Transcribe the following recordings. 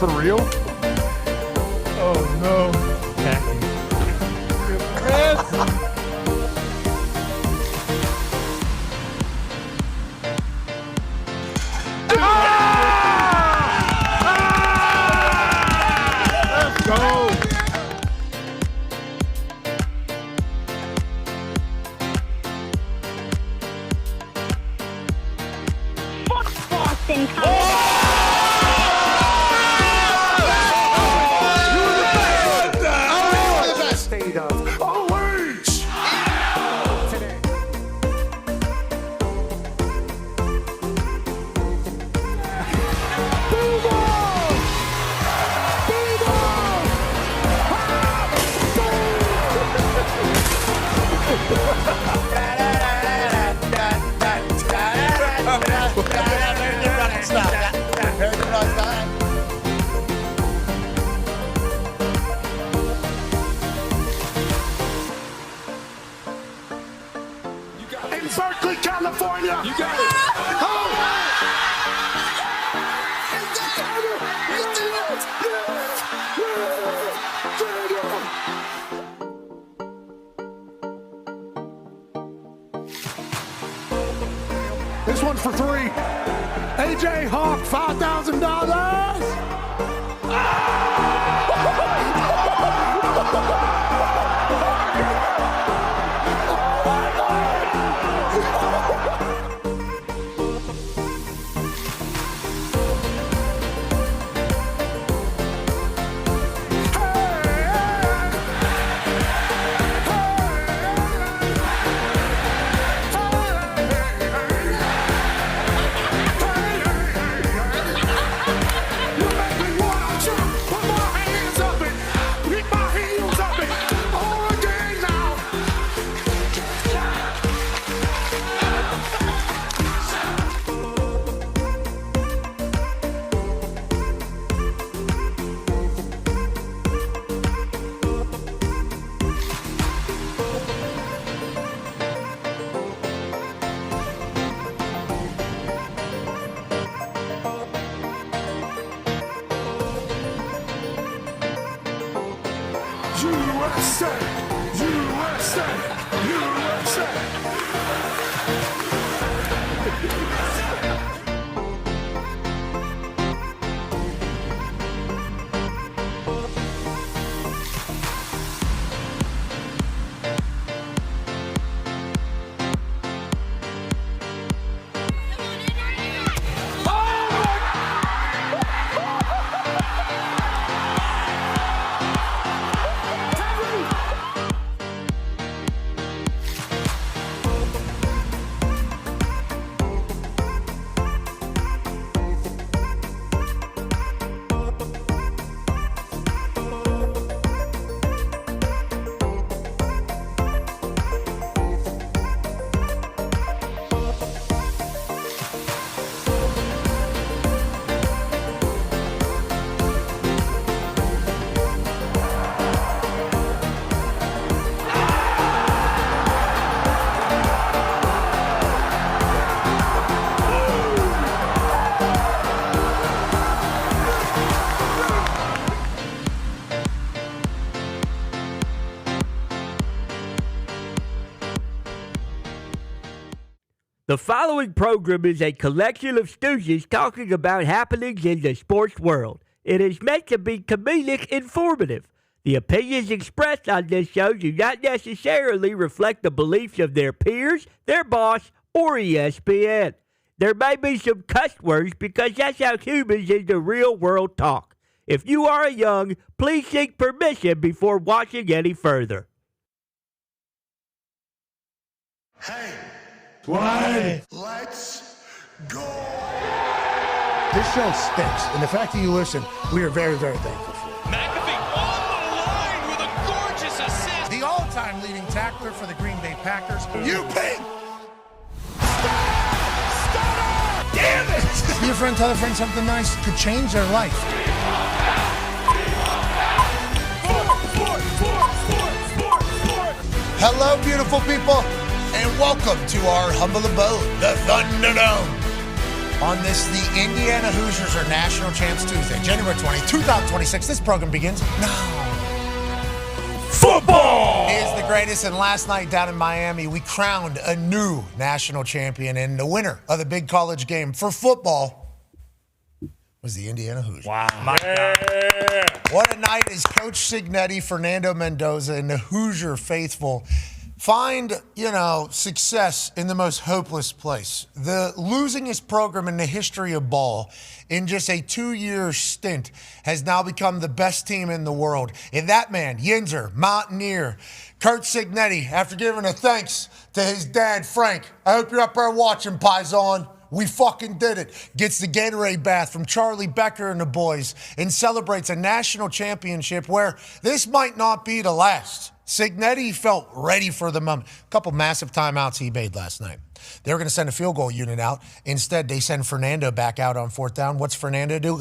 For real? Oh, no. Chris! Let's go! Boston State of OH! Today. In Berkeley, California. You got it. This one's for three. AJ Hawk, $5,000. USA! USA! USA! The following program is a collection of stooges talking about happenings in the sports world. It is meant to be comedic informative. The opinions expressed on this show do not necessarily reflect the beliefs of their peers, their boss, or ESPN. There may be some cuss words because that's how humans in the real world talk. If you are young, please seek permission before watching any further. Hey, Why? let's go. This show stinks, and the fact that you listen, we are very, very thankful for. McAfee on the line with a gorgeous assist. The all-time leading tackler for the Green Bay Packers. You pink. Damn it! Be a friend, tell a friend something nice could change their life. Hello, beautiful people, and welcome to our humble abode, the Thunderdome. On this, the Indiana Hoosiers are national champs Tuesday, January 20th, 2026. This program begins now. Football Is the greatest, and last night down in Miami, we crowned a new national champion, and the winner of the big college game for football was the Indiana Hoosiers. Wow. My God. What a night as Coach Signetti, Fernando Mendoza, and the Hoosier faithful find, success in the most hopeless place. The losingest program in the history of ball in just a 2-year stint has now become the best team in the world. And that man, Yinzer, Mountaineer, Kurt Cignetti, after giving a thanks to his dad, Frank, I hope you're up there watching, Paisan. We fucking did it. Gets the Gatorade bath from Charlie Becker and the boys and celebrates a national championship where this might not be the last. Signetti felt ready for the moment. A couple massive timeouts he made last night. They were going to send a field goal unit out. Instead, they send Fernando back out on fourth down. What's Fernando do?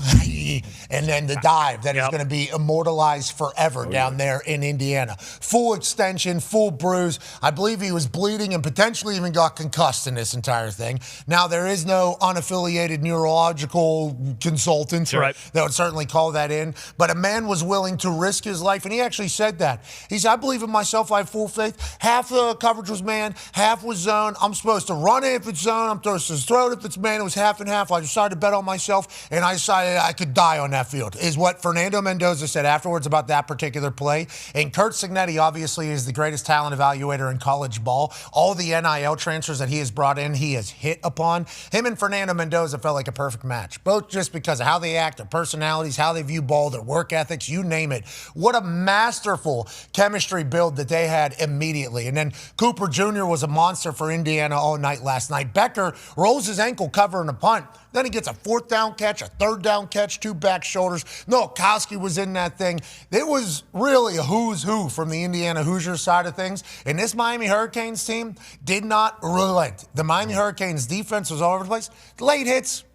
And then the dive that is going to be immortalized forever down there in Indiana. Full extension, full bruise. I believe he was bleeding and potentially even got concussed in this entire thing. Now, there is no unaffiliated neurological consultant that would certainly call that in. But a man was willing to risk his life, and he actually said that. He said, I believe in myself. I have full faith. Half the coverage was man, half was zone. I'm supposed to run it if it's zone. I'm supposed to throw it if it's man. It was half and half. I decided to bet on myself, and I decided I could die on that field, is what Fernando Mendoza said afterwards about that particular play. And Kurt Cignetti obviously is the greatest talent evaluator in college ball. All the NIL transfers that he has brought in, he has hit upon. Him and Fernando Mendoza felt like a perfect match, both just because of how they act, their personalities, how they view ball, their work ethics, you name it. What a masterful chemistry build that they had immediately. And then Cooper Jr. was a monster for Indiana all night last night. Becker rolls his ankle covering a punt. Then he gets a fourth down catch, a third down catch, 2 back shoulders. Nowakowski was in that thing. It was really a who's who from the Indiana Hoosiers side of things. And this Miami Hurricanes team did not relent. The Miami Hurricanes defense was all over the place. Late hits,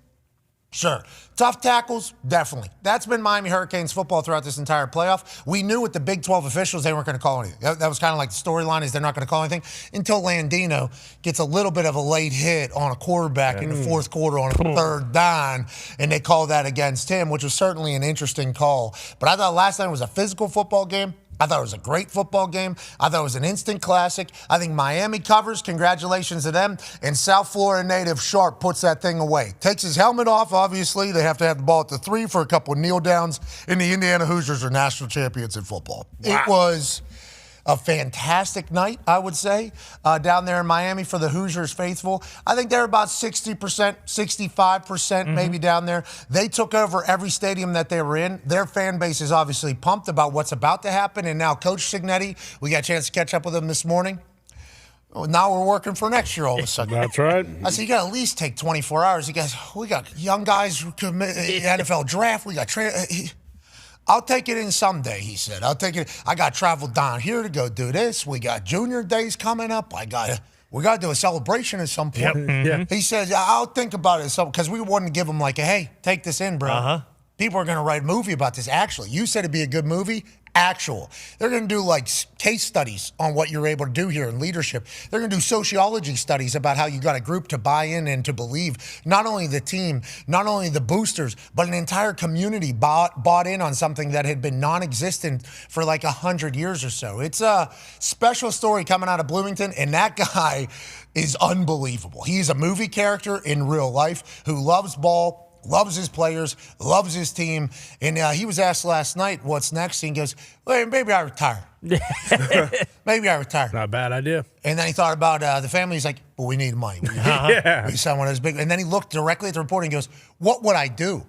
sure. Tough tackles, definitely. That's been Miami Hurricanes football throughout this entire playoff. We knew with the Big 12 officials they weren't going to call anything. That was kind of like the storyline is they're not going to call anything until Landino gets a little bit of a late hit on a quarterback in the fourth quarter on a third down, and they called that against him, which was certainly an interesting call. But I thought last night was a physical football game. I thought it was a great football game. I thought it was an instant classic. I think Miami covers. Congratulations to them. And South Florida native Sharp puts that thing away. Takes his helmet off, obviously. They have to have the ball at the 3 for a couple of kneel downs. And the Indiana Hoosiers are national champions in football. Wow. It was a fantastic night, I would say, down there in Miami for the Hoosiers faithful. I think they're about 60%, 65% maybe down there. They took over every stadium that they were in. Their fan base is obviously pumped about what's about to happen. And now Coach Cignetti, we got a chance to catch up with him this morning. Now we're working for next year all of a sudden. That's right. I said, you got to at least take 24 hours. We got young guys who commit NFL draft. We got I'll take it in someday, he said. I'll take it. I got to travel down here to go do this. We got junior days coming up. We got to do a celebration at some point. Yep. He says, I'll think about it because we wouldn't give him like, hey, take this in, bro. People are going to write a movie about this. Actually, you said it'd be a good movie. They're going to do like case studies on what you're able to do here in leadership. They're going to do sociology studies about how you got a group to buy in and to believe. Not only the team, not only the boosters, but an entire community bought in on something that had been non-existent for like 100 years or so. It's a special story coming out of Bloomington, and that guy is unbelievable. He's a movie character in real life who loves ball, loves his players, loves his team. And he was asked last night, what's next? And he goes, well, maybe I retire. Maybe I retire. Not a bad idea. And then he thought about the family. He's like, well, we need money. We sign one of those big. And then he looked directly at the reporter and goes, what would I do?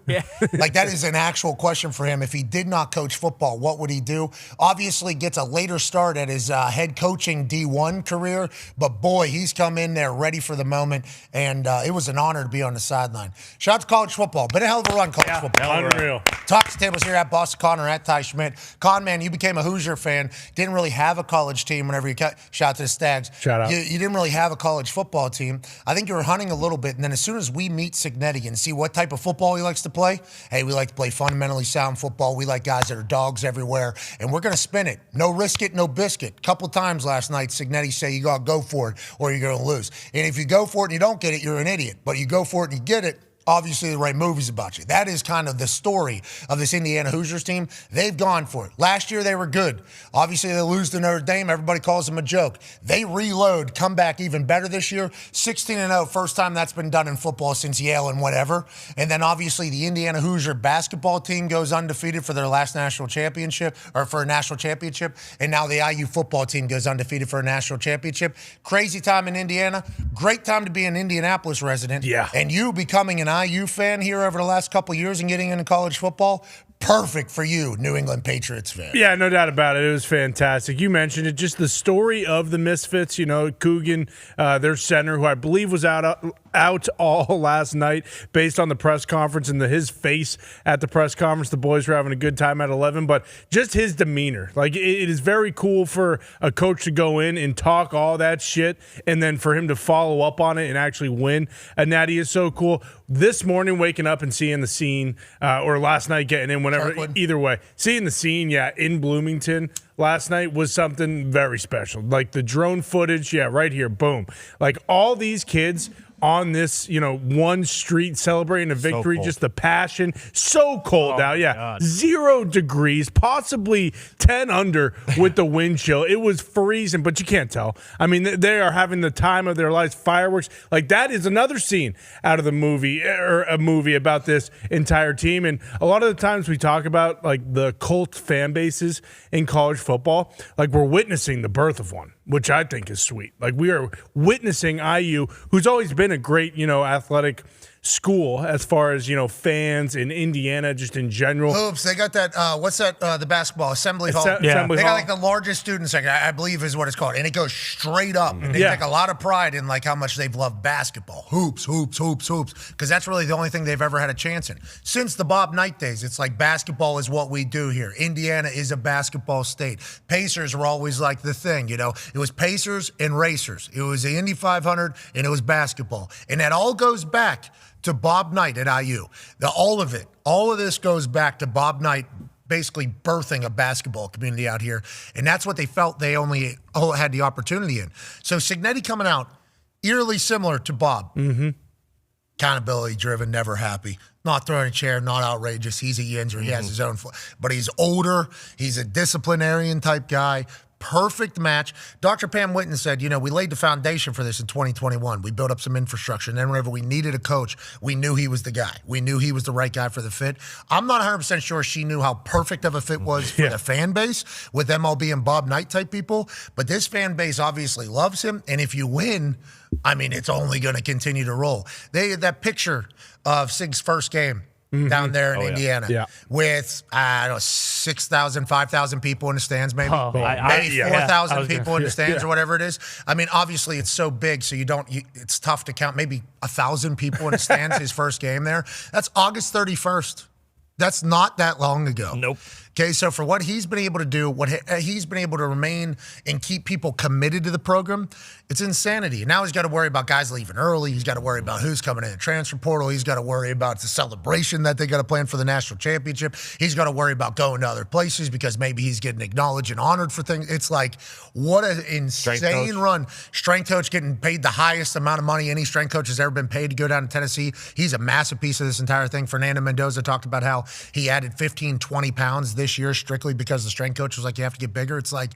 Like that is an actual question for him. If he did not coach football, what would he do? Obviously gets a later start at his head coaching D1 career. But boy, he's come in there ready for the moment. And it was an honor to be on the sideline. Shout out to college football. Been a hell of a run, college football. Unreal. Talks tables here at Boston Connor, at Ty Schmidt. Con man, you became a Hoosier fan. Didn't really have a college team whenever you cut. Shout out to the Stags. Shout out. You didn't really have a college football team. I think you were hunting a little bit. And then as soon as we meet Cignetti and see what type of football he likes to play, hey, we like to play fundamentally sound football. We like guys that are dogs everywhere. And we're going to spin it. No risk it, no biscuit. Couple times last night, Cignetti said you got to go for it or you're going to lose. And if you go for it and you don't get it, you're an idiot. But you go for it and you get it, obviously they write movies about you. That is kind of the story of this Indiana Hoosiers team. They've gone for it. Last year they were good. Obviously they lose to Notre Dame. Everybody calls them a joke. They reload, come back even better this year. 16-0, first time that's been done in football since Yale and whatever. And then obviously the Indiana Hoosier basketball team goes undefeated for their last national championship, or for a national championship. And now the IU football team goes undefeated for a national championship. Crazy time in Indiana. Great time to be an Indianapolis resident. Yeah. And you becoming an IU fan here over the last couple of years and getting into college football, perfect for you, New England Patriots fan. Yeah, no doubt about it. It was fantastic. You mentioned it, just the story of the Misfits. Coogan, their center, who I believe was out all last night based on the press conference and his face at the press conference. The boys were having a good time at 11, but just his demeanor. Like, it is very cool for a coach to go in and talk all that shit and then for him to follow up on it and actually win a natty is so cool. This morning, waking up and seeing the scene, or last night getting in, whenever, either way, seeing the scene, in Bloomington last night was something very special. Like the drone footage, right here, boom. Like all these kids on this, one street celebrating a victory, just the passion. So cold out, God. 0 degrees, possibly 10 under with the wind chill. It was freezing, but you can't tell. I mean, they are having the time of their lives. Fireworks, like that is another scene out of the movie, or a movie about this entire team. And a lot of the times we talk about like the cult fan bases in college football, like we're witnessing the birth of one, which I think is sweet. Like we are witnessing IU, who's always been a great, athletic school as far as, fans in Indiana just in general. Hoops, they got that, what's that, the basketball, Assembly Hall. Assembly they Hall. got like the largest student section, I believe is what it's called. And it goes straight up. And they take a lot of pride in like how much they've loved basketball. Hoops. Because that's really the only thing they've ever had a chance in. Since the Bob Knight days, it's like basketball is what we do here. Indiana is a basketball state. Pacers were always like the thing, It was Pacers and Racers. It was the Indy 500 and it was basketball. And that all goes back to Bob Knight at IU. All of this goes back to Bob Knight basically birthing a basketball community out here. And that's what they felt they only had the opportunity in. So Cignetti coming out, eerily similar to Bob. Mm-hmm. Accountability driven, never happy. Not throwing a chair, not outrageous. He's a Yinzer. He has his own, but he's older. He's a disciplinarian type guy. Perfect match. Dr. Pam Whitten said, we laid the foundation for this in 2021. We built up some infrastructure. And then whenever we needed a coach, we knew he was the guy. We knew he was the right guy for the fit. I'm not 100% sure she knew how perfect of a fit was for the fan base, with them all being Bob Knight type people. But this fan base obviously loves him. And if you win, it's only going to continue to roll. They had that picture of Sig's first game down there in Indiana with, 6,000, 5,000 people in the stands, maybe. Maybe 4,000 people in the stands or whatever it is. Obviously it's so big, so it's tough to count. Maybe 1,000 people in the stands his first game there. That's August 31st. That's not that long ago. Nope. Okay, so for what he's been able to do, what he's been able to remain and keep people committed to the program, it's insanity. And now he's got to worry about guys leaving early. He's got to worry about who's coming in the transfer portal. He's got to worry about the celebration that they got to plan for the national championship. He's got to worry about going to other places because maybe he's getting acknowledged and honored for things. It's like, what an insane run. Strength coach getting paid the highest amount of money any strength coach has ever been paid to go down to Tennessee. He's a massive piece of this entire thing. Fernando Mendoza talked about how he added 15, 20 pounds this year strictly because the strength coach was like, you have to get bigger. It's like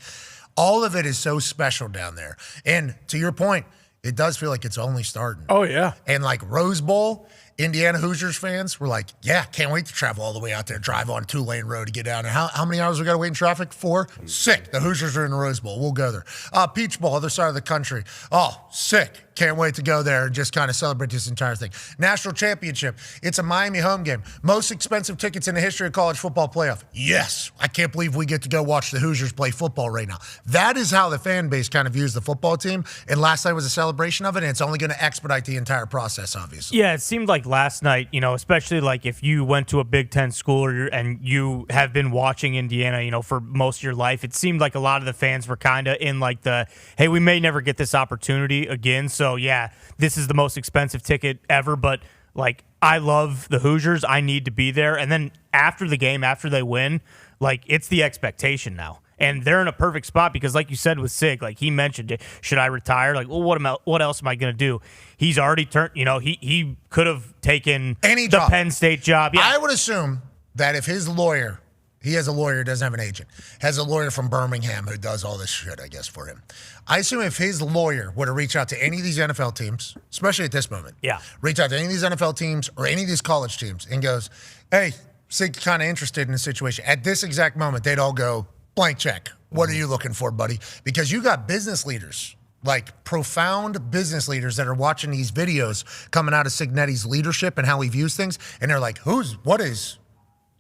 all of it is so special down there. And to your point, it does feel like it's only starting. Oh, yeah. And like Rose Bowl, Indiana Hoosiers fans were like, yeah, can't wait to travel all the way out there, drive on 2-lane road to get down there. How many hours we got to wait in traffic? 4? Sick. The Hoosiers are in the Rose Bowl. We'll go there. Peach Bowl, other side of the country. Oh, sick. Can't wait to go there and just kind of celebrate this entire thing. National championship. It's a Miami home game. Most expensive tickets in the history of college football playoff. Yes. I can't believe we get to go watch the Hoosiers play football right now. That is how the fan base kind of views the football team. And last night was a celebration of it, and it's only going to expedite the entire process, obviously. Yeah, it seemed like last night, especially like if you went to a Big Ten school and you have been watching Indiana, for most of your life, it seemed like a lot of the fans were kind of in like the, hey, we may never get this opportunity again. So, yeah, this is the most expensive ticket ever. But, like, I love the Hoosiers. I need to be there. And then after the game, after they win, like, it's the expectation now. And they're in a perfect spot because, like you said with Sig, like he mentioned, should I retire? Like, well, what else am I going to do? He's already turned, he could have taken any the job. Penn State job. Yeah. I would assume that if his lawyer, he has a lawyer, doesn't have an agent, has a lawyer from Birmingham who does all this shit, I guess, for him. I assume if his lawyer were to reach out to any of these NFL teams, especially at this moment, reach out to any of these NFL teams or any of these college teams and goes, hey, Sig's kind of interested in the situation. At this exact moment, they'd all go, blank check. What are you looking for, buddy? Because you got business leaders, like profound business leaders that are watching these videos coming out of Signetti's leadership and how he views things. And they're like,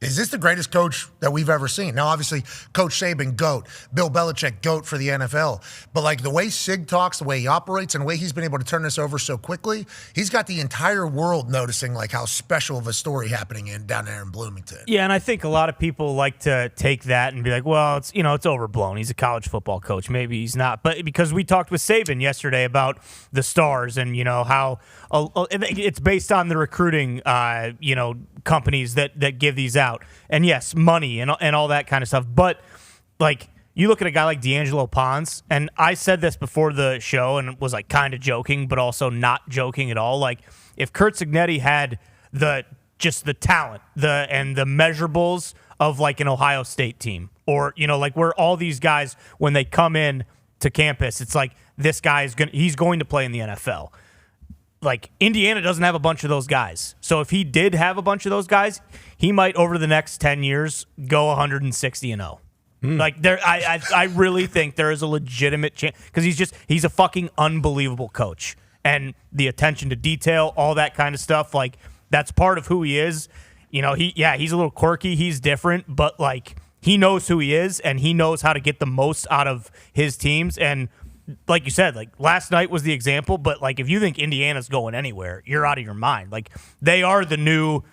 is this the greatest coach that we've ever seen? Now, obviously, Coach Saban, GOAT. Bill Belichick, GOAT for the NFL. But, like, the way Sig talks, the way he operates, and the way he's been able to turn this over so quickly, he's got the entire world noticing, like, how special of a story happening down there in Bloomington. Yeah, and I think a lot of people like to take that and be like, well, it's overblown. He's a college football coach. Maybe he's not. But because we talked with Saban yesterday about the stars and, how it's based on the recruiting, companies that give these out. And yes, money and all that kind of stuff. But like you look at a guy like D'Angelo Pons, and I said this before the show and was like kind of joking, but also not joking at all. Like if Curt Cignetti had the talent, and the measurables of like an Ohio State team, or like where all these guys when they come in to campus, it's like this guy he's going to play in the NFL. Like Indiana doesn't have a bunch of those guys. So if he did have a bunch of those guys, he might over the next 10 years go 160-0. Like I really think there is a legitimate chance because he's a fucking unbelievable coach. And the attention to detail, all that kind of stuff, like that's part of who he is. He's a little quirky, he's different, but like he knows who he is and he knows how to get the most out of his teams. And like you said, like last night was the example, but like if you think Indiana's going anywhere, you're out of your mind. Like they are the new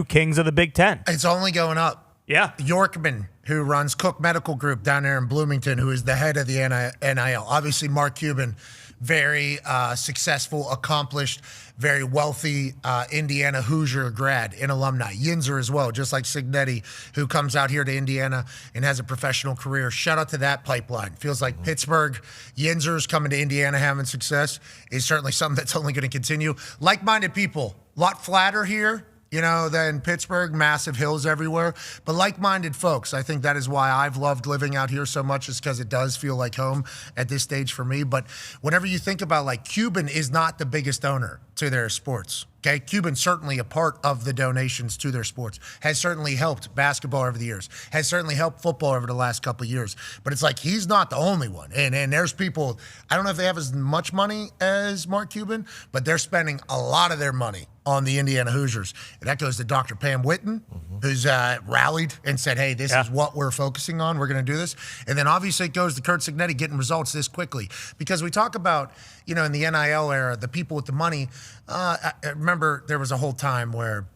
kings of the Big Ten. It's only going up. Yeah. Yorkman, who runs Cook Medical Group down there in Bloomington, who is the head of the NIL. Obviously, Mark Cuban, very successful, accomplished, very wealthy Indiana Hoosier grad and alumni. Yinzer as well, just like Signetti, who comes out here to Indiana and has a professional career. Shout out to that pipeline. Feels like Pittsburgh, Yinzer's coming to Indiana having success is certainly something that's only going to continue. Like-minded people, a lot flatter here, than Pittsburgh, massive hills everywhere. But like-minded folks, I think that is why I've loved living out here so much, is because it does feel like home at this stage for me. But whenever you think about, like, Cuban is not the biggest donor to their sports. Okay, Cuban's certainly a part of the donations to their sports, has certainly helped basketball over the years, has certainly helped football over the last couple of years. But it's like he's not the only one. And there's people, I don't know if they have as much money as Mark Cuban, but they're spending a lot of their money on the Indiana Hoosiers. And that goes to Dr. Pam Whitten, who's rallied and said, hey, this is what we're focusing on. We're going to do this. And then obviously it goes to Curt Cignetti getting results this quickly. Because we talk about, in the NIL era, the people with the money. I remember there was a whole time where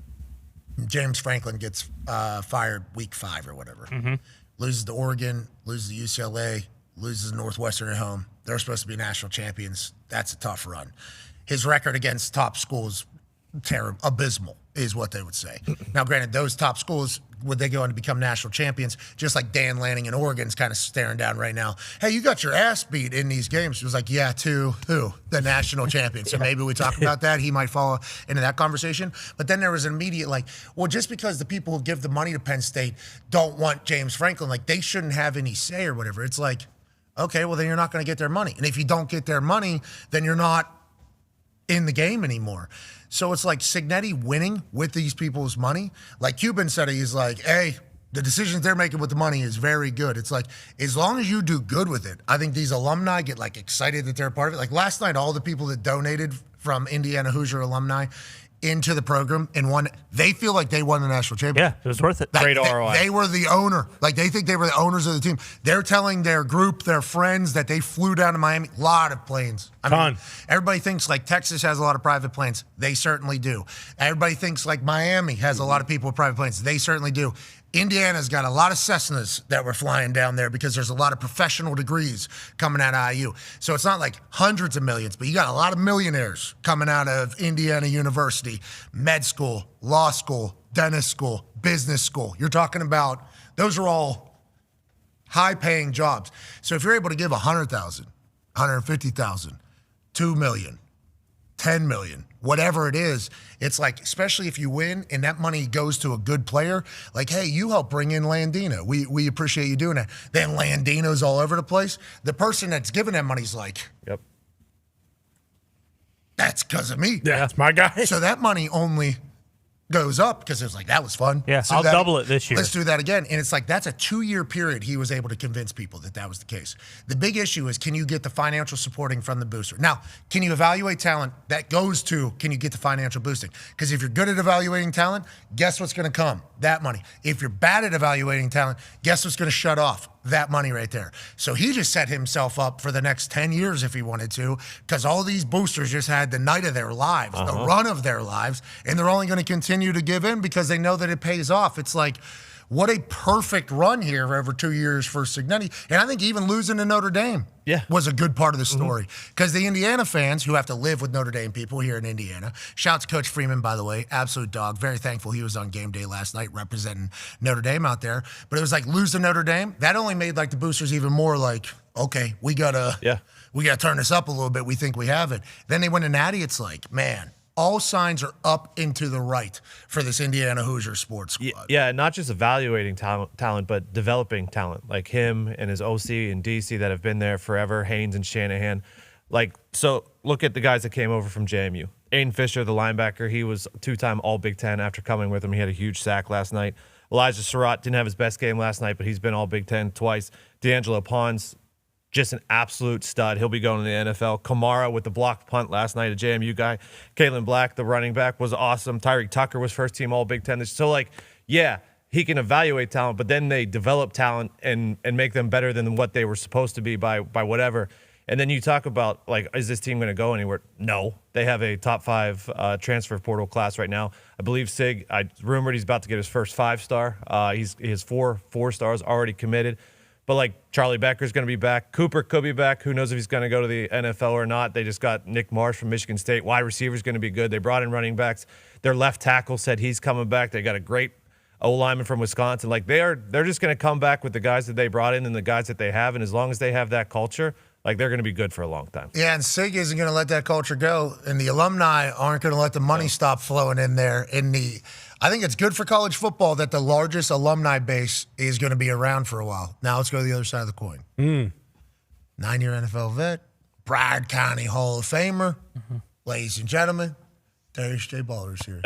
James Franklin gets fired week 5 or whatever. Loses to Oregon, loses to UCLA, loses to Northwestern at home. They're supposed to be national champions. That's a tough run. His record against top schools, abysmal, is what they would say. Now, granted, those top schools, would they go on to become national champions? Just like Dan Lanning in Oregon's kind of staring down right now. Hey, you got your ass beat in these games. He was like, yeah, to who? The national champions. So maybe we talk about that. He might fall into that conversation. But then there was an immediate just because the people who give the money to Penn State don't want James Franklin, like they shouldn't have any say or whatever. It's like, okay, well then you're not going to get their money. And if you don't get their money, then you're not in the game anymore. So it's like Signetti winning with these people's money. Like Cuban said, he's like, hey, the decisions they're making with the money is very good. It's like, as long as you do good with it, I think these alumni get like excited that they're a part of it. Like last night, all the people that donated from Indiana Hoosier alumni into the program and they feel like they won the national championship. Yeah, it was worth it. Like, Great ROI. They were the owner. Like they think they were the owners of the team. They're telling their group, their friends, that they flew down to Miami. A lot of planes. I mean, everybody thinks like Texas has a lot of private planes. They certainly do. Everybody thinks like Miami has a lot of people with private planes. They certainly do. Indiana's got a lot of Cessnas that were flying down there because there's a lot of professional degrees coming out of IU. So it's not like hundreds of millions, but you got a lot of millionaires coming out of Indiana University, med school, law school, dentist school, business school. You're talking about, those are all high-paying jobs. So if you're able to give $100,000, $150,000, $2 million, $10 million, whatever it is, it's like, especially if you win and that money goes to a good player, like, hey, you helped bring in Landino. We appreciate you doing that. Then Landino's all over the place. The person that's giving that money's like, yep, that's because of me. Yeah, that's my guy. So that money only goes up because it's like, that was fun. Yeah, I'll double it this year. Let's do that again. And it's like, that's a 2-year period he was able to convince people that was the case. The big issue is, can you get the financial supporting from the booster? Now, can you evaluate talent? That goes to, can you get the financial boosting? Because if you're good at evaluating talent, guess what's going to come? That money. If you're bad at evaluating talent, guess what's going to shut off? That money right there. So he just set himself up for the next 10 years if he wanted to, because all these boosters just had the night of their lives, the run of their lives, and they're only going to continue to give in because they know that it pays off. It's like, what a perfect run here over 2 years for Signetti. And I think even losing to Notre Dame was a good part of the story. Because the Indiana fans who have to live with Notre Dame people here in Indiana, shouts Coach Freeman, by the way, absolute dog. Very thankful he was on game day last night representing Notre Dame out there. But it was like, lose to Notre Dame. That only made like the boosters even more like, okay, we gotta turn this up a little bit. We think we have it. Then they win a Natty. It's like, man, all signs are up and to the right for this Indiana Hoosier sports squad. Yeah, not just evaluating talent, but developing talent, like him and his OC and DC that have been there forever, Haynes and Shanahan. Like, so look at the guys that came over from JMU. Aiden Fisher, the linebacker, he was 2-time All Big Ten after coming with him. He had a huge sack last night. Elijah Surratt didn't have his best game last night, but he's been All Big Ten twice. D'Angelo Pons, just an absolute stud. He'll be going to the NFL. Kamara with the blocked punt last night, a JMU guy. Caitlin Black, the running back, was awesome. Tyreek Tucker was first team All Big Ten. So, like, yeah, he can evaluate talent, but then they develop talent and make them better than what they were supposed to be by whatever. And then you talk about, like, is this team going to go anywhere? No. They have a top 5 transfer portal class right now. I believe Sig, I rumored he's about to get his first 5-star. He has 4 stars already committed. But, like, Charlie Becker's going to be back. Cooper could be back. Who knows if he's going to go to the NFL or not. They just got Nick Marsh from Michigan State. Wide receiver's going to be good. They brought in running backs. Their left tackle said he's coming back. They got a great O-lineman from Wisconsin. Like, they're just going to come back with the guys that they brought in and the guys that they have. And as long as they have that culture, like, they're going to be good for a long time. Yeah, and Sig isn't going to let that culture go. And the alumni aren't going to let the money stop flowing in there. I think it's good for college football that the largest alumni base is going to be around for a while. Now let's go to the other side of the coin. 9-year NFL vet, Broward County Hall of Famer. Ladies and gentlemen, Darius J. Baller's here.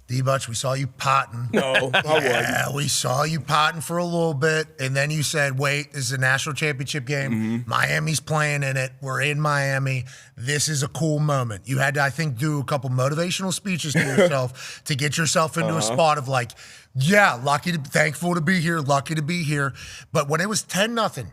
D-Butch, we saw you potting. No, I wasn't. Yeah, we saw you potting for a little bit, and then you said, wait, this is a national championship game. Miami's playing in it. We're in Miami. This is a cool moment. You had to, I think, do a couple motivational speeches to yourself to get yourself into a spot of like, yeah, thankful to be here, lucky to be here. But when it was 10-0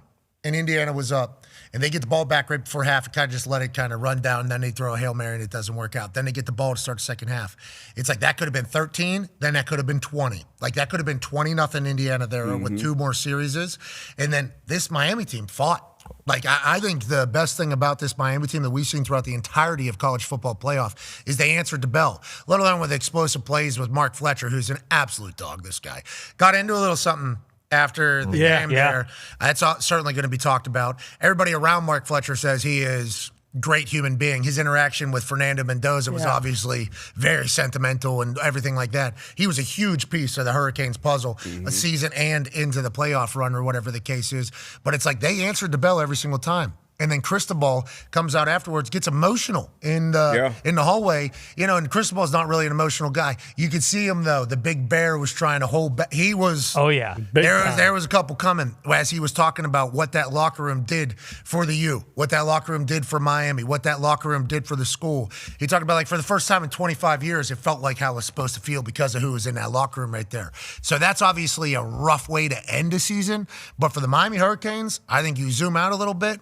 and Indiana was up, and they get the ball back right before half and kind of just let it kind of run down, and then they throw a Hail Mary and it doesn't work out. Then they get the ball to start the second half. It's like that could have been 13, then that could have been 20. Like that could have been 20-0 Indiana there with 2 more series. And then this Miami team fought. Like, I think the best thing about this Miami team that we've seen throughout the entirety of college football playoff is they answered the bell, let alone with explosive plays with Mark Fletcher, who's an absolute dog, this guy. Got into a little something after the game there. That's certainly going to be talked about. Everybody around Mark Fletcher says he is a great human being. His interaction with Fernando Mendoza was obviously very sentimental and everything like that. He was a huge piece of the Hurricanes puzzle, a season and into the playoff run or whatever the case is. But it's like they answered the bell every single time. And then Cristobal comes out afterwards, gets emotional in the hallway, and Cristobal's not really an emotional guy. You could see him though. The big bear was trying to hold back. He was. Oh yeah. There was a couple coming as he was talking about what that locker room did for the U, what that locker room did for Miami, what that locker room did for the school. He talked about like for the first time in 25 years, it felt like how it was supposed to feel because of who was in that locker room right there. So that's obviously a rough way to end a season. But for the Miami Hurricanes, I think you zoom out a little bit.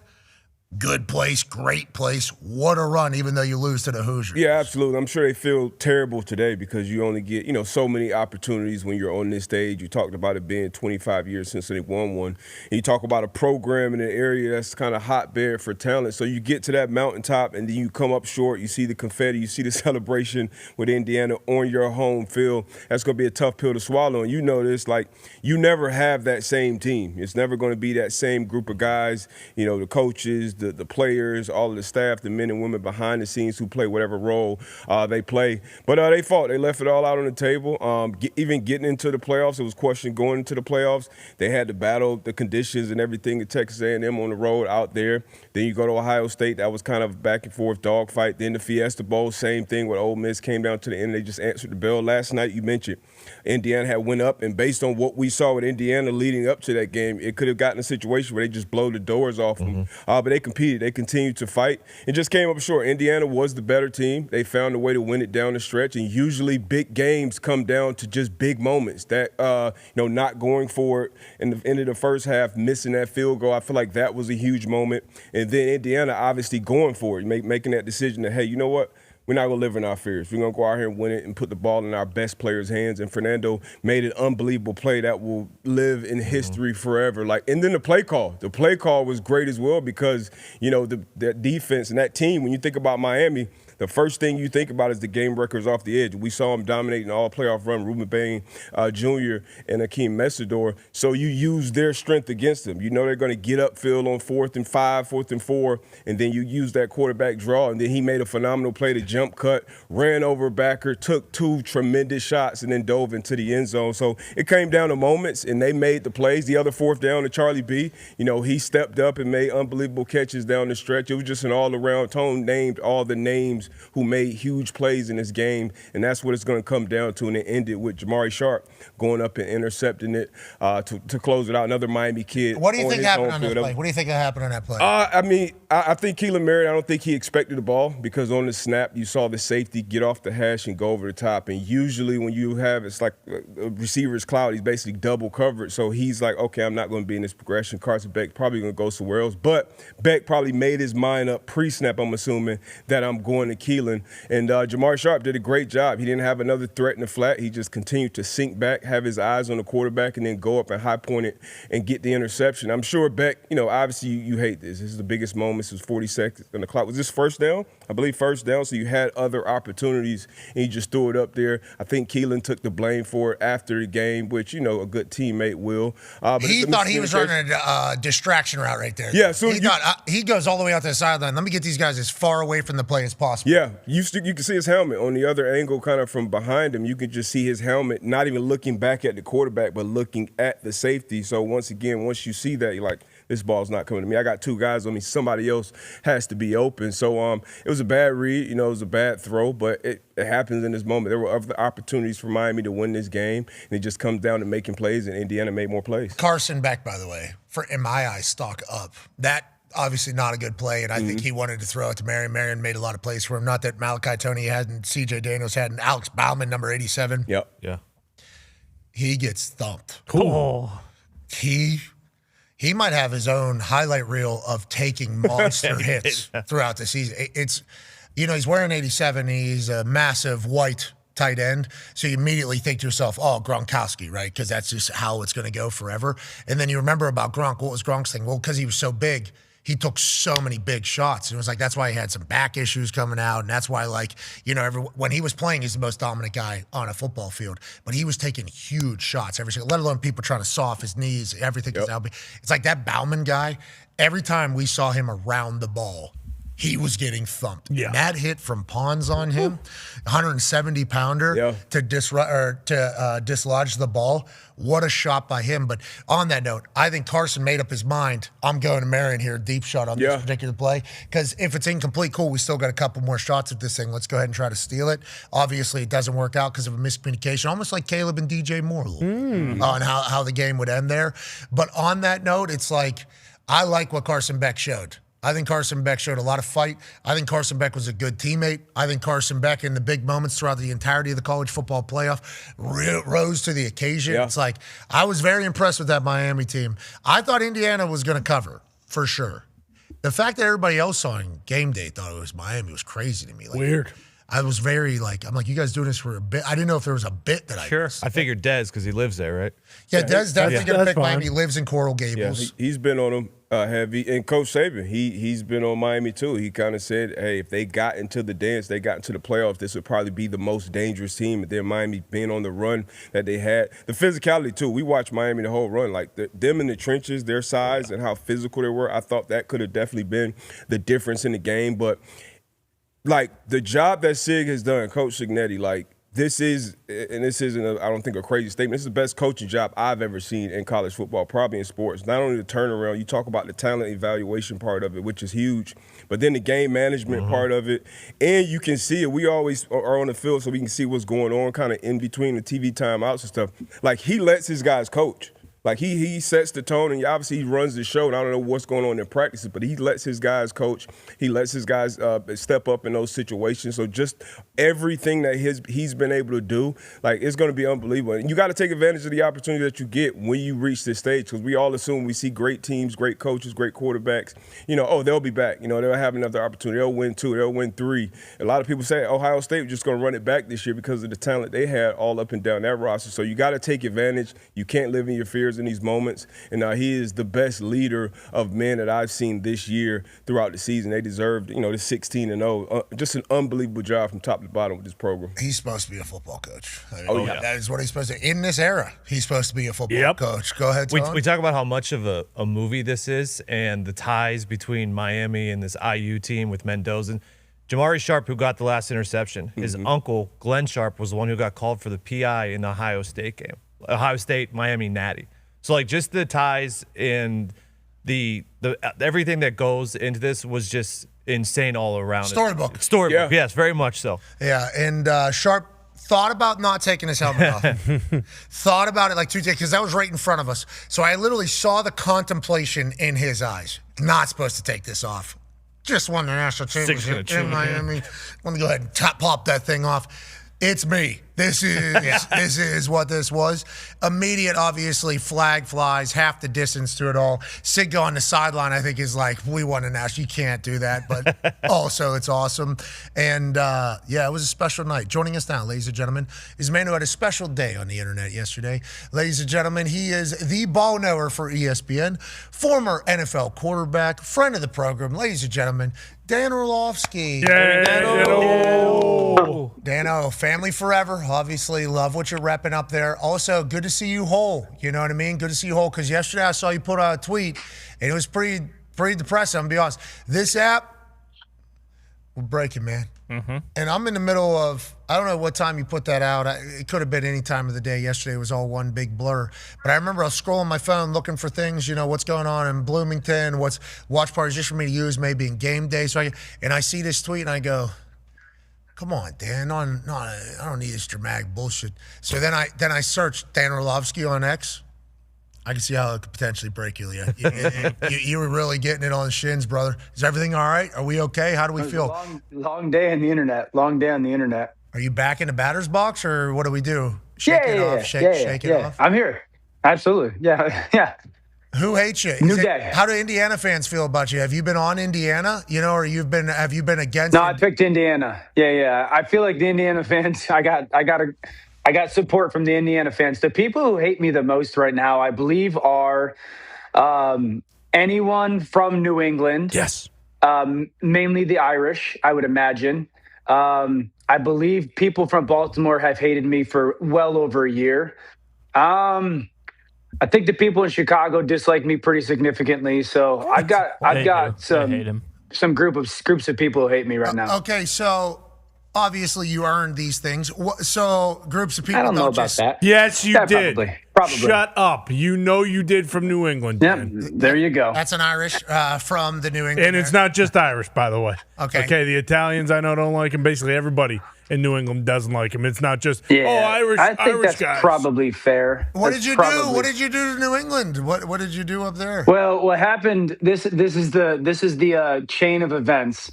good place, great place. What a run, even though you lose to the Hoosiers. Yeah, absolutely. I'm sure they feel terrible today because you only get, so many opportunities when you're on this stage. You talked about it being 25 years since they won one. And you talk about a program in an area that's kind of hotbed for talent. So you get to that mountaintop and then you come up short. You see the confetti. You see the celebration with Indiana on your home field. That's going to be a tough pill to swallow. And you know this, like, you never have that same team. It's never going to be that same group of guys, the coaches, the players, all of the staff, the men and women behind the scenes who play whatever role they play. But they fought. They left it all out on the table. Even getting into the playoffs, it was questioned going into the playoffs. They had to battle the conditions and everything at Texas A&M on the road out there. Then you go to Ohio State. That was kind of a back and forth dogfight. Then the Fiesta Bowl, same thing with Ole Miss, came down to the end. They just answered the bell. Last night, you mentioned Indiana had went up, and based on what we saw with Indiana leading up to that game, it could have gotten a situation where they just blow the doors off them. But they competed. They continued to fight. It just came up short. Indiana was the better team. They found a way to win it down the stretch, and usually big games come down to just big moments. That, not going for it in the end of the first half, missing that field goal, I feel like that was a huge moment. And then Indiana obviously going for it, making that decision that, hey, you know what? We're not going to live in our fears. We're going to go out here and win it and put the ball in our best players' hands. And Fernando made an unbelievable play that will live in history forever. And then the play call. The play call was great as well because, that defense and that team, when you think about Miami, the first thing you think about is the game records off the edge. We saw them dominating all playoff run, Ruben Bain Jr. and Akeem Messidor. So you use their strength against them. You know they're going to get upfield on 4th and 5, 4th and 4, and then you use that quarterback draw. And then he made a phenomenal play to jump cut, ran over a backer, took 2 tremendous shots, and then dove into the end zone. So it came down to moments, and they made the plays. The other 4th down to Charlie B., he stepped up and made unbelievable catches down the stretch. It was just an all-around tone, named all the names who made huge plays in this game, and that's what it's going to come down to. And it ended with Jamari Sharp going up and intercepting it to close it out. Another Miami kid. What do you think happened on that play? What do you think happened on that play? I think Keelan Merritt, I don't think he expected the ball because on the snap you saw the safety get off the hash and go over the top. And usually when you have, it's like a receiver's cloud, he's basically double covered. So he's like, okay, I'm not going to be in this progression. Carson Beck probably going to go somewhere else. But Beck probably made his mind up pre-snap, I'm assuming, that I'm going to Keelan. And Jamari Sharp did a great job. He didn't have another threat in the flat. He just continued to sink back, have his eyes on the quarterback, and then go up and high point it and get the interception. I'm sure Beck, obviously you hate this. This is the biggest moment. This was 40 seconds on the clock. Was this first down? I believe first down, so you had other opportunities, and you just threw it up there. I think Keelan took the blame for it after the game, which, a good teammate will. But he thought he was running a distraction route right there. Yeah, so he goes all the way out to the sideline. Let me get these guys as far away from the play as possible. Yeah, you can see his helmet on the other angle kind of from behind him. You can just see his helmet, not even looking back at the quarterback, but looking at the safety. So once you see that, you're like, this ball's not coming to me. I got 2 guys on me. Somebody else has to be open. So it was a bad read. It was a bad throw, but it happens in this moment. There were other opportunities for Miami to win this game, and it just comes down to making plays, and Indiana made more plays. Carson Beck, by the way, in my eyes, stock up. That obviously not a good play, and I think he wanted to throw it to Marion. Marion made a lot of plays for him. Not that Malachi Tony hadn't, C.J. Daniels hadn't, Alex Bauman, number 87. Yep. Yeah. He gets thumped. Cool. He might have his own highlight reel of taking monster hits throughout the season. It's, he's wearing 87. He's a massive white tight end. So you immediately think to yourself, oh, Gronkowski, right? Because that's just how it's going to go forever. And then you remember about Gronk. What was Gronk's thing? Well, because he was so big, he took so many big shots. And it was like, that's why he had some back issues coming out. And that's why, when he was playing, he's the most dominant guy on a football field. But he was taking huge shots every single, let alone people trying to saw off his knees, everything. Yep. It's like that Bauman guy, every time we saw him around the ball, he was getting thumped. Yeah. And that hit from Pons on him, 170-pounder to dislodge the ball. What a shot by him. But on that note, I think Carson made up his mind. I'm going to Marion here, deep shot on this particular play. Because if it's incomplete, cool, we still got a couple more shots at this thing. Let's go ahead and try to steal it. Obviously, it doesn't work out because of a miscommunication, almost like Caleb and DJ Moore on how the game would end there. But on that note, it's like, I like what Carson Beck showed. I think Carson Beck showed a lot of fight. I think Carson Beck was a good teammate. I think Carson Beck, in the big moments throughout the entirety of the college football playoff, rose to the occasion. Yeah. It's like, I was very impressed with that Miami team. I thought Indiana was going to cover, for sure. The fact that everybody else on game day thought it was Miami was crazy to me. Like, Weird. I was very I'm like, you guys doing this for a bit? I didn't know if there was a bit that Sure. I figured Dez because he lives there, right? Yeah, Dez definitely going to pick fine. Miami. He lives in Coral Gables. Yeah, he's been on them heavy. And Coach Saban, he's been on Miami too. He kind of said, hey, if they got into the dance, they got into the playoffs, this would probably be the most dangerous team. Their Miami being on the run that they had. The physicality too. We watched Miami the whole run. Like them in the trenches, their size and how physical they were. I thought that could have definitely been the difference in the game. But like the job that Sig has done, Coach Signetti, like this isn't, I don't think, a crazy statement. This is the best coaching job I've ever seen in college football, probably in sports. Not only the turnaround, you talk about the talent evaluation part of it, which is huge, but then the game management part of it. And you can see it. We always are on the field so we can see what's going on kind of in between the TV timeouts and stuff. Like he lets his guys coach. Like he sets the tone, and obviously he runs the show. And I don't know what's going on in practices, but he lets his guys coach. He lets his guys step up in those situations. So just everything that he's been able to do, like it's going to be unbelievable. And you got to take advantage of the opportunity that you get when you reach this stage, because we all assume we see great teams, great coaches, great quarterbacks. They'll be back. They'll have another opportunity. They'll win 2. They'll win 3. A lot of people say Ohio State was just going to run it back this year because of the talent they had all up and down that roster. So you got to take advantage. You can't live in your fears in these moments, and he is the best leader of men that I've seen this year throughout the season. They deserved, the 16-0. Just an unbelievable job from top to bottom with this program. He's supposed to be a football coach. That is what he's supposed to. In this era, he's supposed to be a football coach. Go ahead, Tom. We talk about how much of a movie this is and the ties between Miami and this IU team with Mendoza. Jamari Sharp, who got the last interception, his uncle, Glenn Sharp, was the one who got called for the PI in the Ohio State game. Ohio State, Miami Natty. So, like, just the ties and the everything that goes into this was just insane all around. Storybook. Storybook, yes, very much so. Yeah, and Sharp thought about not taking his helmet off. Thought about it like 2 days, because that was right in front of us. So I literally saw the contemplation in his eyes. Not supposed to take this off. Just won the national championship in Miami. Let me go ahead and pop that thing off. It's me. This is what this was. Immediate, obviously, flag flies, half the distance through it all. Sig on the sideline, I think, is like, we won a national. You can't do that, but also it's awesome. And, it was a special night. Joining us now, ladies and gentlemen, is a man who had a special day on the internet yesterday. Ladies and gentlemen, he is the ball knower for ESPN, former NFL quarterback, friend of the program. Ladies and gentlemen, Dahn Orlovsky. Dano, family forever. Obviously, love what you're repping up there. Also, good to see you whole. You know what I mean? Good to see you whole, because yesterday I saw you put out a tweet, and it was pretty depressing, I'm going to be honest. This app will break you, man. And I'm in the middle of, I don't know what time you put that out. It could have been any time of the day. Yesterday was all one big blur. But I remember I was scrolling my phone looking for things, what's going on in Bloomington, what's watch parties just for me to use maybe in game day. And I see this tweet, and I go, come on, Dan. I don't need this dramatic bullshit. So then I searched Dahn Orlovsky on X. I can see how it could potentially break you. You were really getting it on the shins, brother. Is everything all right? Are we okay? How do we feel? Long day on the internet. Long day on the internet. Are you back in the batter's box, or what do we do? Shake it off. I'm here. Absolutely. Yeah. Who hates you? New day. How do Indiana fans feel about you? Have you been on Indiana? Or have you been against? No, I picked Indiana. Yeah. I feel like the Indiana fans. I got support from the Indiana fans. The people who hate me the most right now, I believe, are anyone from New England. Yes. Mainly the Irish, I would imagine. I believe people from Baltimore have hated me for well over a year. I think the people in Chicago dislike me pretty significantly. So I've got some groups of people who hate me right now. Okay, so obviously you earned these things. So groups of people. I don't know about that. Yes, you did. Probably. Shut up. You did from New England. Yep, there you go. That's an Irish from the New England. And it's not just Irish, by the way. Okay, the Italians I know don't like him. Basically, everybody in New England doesn't like him. It's not just Irish. I think Irish that's guys. Probably fair. What did you do? What did you do to New England? What did you do up there? Well, what happened? This is the chain of events.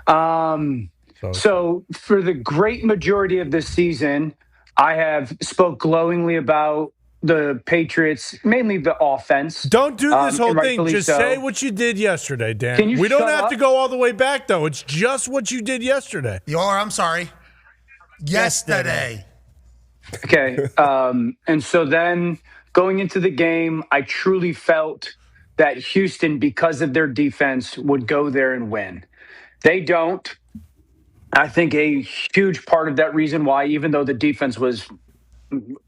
So for the great majority of this season, I have spoke glowingly about the Patriots, mainly the offense. Don't do this whole and thing. rightfully Just so. say what you did yesterday, Dan. Can you We don't shut have up? to go all the way back, though. It's just what you did yesterday. I'm sorry. Yesterday. Okay. And so then going into the game, I truly felt that Houston, because of their defense, would go there and win. They don't. I think a huge part of that reason why, even though the defense was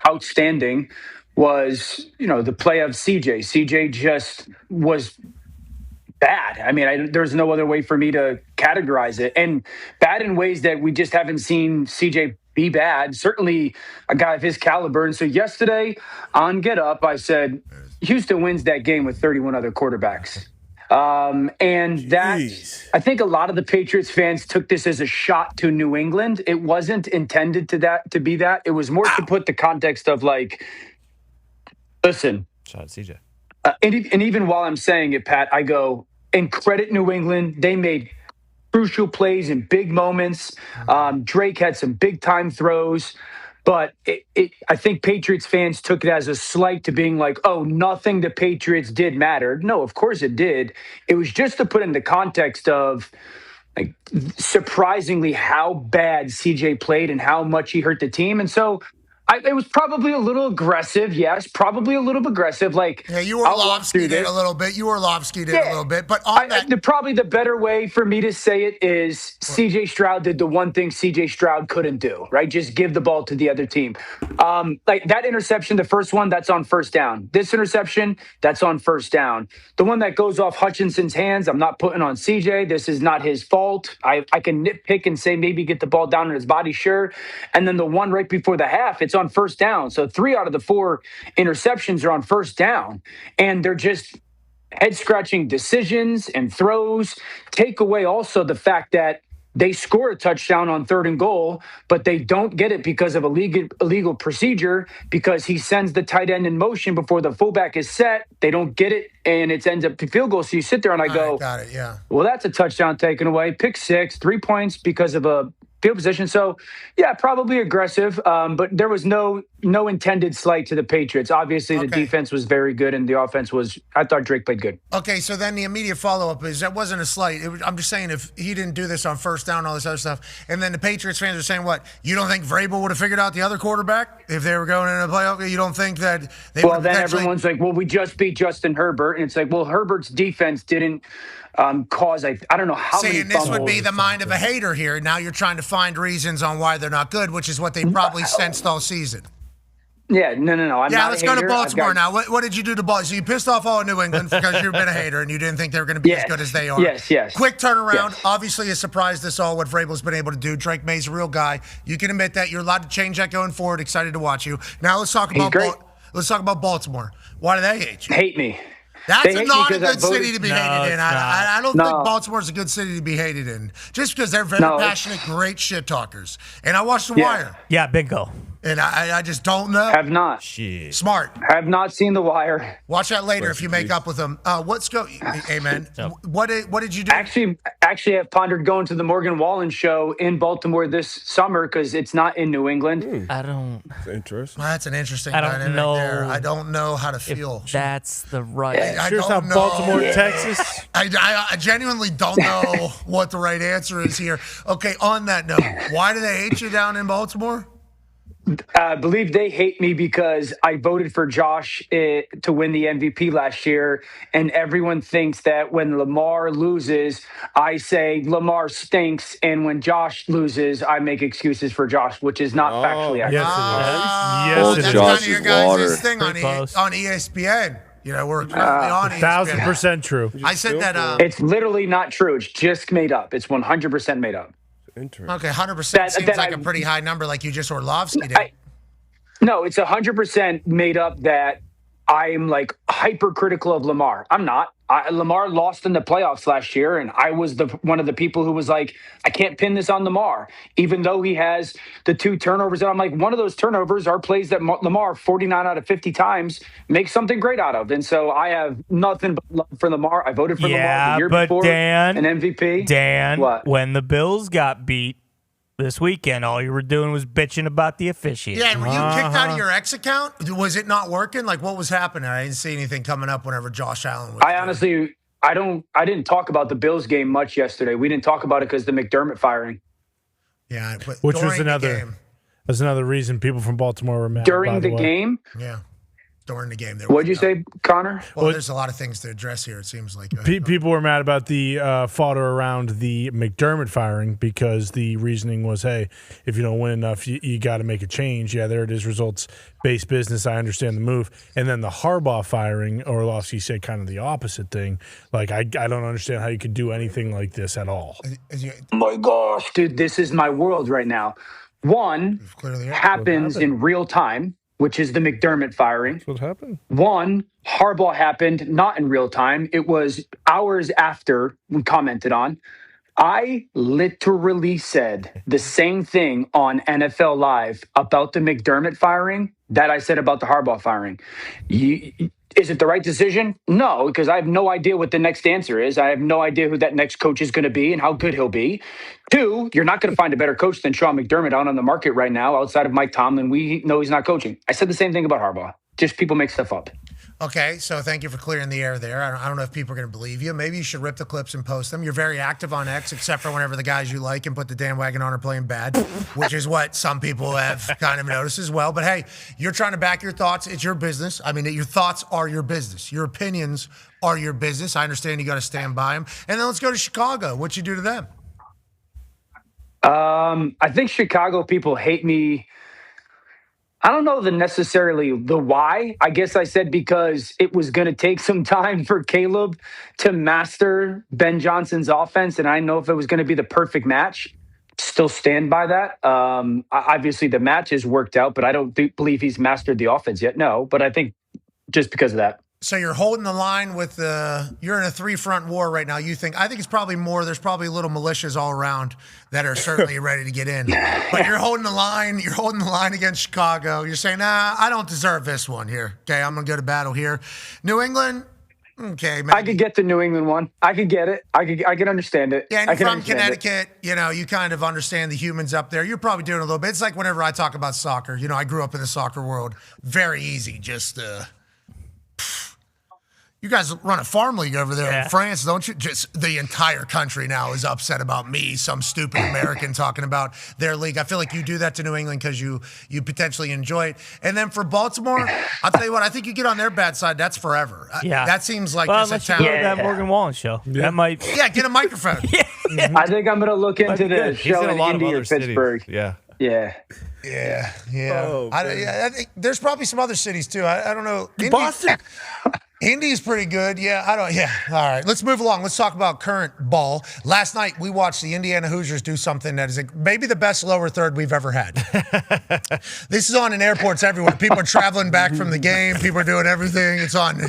outstanding, was, the play of CJ. CJ just was bad. I mean, there's no other way for me to categorize it. And bad in ways that we just haven't seen CJ be bad. Certainly a guy of his caliber. And so yesterday on Get Up, I said, Houston wins that game with 31 other quarterbacks. And that, I think a lot of the Patriots fans took this as a shot to New England. It wasn't intended to be that. It was more to put the context of like, listen, Shot at CJ. And even while I'm saying it, Pat, I go, and credit New England. They made crucial plays in big moments. Drake had some big time throws. But I think Patriots fans took it as a slight to being like, oh, nothing the Patriots did mattered. No, of course it did. It was just to put in the context of like surprisingly how bad CJ played and how much he hurt the team. And so it was probably a little aggressive. Yes, probably a little bit aggressive. Like, yeah, you Orlovsky did a little bit. You Orlovsky did a little bit. But on that, probably the better way for me to say it is CJ Stroud did the one thing CJ Stroud couldn't do, right? Just give the ball to the other team. Like that interception, the first one, that's on first down. This interception, that's on first down. The one that goes off Hutchinson's hands, I'm not putting on CJ. This is not his fault. I can nitpick and say maybe get the ball down in his body, sure. And then the one right before the half, it's on first down. So 3 out of the 4 interceptions are on first down. And they're just head-scratching decisions and throws. Take away also the fact that they score a touchdown on 3rd and goal, but they don't get it because of a illegal procedure, because he sends the tight end in motion before the fullback is set. They don't get it, and it ends up to field goal. So you sit there and I go, got it, yeah. Well, that's a touchdown taken away. Pick 6, 3 points because of a field position. So, yeah, probably aggressive, but there was no intended slight to the Patriots. Obviously, the defense was very good, and the offense was – I thought Drake played good. Okay, so then the immediate follow-up is that wasn't a slight. I'm just saying if he didn't do this on first down and all this other stuff, and then the Patriots fans are saying what? You don't think Vrabel would have figured out the other quarterback if they were going into the playoff? You don't think that they would then everyone's like, well, we just beat Justin Herbert. And it's like, well, Herbert's defense didn't cause, I don't know how many this would be the mind of a hater here. Now you're trying to find reasons on why they're not good, which is what they probably sensed all season. Yeah, no. Let's go to Baltimore now. What did you do to Baltimore? So you pissed off all of New England because you've been a hater and you didn't think they were going to be as good as they are. Yes. Quick turnaround. Obviously, it surprised us all what Vrabel's been able to do. Drake May's a real guy. You can admit that. You're allowed to change that going forward. Excited to watch you. Now let's talk about Baltimore. Why do they hate you? Hate me. That's not a good city to be hated in. I don't think Baltimore's a good city to be hated in. Just because they're very passionate, great shit talkers. And I watched The Wire. Yeah, bingo. And I just don't know. Have not. Shit. Smart. Have not seen The Wire. Watch that later if you make up with them. Amen. What did you do? Actually, I've pondered going to the Morgan Wallen show in Baltimore this summer because it's not in New England. I don't. That's interesting. Well, that's an interesting I don't dynamic know there. I don't know how to feel. That's the right. Here's how Baltimore, Texas. I genuinely don't know what the right answer is here. Okay, on that note, why do they hate you down in Baltimore? I believe they hate me because I voted for Josh to win the MVP last year, and everyone thinks that when Lamar loses, I say Lamar stinks, and when Josh loses, I make excuses for Josh, which is not factually accurate. Yes, it is. That's kind of your guys' thing on ESPN. You know, we're currently on ESPN. 1,000% true. I said that. It's literally not true. It's just made up. It's 100% made up. Interesting. Okay, 100% seems like a pretty high number, like you just Orlovsky did. No, it's 100% made up that I'm like hypercritical of Lamar. I'm not. Lamar lost in the playoffs last year, and I was one of the people who was like, I can't pin this on Lamar, even though he has the 2 turnovers. And I'm like, one of those turnovers are plays that Lamar 49 out of 50 times makes something great out of. And so I have nothing but love for Lamar. I voted for Lamar the year before, Dan, an MVP. Dan, what? When the Bills got beat, this weekend. All you were doing was bitching about the officiating. Yeah, and were you kicked out of your X account? Was it not working? Like, what was happening? I didn't see anything coming up whenever Josh Allen was. I didn't talk about the Bills game much yesterday. We didn't talk about it because the McDermott firing. Yeah, which was another reason people from Baltimore were mad. During the game? Yeah. During the game. What'd you say, Connor? Well, there's a lot of things to address here, it seems like. People were mad about the fodder around the McDermott firing because the reasoning was, hey, if you don't win enough, you got to make a change. Yeah, there it is, results-based business. I understand the move. And then the Harbaugh firing, Orlovsky said kind of the opposite thing. Like, I don't understand how you could do anything like this at all. Oh my gosh, dude, this is my world right now. One happens in real time, which is the McDermott firing. That's what happened. One, Harbaugh happened not in real time. It was hours after we commented on. I literally said the same thing on NFL Live about the McDermott firing that I said about the Harbaugh firing. Is it the right decision? No, because I have no idea what the next answer is. I have no idea who that next coach is going to be and how good he'll be. Two, you're not going to find a better coach than Sean McDermott out on the market right now outside of Mike Tomlin. We know he's not coaching. I said the same thing about Harbaugh. Just people make stuff up. Okay, so thank you for clearing the air there. I don't know if people are going to believe you. Maybe you should rip the clips and post them. You're very active on X, except for whenever the guys you like and put the damn wagon on are playing bad, which is what some people have kind of noticed as well. But hey, you're trying to back your thoughts. It's your business. I mean, your thoughts are your business. Your opinions are your business. I understand you got to stand by them. And then let's go to Chicago. What'd you do to them? I think Chicago people hate me. I don't know necessarily the why. I guess I said because it was going to take some time for Caleb to master Ben Johnson's offense, and I know if it was going to be the perfect match. Still stand by that. Obviously, the match has worked out, but I don't believe he's mastered the offense yet. No, but I think just because of that. So you're holding the line with you're in a three-front war right now. I think it's probably more. There's probably little militias all around that are certainly ready to get in. But you're holding the line. You're holding the line against Chicago. You're saying, nah, I don't deserve this one here. Okay, I'm going to go to battle here. New England, okay. Maybe. I could get the New England one. I could get it. I could understand it. Yeah, and you're from Connecticut, you kind of understand the humans up there. You're probably doing a little bit. It's like whenever I talk about soccer. I grew up in the soccer world. Very easy, just you guys run a farm league over there in France, don't you? Just the entire country now is upset about me, some stupid American talking about their league. I feel like you do that to New England because you potentially enjoy it. And then for Baltimore, I'll tell you what, I think you get on their bad side, that's forever. Yeah. That seems like just a town. Go to that Morgan Wallen show. Yeah. That might. Yeah, get a microphone. I think I'm going to look into the show in Indy or Pittsburgh. Yeah. Yeah. Oh, I think there's probably some other cities too. I don't know. Boston. Indy's pretty good. All right. Let's move along. Let's talk about current ball. Last night, we watched the Indiana Hoosiers do something that is maybe the best lower third we've ever had. This is on in airports everywhere. People are traveling back from the game. People are doing everything. It's on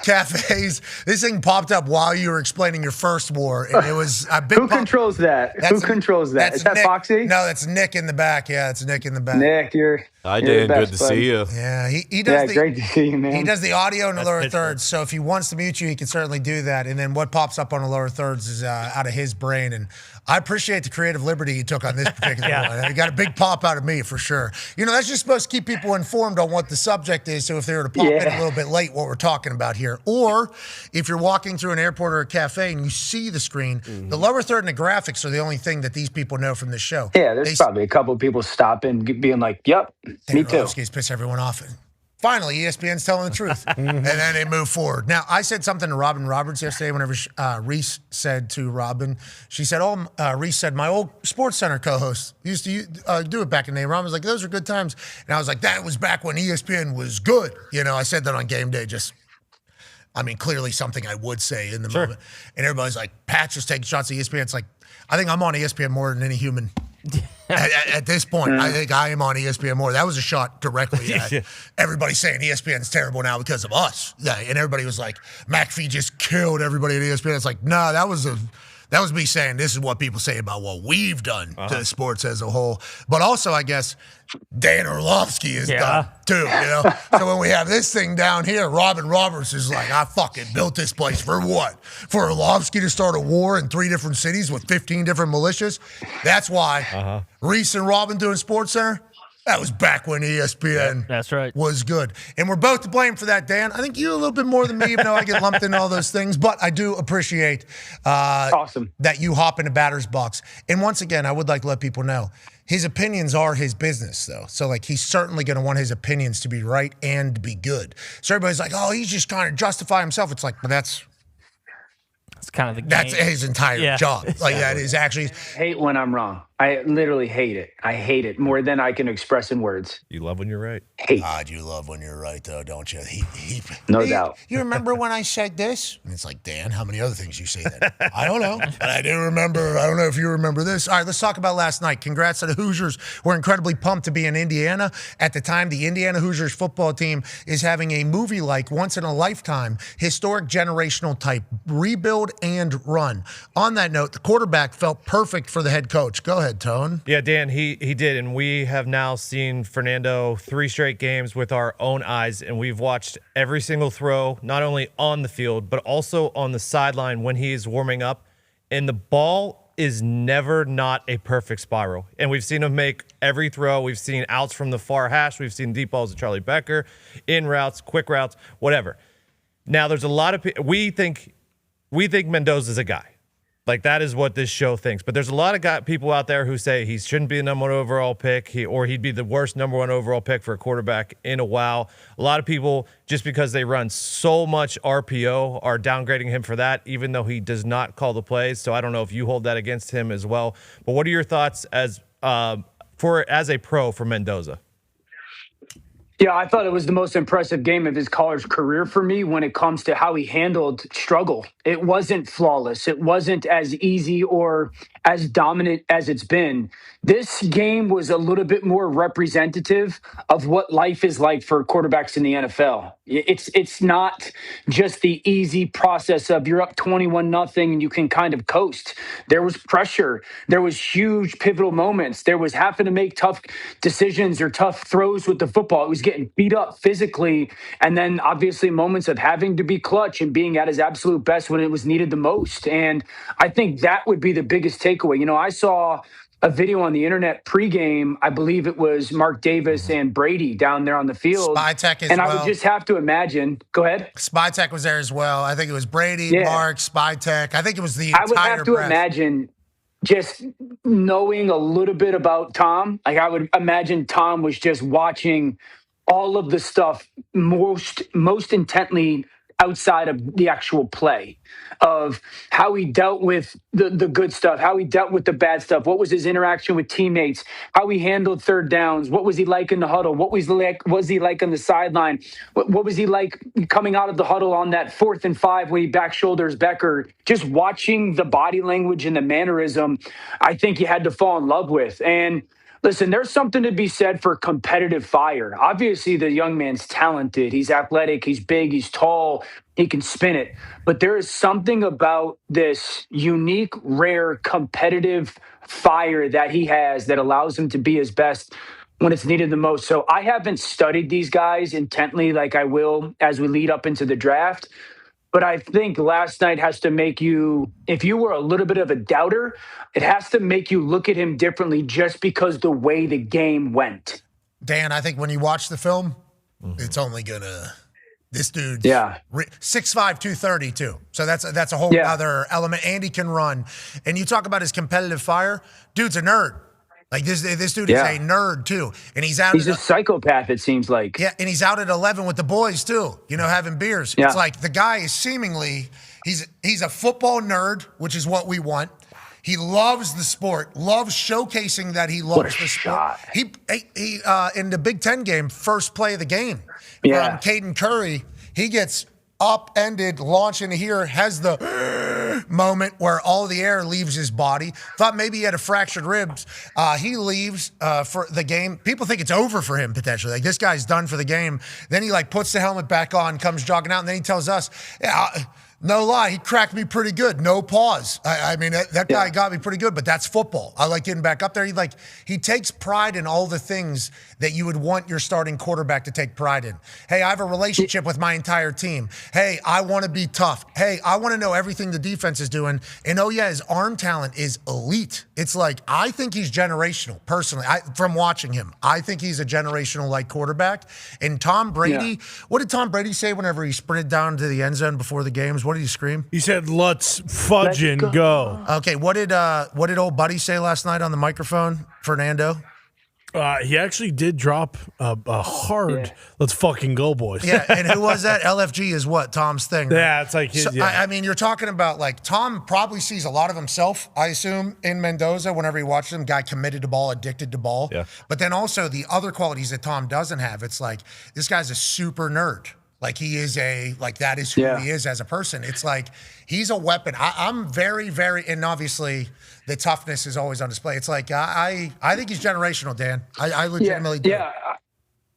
cafes. This thing popped up while you were explaining your first war, and it was a big Who controls that? Who controls that? Is that Nick. Foxy? No, that's Nick in the back. Yeah, it's Nick in the back. Nick, Hi, Dan. Good to see you. Yeah, he does. Great to see you, man. He does the audio in the lower thirds, so if he wants to mute you, he can certainly do that. And then what pops up on the lower thirds is out of his brain. And I appreciate the creative liberty he took on this particular one. He got a big pop out of me for sure. That's just supposed to keep people informed on what the subject is. So if they were to pop in a little bit late, what we're talking about here, or if you're walking through an airport or a cafe and you see the screen, the lower third and the graphics are the only thing that these people know from this show. Yeah, there's probably a couple of people stopping, being like, "Yep, me too." Piss everyone off. Finally, ESPN's telling the truth. And then they move forward. Now, I said something to Robin Roberts yesterday whenever Reese said to Robin, she said, Reese said, my old Sports Center co-host used to do it back in the day. Robin was like, those are good times. And I was like, that was back when ESPN was good. I said that on game day, clearly something I would say in the moment. And everybody's like, Pat's just taking shots at ESPN. It's like, I think I'm on ESPN more than any human. At this point, I think I am on ESPN more. That was a shot directly at everybody saying ESPN's terrible now because of us. Yeah, and everybody was like, McAfee just killed everybody at ESPN. It's like, no, that was That was me saying this is what people say about what we've done to sports as a whole. But also, I guess, Dan Orlovsky is done too, So when we have this thing down here, Robin Roberts is like, I fucking built this place for what? For Orlovsky to start a war in 3 different cities with 15 different militias? That's why Reese and Robin doing SportsCenter, that was back when ESPN was good. And we're both to blame for that, Dan. I think you a little bit more than me, even though I get lumped in all those things. But I do appreciate that you hop into batter's box. And once again, I would like to let people know, his opinions are his business, though. So, like, he's certainly going to want his opinions to be right and be good. So everybody's like, oh, he's just trying to justify himself. It's like, but that's kind of the game. That's his entire job. Like, that is actually. I hate when I'm wrong. I literally hate it. I hate it more than I can express in words. You love when you're right. God, you love when you're right, though, don't you? No doubt. You remember when I said this? And it's like, Dan, how many other things you say that? I don't know. But I do remember. I don't know if you remember this. All right, let's talk about last night. Congrats to the Hoosiers. We're incredibly pumped to be in Indiana. At the time, the Indiana Hoosiers football team is having a movie-like, once-in-a-lifetime, historic generational type rebuild and run. On that note, the quarterback felt perfect for the head coach. Go ahead, Tone. Yeah, Dan, he did, and we have now seen Fernando 3 straight games with our own eyes, and we've watched every single throw, not only on the field, but also on the sideline when he is warming up, and the ball is never not a perfect spiral. And we've seen him make every throw. We've seen outs from the far hash. We've seen deep balls to Charlie Becker, in routes, quick routes, whatever. Now, there's a lot of people, we think Mendoza's a guy. Like, that is what this show thinks. But there's a lot of people out there who say he shouldn't be the number 1 overall pick, or he'd be the worst number 1 overall pick for a quarterback in a while. A lot of people, just because they run so much RPO, are downgrading him for that, even though he does not call the plays. So I don't know if you hold that against him as well. But what are your thoughts as a pro for Mendoza? Yeah, I thought it was the most impressive game of his college career for me when it comes to how he handled struggle. It wasn't flawless. It wasn't as easy or as dominant as it's been. This game was a little bit more representative of what life is like for quarterbacks in the NFL. It's not just the easy process of you're up 21-0 and you can kind of coast. There was pressure. There was huge pivotal moments. There was having to make tough decisions or tough throws with the football. It was getting beat up physically. And then obviously moments of having to be clutch and being at his absolute best when it was needed the most. And I think that would be the biggest takeaway. You know, I saw a video on the internet pregame. I believe it was Mark Davis and Brady down there on the field. Spytek as and well. I would just have to imagine. Go ahead. Spytek was there as well. I think it was Brady, Mark, Spytek. I think it was the entire I would have to imagine just knowing a little bit about Tom. Like, I would imagine Tom was just watching all of the stuff most intently outside of the actual play, of how he dealt with the good stuff, how he dealt with the bad stuff, what was his interaction with teammates, how he handled third downs, what was he like in the huddle, what was he like on the sideline, what was he like coming out of the huddle on that 4th and 5 when he back shoulders Becker. Just watching the body language and the mannerism, I think you had to fall in love with. And listen, there's something to be said for competitive fire. Obviously, the young man's talented. He's athletic. He's big. He's tall. He can spin it. But there is something about this unique, rare, competitive fire that he has that allows him to be his best when it's needed the most. So I haven't studied these guys intently like I will as we lead up into the draft. But I think last night has to make you, if you were a little bit of a doubter, it has to make you look at him differently just because the way the game went. Dan, I think when you watch the film, it's only going to, this dude's 6'5", 230 too. So that's a whole other element. And he can run. And you talk about his competitive fire, dude's a nerd. Like this dude is a nerd too, and he's out. He's a psychopath. It seems like. Yeah, and he's out at 11 with the boys too. You know, having beers. Yeah. It's like the guy is seemingly he's a football nerd, which is what we want. He loves the sport, loves showcasing that he loves the sport. He in the Big Ten game, first play of the game from Caden Curry, he gets upended, launch into here, has the moment where all the air leaves his body. Thought maybe he had a fractured ribs. He leaves for the game. People think it's over for him potentially. Like, this guy's done for the game. Then he puts the helmet back on, comes jogging out, and then he tells us, No lie, he cracked me pretty good. No pause. I mean, that guy got me pretty good, but that's football. I like getting back up there. He takes pride in all the things that you would want your starting quarterback to take pride in. Hey, I have a relationship with my entire team. Hey, I want to be tough. Hey, I want to know everything the defense is doing. And his arm talent is elite. It's like, I think he's generational, personally. From watching him, I think he's a generational quarterback. And Tom Brady, what did Tom Brady say whenever he sprinted down to the end zone before the games? What did he scream? He said, "Let's fudging go." Okay, what did old buddy say last night on the microphone, Fernando? He actually did drop a hard "Let's fucking go, boys." Yeah, and who was that? LFG is what? Tom's thing, right? Yeah, it's like his. So, I mean, you're talking about Tom probably sees a lot of himself, I assume, in Mendoza whenever he watches him. Guy committed to ball, addicted to ball. Yeah. But then also the other qualities that Tom doesn't have. It's like this guy's a super nerd. He is that is who he is as a person. It's like he's a weapon. I'm very, very, and obviously the toughness is always on display. It's like I think he's generational, Dan. I legitimately do.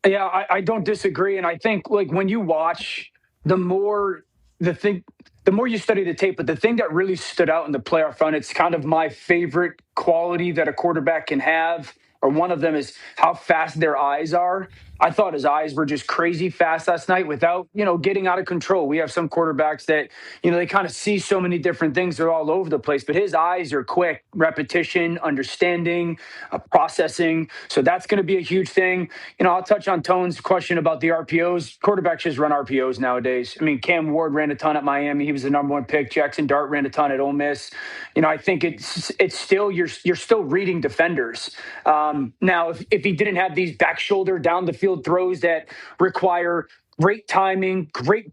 Yeah, I don't disagree. And I think when you watch, the more you study the tape, but the thing that really stood out in the playoff run, it's kind of my favorite quality that a quarterback can have, or one of them, is how fast their eyes are. I thought his eyes were just crazy fast last night without, getting out of control. We have some quarterbacks that, they kind of see so many different things. They're all over the place, but his eyes are quick, repetition, understanding, processing. So that's going to be a huge thing. I'll touch on Tone's question about the RPOs. Quarterbacks just run RPOs nowadays. I mean, Cam Ward ran a ton at Miami. He was the number one pick. Jackson Dart ran a ton at Ole Miss. I think it's still, you're still reading defenders. Now, if he didn't have these back shoulder down the field throws that require great timing, great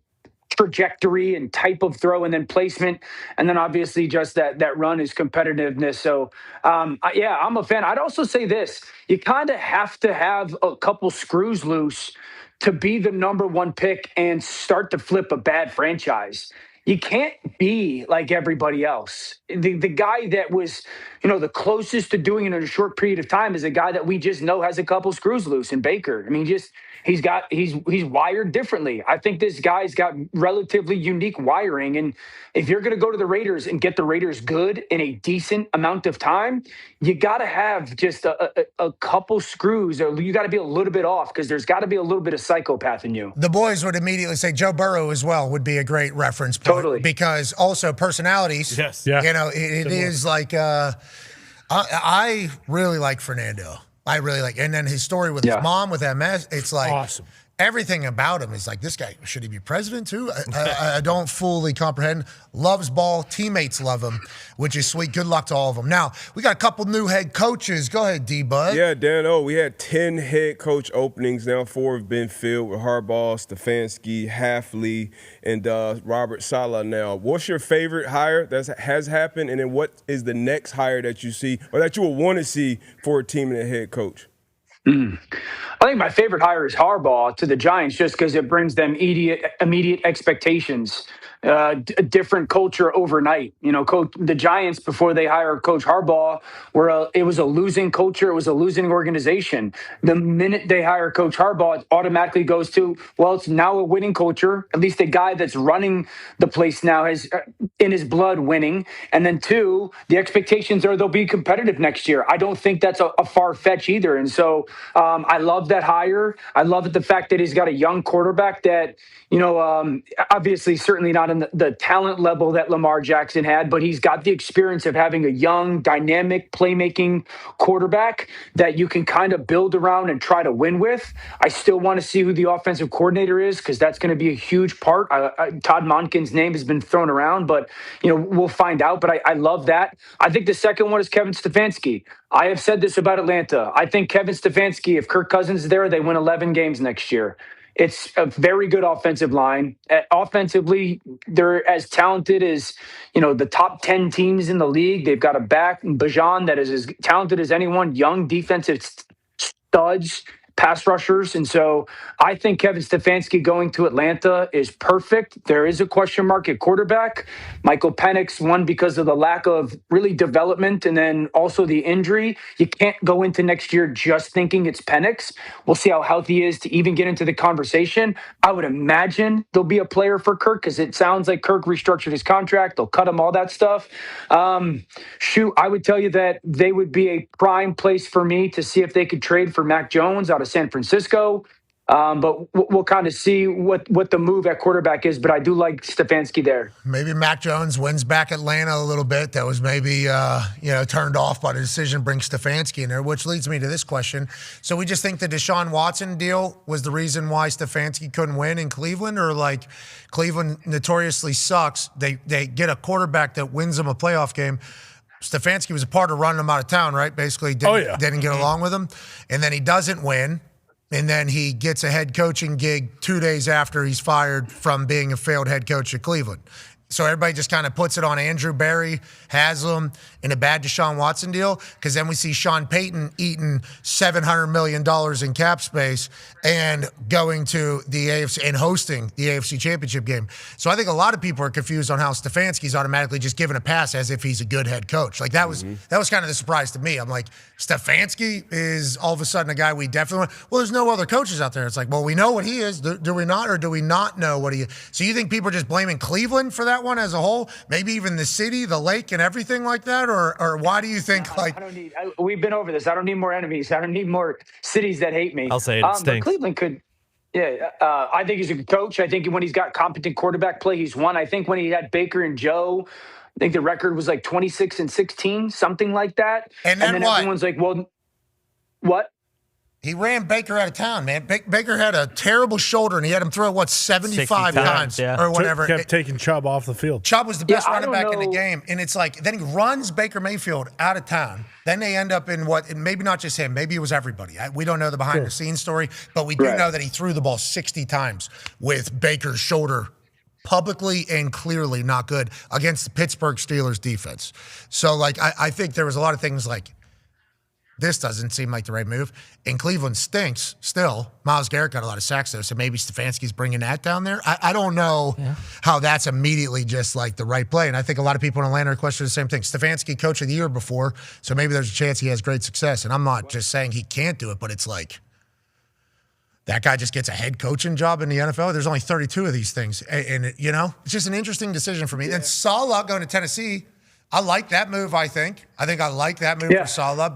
trajectory and type of throw, and then placement, and then obviously just that run is competitiveness. So I'm a fan. I'd also say this: you kind of have to have a couple screws loose to be the number one pick and start to flip a bad franchise. You can't be like everybody else. The guy that was, the closest to doing it in a short period of time is a guy that we just know has a couple screws loose in Baker. I mean, he's wired differently. I think this guy's got relatively unique wiring. And if you're going to go to the Raiders and get the Raiders good in a decent amount of time, you got to have just a couple screws, or you got to be a little bit off, because there's got to be a little bit of psychopath in you. The boys would immediately say Joe Burrow as well would be a great reference point. Totally. Because also personalities. Yes. Yeah. It is like I really like Fernando. I really like, and then his story with his mom with MS, it's like awesome. Everything about him is like, this guy, should he be president too? I don't fully comprehend. Loves ball. Teammates love him, which is sweet. Good luck to all of them. Now, we got a couple new head coaches. Go ahead, D-Bud. Yeah, Dan, we had 10 head coach openings. Now 4 have been filled with Harbaugh, Stefanski, Halfley, and Robert Saleh. Now, what's your favorite hire that has happened, and then what is the next hire that you see or that you will want to see for a team and a head coach? I think my favorite hire is Harbaugh to the Giants, just because it brings them immediate expectations, a different culture overnight. The Giants, before they hire Coach Harbaugh, it was a losing culture. It was a losing organization. The minute they hire Coach Harbaugh, it automatically goes to, well, it's now a winning culture. At least the guy that's running the place now has in his blood winning. And then 2, the expectations are they'll be competitive next year. I don't think that's a far fetch either. And so I love that hire. I love the fact that he's got a young quarterback that, obviously certainly not in the talent level that Lamar Jackson had, but he's got the experience of having a young, dynamic, playmaking quarterback that you can kind of build around and try to win with. I still want to see who the offensive coordinator is, because that's going to be a huge part. Todd Monken's name has been thrown around, but we'll find out. But I love that. I think the second one is Kevin Stefanski. I have said this about Atlanta. I think Kevin Stefanski, if Kirk Cousins is there, they win 11 games next year. It's a very good offensive line. Offensively, they're as talented as, the top 10 teams in the league. They've got a back, Bajan, that is as talented as anyone. Young defensive studs, pass rushers. And so I think Kevin Stefanski going to Atlanta is perfect. There is a question mark at quarterback. Michael Penix, one, because of the lack of really development and then also the injury. You can't go into next year just thinking it's Penix. We'll see how healthy he is to even get into the conversation. I would imagine there'll be a player for Kirk because it sounds like Kirk restructured his contract. They'll cut him, all that stuff. I would tell you that they would be a prime place for me to see if they could trade for Mac Jones out of San Francisco. But we'll kind of see what the move at quarterback is. But I do like Stefanski there. Maybe Mac Jones wins back Atlanta a little bit. That was maybe turned off by the decision to bring Stefanski in there, which leads me to this question. So we just think the Deshaun Watson deal was the reason why Stefanski couldn't win in Cleveland, or like Cleveland notoriously sucks. They get a quarterback that wins them a playoff game. Stefanski was a part of running them out of town, right? Basically didn't get along with them. And then he doesn't win. And then he gets a head coaching gig 2 days after he's fired from being a failed head coach at Cleveland. So everybody just kind of puts it on Andrew Berry, Haslam, and a bad Deshaun Watson deal, because then we see Sean Payton eating $700 million in cap space and going to the AFC and hosting the AFC Championship game. So I think a lot of people are confused on how Stefanski's automatically just given a pass as if he's a good head coach. Like that was kind of the surprise to me. I'm like, Stefanski is all of a sudden a guy we definitely want. Well, there's no other coaches out there. It's like, well, we know what he is. Do we not, or do we not know what he is? So you think people are just blaming Cleveland for that one as a whole? Maybe even the city, the lake, and everything like that? Or why do you think we've been over this. I don't need more enemies. I don't need more cities that hate me. I'll say it stinks. But Cleveland could. Yeah, I think he's a good coach. I think when he's got competent quarterback play, he's won. I think when he had Baker and Joe, I think the record was like 26-16, something like that. And then what? Everyone's like, well, what? He ran Baker out of town, man. Baker had a terrible shoulder, and he had him throw, 75 times or whatever. Kept taking Chubb off the field. Chubb was the best running back in the game. And it's like, then he runs Baker Mayfield out of town. Then they end up in and maybe not just him, maybe it was everybody. We don't know the behind-the-scenes story, but we do know that he threw the ball 60 times with Baker's shoulder publicly and clearly not good against the Pittsburgh Steelers defense. So, I think there was a lot of things like, this doesn't seem like the right move. And Cleveland stinks still. Myles Garrett got a lot of sacks there, so maybe Stefanski's bringing that down there. I don't know how that's immediately just like the right play. And I think a lot of people in Atlanta are questioning the same thing. Stefanski, coach of the year before, so maybe there's a chance he has great success. And I'm not just saying he can't do it, but it's like that guy just gets a head coaching job in the NFL. There's only 32 of these things. And it's just an interesting decision for me. And Saleh going to Tennessee, I like that move, I think. I like that move for Saleh.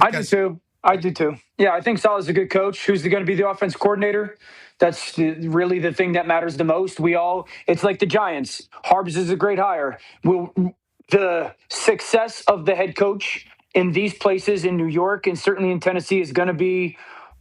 I do too. Yeah, I think Saleh's a good coach. Who's going to be the offense coordinator? That's really the thing that matters the most. It's like the Giants. Harbs is a great hire. The success of the head coach in these places in New York and certainly in Tennessee is going to be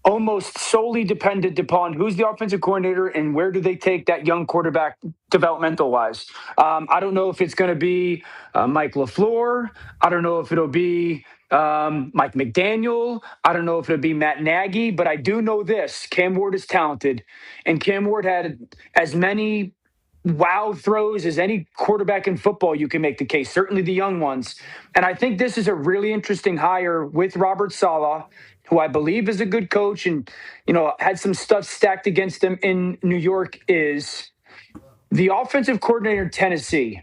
almost solely dependent upon who's the offensive coordinator and where do they take that young quarterback developmental-wise. I don't know if it's going to be Mike LaFleur. I don't know if it'll be Mike McDaniel. I don't know if it'll be Matt Nagy, but I do know this. Cam Ward is talented, and Cam Ward had as many wow throws as any quarterback in football. You can make the case, certainly the young ones. And I think this is a really interesting hire with Robert Saleh, who I believe is a good coach and, had some stuff stacked against him in New York. Is the offensive coordinator in Tennessee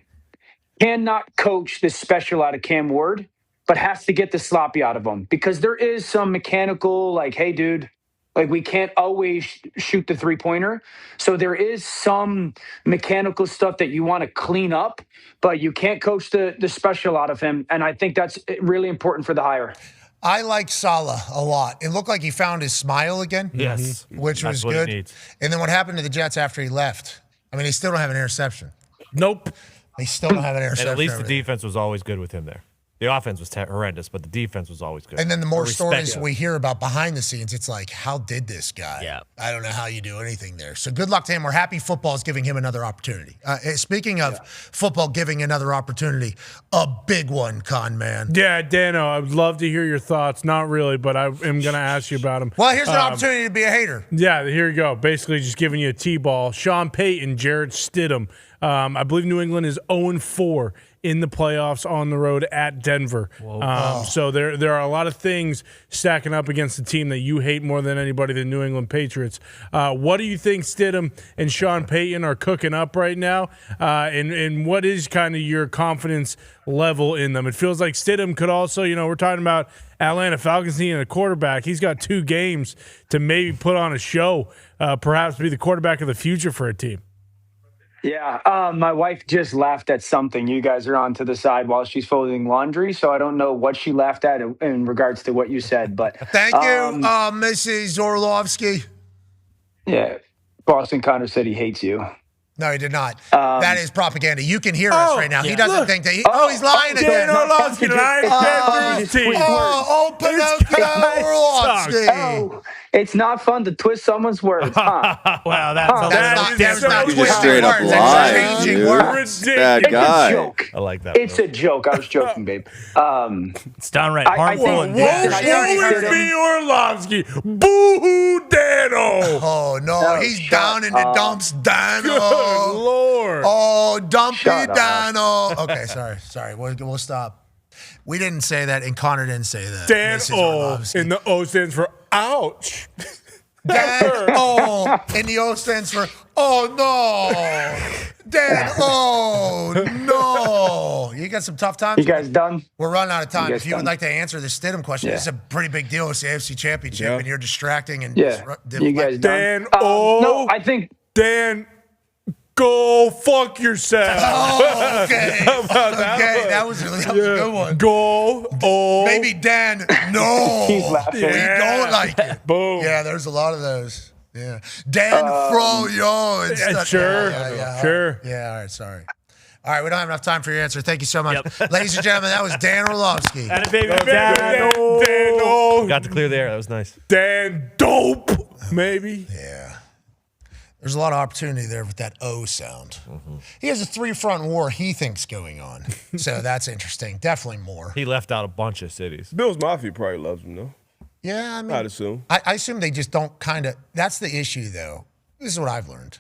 cannot coach the special out of Cam Ward, but has to get the sloppy out of him, because there is some mechanical, like, hey, dude, like we can't always shoot the three-pointer. So there is some mechanical stuff that you want to clean up, but you can't coach the special out of him. And I think that's really important for the hire. I like Saleh a lot. It looked like he found his smile again. Yes. Which was good. And then what happened to the Jets after he left? I mean, they still don't have an interception. Nope. They still don't have an interception. And at least the defense was always good with him there. The offense was horrendous, but the defense was always good. And then the more stories we hear about behind the scenes, it's like, how did this guy? Yeah. I don't know how you do anything there. So good luck to him. We're happy football is giving him another opportunity. Speaking of football giving another opportunity, a big one, Con Man. Yeah, Dano, I would love to hear your thoughts. Not really, but I am going to ask you about him. Well, here's an opportunity to be a hater. Yeah, here you go. Basically just giving you a T-ball. Sean Payton, Jarrett Stidham. I believe New England is 0-4 in the playoffs on the road at Denver. So there are a lot of things stacking up against the team that you hate more than anybody, the New England Patriots. What do you think Stidham and Sean Payton are cooking up right now? And what is kind of your confidence level in them? It feels like Stidham could also, we're talking about Atlanta Falcons needing a quarterback. He's got 2 games to maybe put on a show, perhaps be the quarterback of the future for a team. Yeah, my wife just laughed at something you guys are on to the side while she's folding laundry, so I don't know what she laughed at in regards to what you said. But thank you, Mrs. Orlovsky. Yeah, Boston Connor said he hates you. No, he did not. That is propaganda. You can hear us right now. Yeah. He doesn't think that. He's lying again. Dan Orlovsky lying again. Pinocchio Orlovsky. Oh, it's not fun to twist someone's words, huh? Wow, that's not You just straight up lying, dude. Bad guy. It's a joke. I like that. It's a joke. I was joking, babe. It's downright harmful. Woe is me, Orlovsky. Boo-hoo, Dano. Oh, no. He's down in the dumps, Dano. Good Lord. Oh, dumpy Dano. Okay, sorry. We'll stop. We didn't say that, and Connor didn't say that. Dan O, and the O stands for ouch. Dan O, and the O stands for oh no. Dan O, no. You got some tough times. You guys done? We're running out of time. If you would like to answer the Stidham question, It's a pretty big deal. It's the AFC Championship, and you're distracting and you guys done? Dan O. No, I think Dan. Go fuck yourself. Oh, okay. Okay, that was a good one. Go. Oh. Maybe Dan. No. He's laughing. We don't like it. Boom. Yeah, there's a lot of those. Yeah. Dan Froyo. And stuff. Sure. Sure. Yeah, all right, sorry. All right, we don't have enough time for your answer. Thank you so much. Ladies and gentlemen, that was Dan Orlovsky. Dan. Got to clear the air. That was nice. Dan Dope, maybe. Yeah. There's a lot of opportunity there with that O sound. Mm-hmm. He has a 3-front war he thinks going on. So that's interesting. Definitely more. He left out a bunch of cities. Bills Mafia probably loves him, though. Yeah, I mean. I'd assume. I assume they just don't kind of. That's the issue, though. This is what I've learned.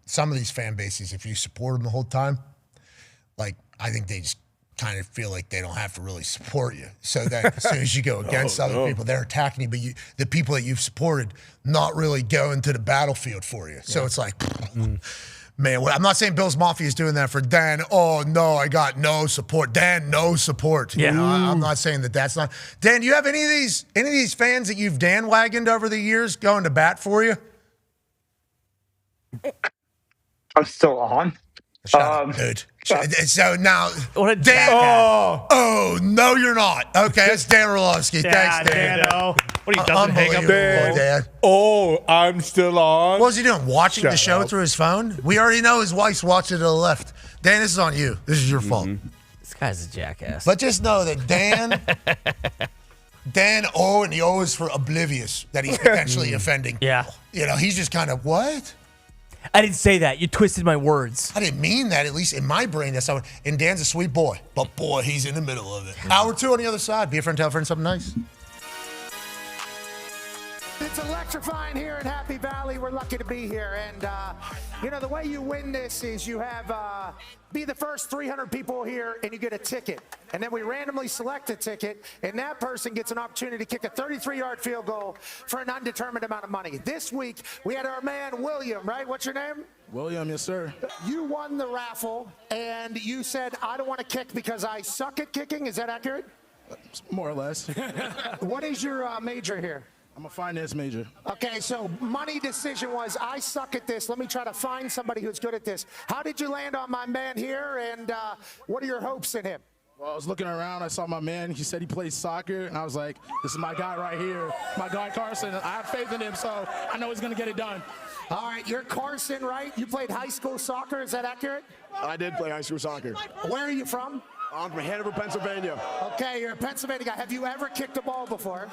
Some of these fan bases, if you support them the whole time, I think they just kind of feel like they don't have to really support you. So that as soon as you go against other people, they're attacking you. But the people that you've supported not really going to the battlefield for you. So it's like, man, I'm not saying Bills Mafia is doing that for Dan. Oh, no, I got no support. Dan, no support. You know, I'm not saying that's not. Dan, do you have any of these fans that you've Dan wagoned over the years going to bat for you? I'm still on. Shut up, dude. So now, what a Dan. Oh, no, you're not. Okay, that's Dan Orlovsky. Thanks, Dan. What are you doesn't hang up Dan. Oh, I'm still on. What was he doing? Watching the show through his phone? We already know his wife's watching to the left. Dan, this is on you. This is your fault. This guy's a jackass. But just know that Dan O, and the O is for oblivious that he's potentially offending. Yeah. You know, he's just kind of, what? I didn't say that. You twisted my words. I didn't mean that, at least in my brain. That's how. And Dan's a sweet boy. But boy, he's in the middle of it. Hour 2 on the other side. Be a friend, tell a friend something nice. It's electrifying here in Happy Valley. We're lucky to be here. And, the way you win this is you have be the first 300 people here and you get a ticket. And then we randomly select a ticket, and that person gets an opportunity to kick a 33-yard field goal for an undetermined amount of money. This week, we had our man, William, right? What's your name? William, yes, sir. You won the raffle, and you said, I don't want to kick because I suck at kicking. Is that accurate? More or less. What is your major here? I'm a finance major. Okay, so money decision was, I suck at this. Let me try to find somebody who's good at this. How did you land on my man here, and what are your hopes in him? Well, I was looking around. I saw my man. He said he plays soccer, and I was like, this is my guy right here, my guy Carson. I have faith in him, so I know he's going to get it done. All right, you're Carson, right? You played high school soccer. Is that accurate? I did play high school soccer. Where are you from? I'm from Hanover, Pennsylvania. Okay, you're a Pennsylvania guy. Have you ever kicked a ball before?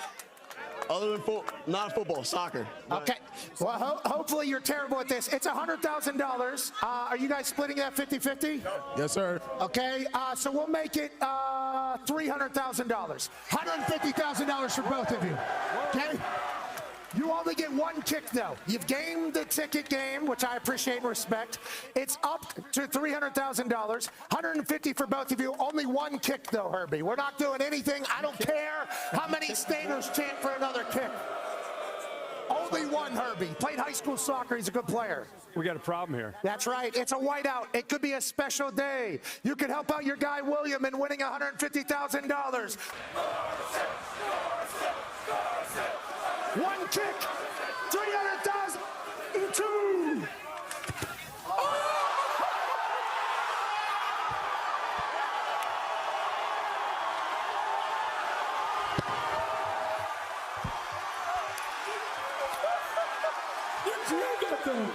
Other than not football, soccer. Okay. Well, hopefully you're terrible at this. It's $100,000. Are you guys splitting that 50-50? Yes, sir. Okay. So we'll make it $300,000. $150,000 for both of you. Okay. You only get one kick, though. You've gamed the ticket game, which I appreciate and respect. It's up to $300,000, $150 for both of you. Only one kick, though, Herbie. We're not doing anything. I don't care how many Staters chant for another kick. Only one, Herbie. Played high school soccer. He's a good player. We got a problem here. That's right. It's a whiteout. It could be a special day. You could help out your guy William in winning $150,000. One kick, 300,000, two. You got that.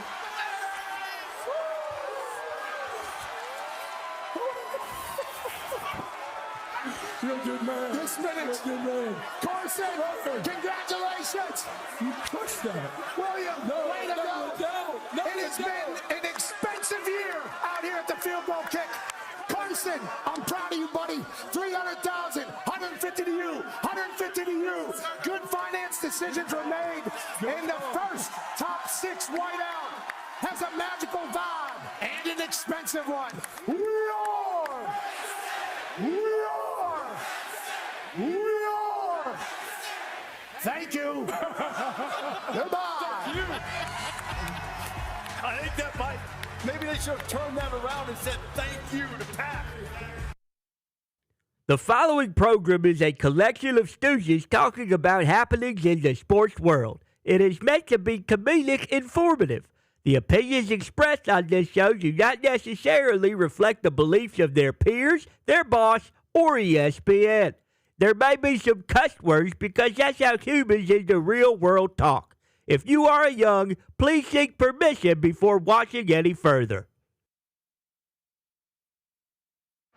You're a good man. This minute. You're a good man. Carson, congratulations. You crushed that. William, way to go. No, it has been an expensive year out here at the field goal kick. Carson, I'm proud of you, buddy. 300,000, 150 to you, 150 to you. Good finance decisions were made. And the first top 6 whiteout has a magical vibe and an expensive one. Roar! Roar! Roar! Thank you. Goodbye. Thank you. I think that might. Maybe they should have turned that around and said thank you to Pat. The following program is a collection of stooges talking about happenings in the sports world. It is meant to be comedic informative. The opinions expressed on this show do not necessarily reflect the beliefs of their peers, their boss, or ESPN. There may be some cuss words because that's how humans in the real world talk. If you are young, please seek permission before watching any further.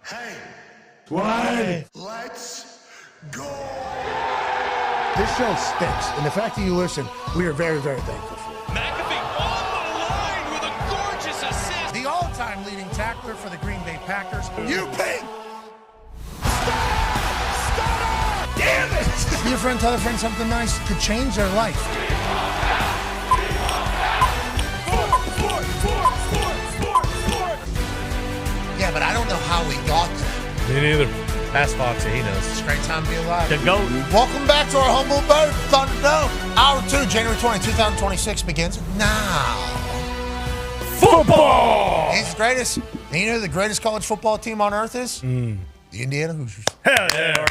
Hey, Why? let's go. This show stinks, and the fact that you listen, we are very, very thankful for it. McAfee on the line with a gorgeous assist. The all-time leading tackler for the Green Bay Packers, you ping! Damn it! Your friend tell a friend something nice could change their life. Yeah, but I don't know how we got there. Me neither. Ask Foxy, he knows. It's a great time to be alive. The GOAT. Welcome back to our humble abode, Thunderdome. Hour 2, January 20, 2026 begins now. Football! He's the greatest. And you know who the greatest college football team on earth is? The Indiana Hoosiers. Hell yeah.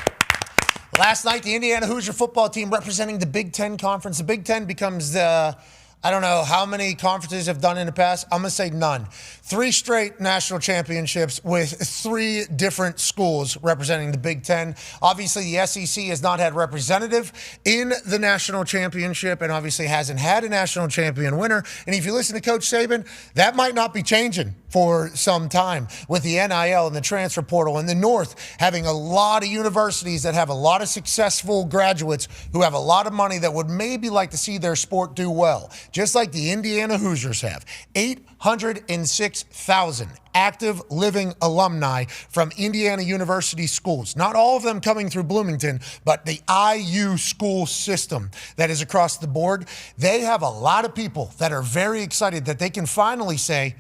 Last night, the Indiana Hoosier football team representing the Big Ten Conference. The Big Ten becomes the, I don't know how many conferences have done in the past. I'm going to say none. 3 straight national championships with 3 different schools representing the Big Ten. Obviously, the SEC has not had representative in the national championship and obviously hasn't had a national champion winner. And if you listen to Coach Saban, that might not be changing for some time with the NIL and the transfer portal in the North having a lot of universities that have a lot of successful graduates who have a lot of money that would maybe like to see their sport do well. Just like the Indiana Hoosiers have. 806,000 active living alumni from Indiana University schools. Not all of them coming through Bloomington, but the IU school system that is across the board. They have a lot of people that are very excited that they can finally say,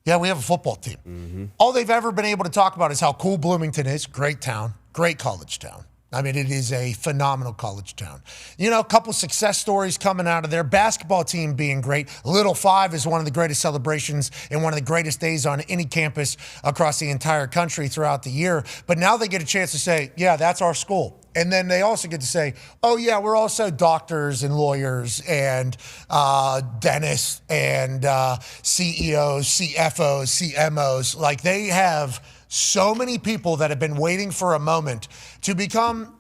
yeah, we have a football team. Mm-hmm. All they've ever been able to talk about is how cool Bloomington is. Great town, great college town. I mean, it is a phenomenal college town. You know, a couple success stories coming out of there. Basketball team being great. Little 5 is one of the greatest celebrations and one of the greatest days on any campus across the entire country throughout the year. But now they get a chance to say, yeah, that's our school. And then they also get to say, oh, yeah, we're also doctors and lawyers and dentists and CEOs, CFOs, CMOs. Like, they have so many people that have been waiting for a moment to become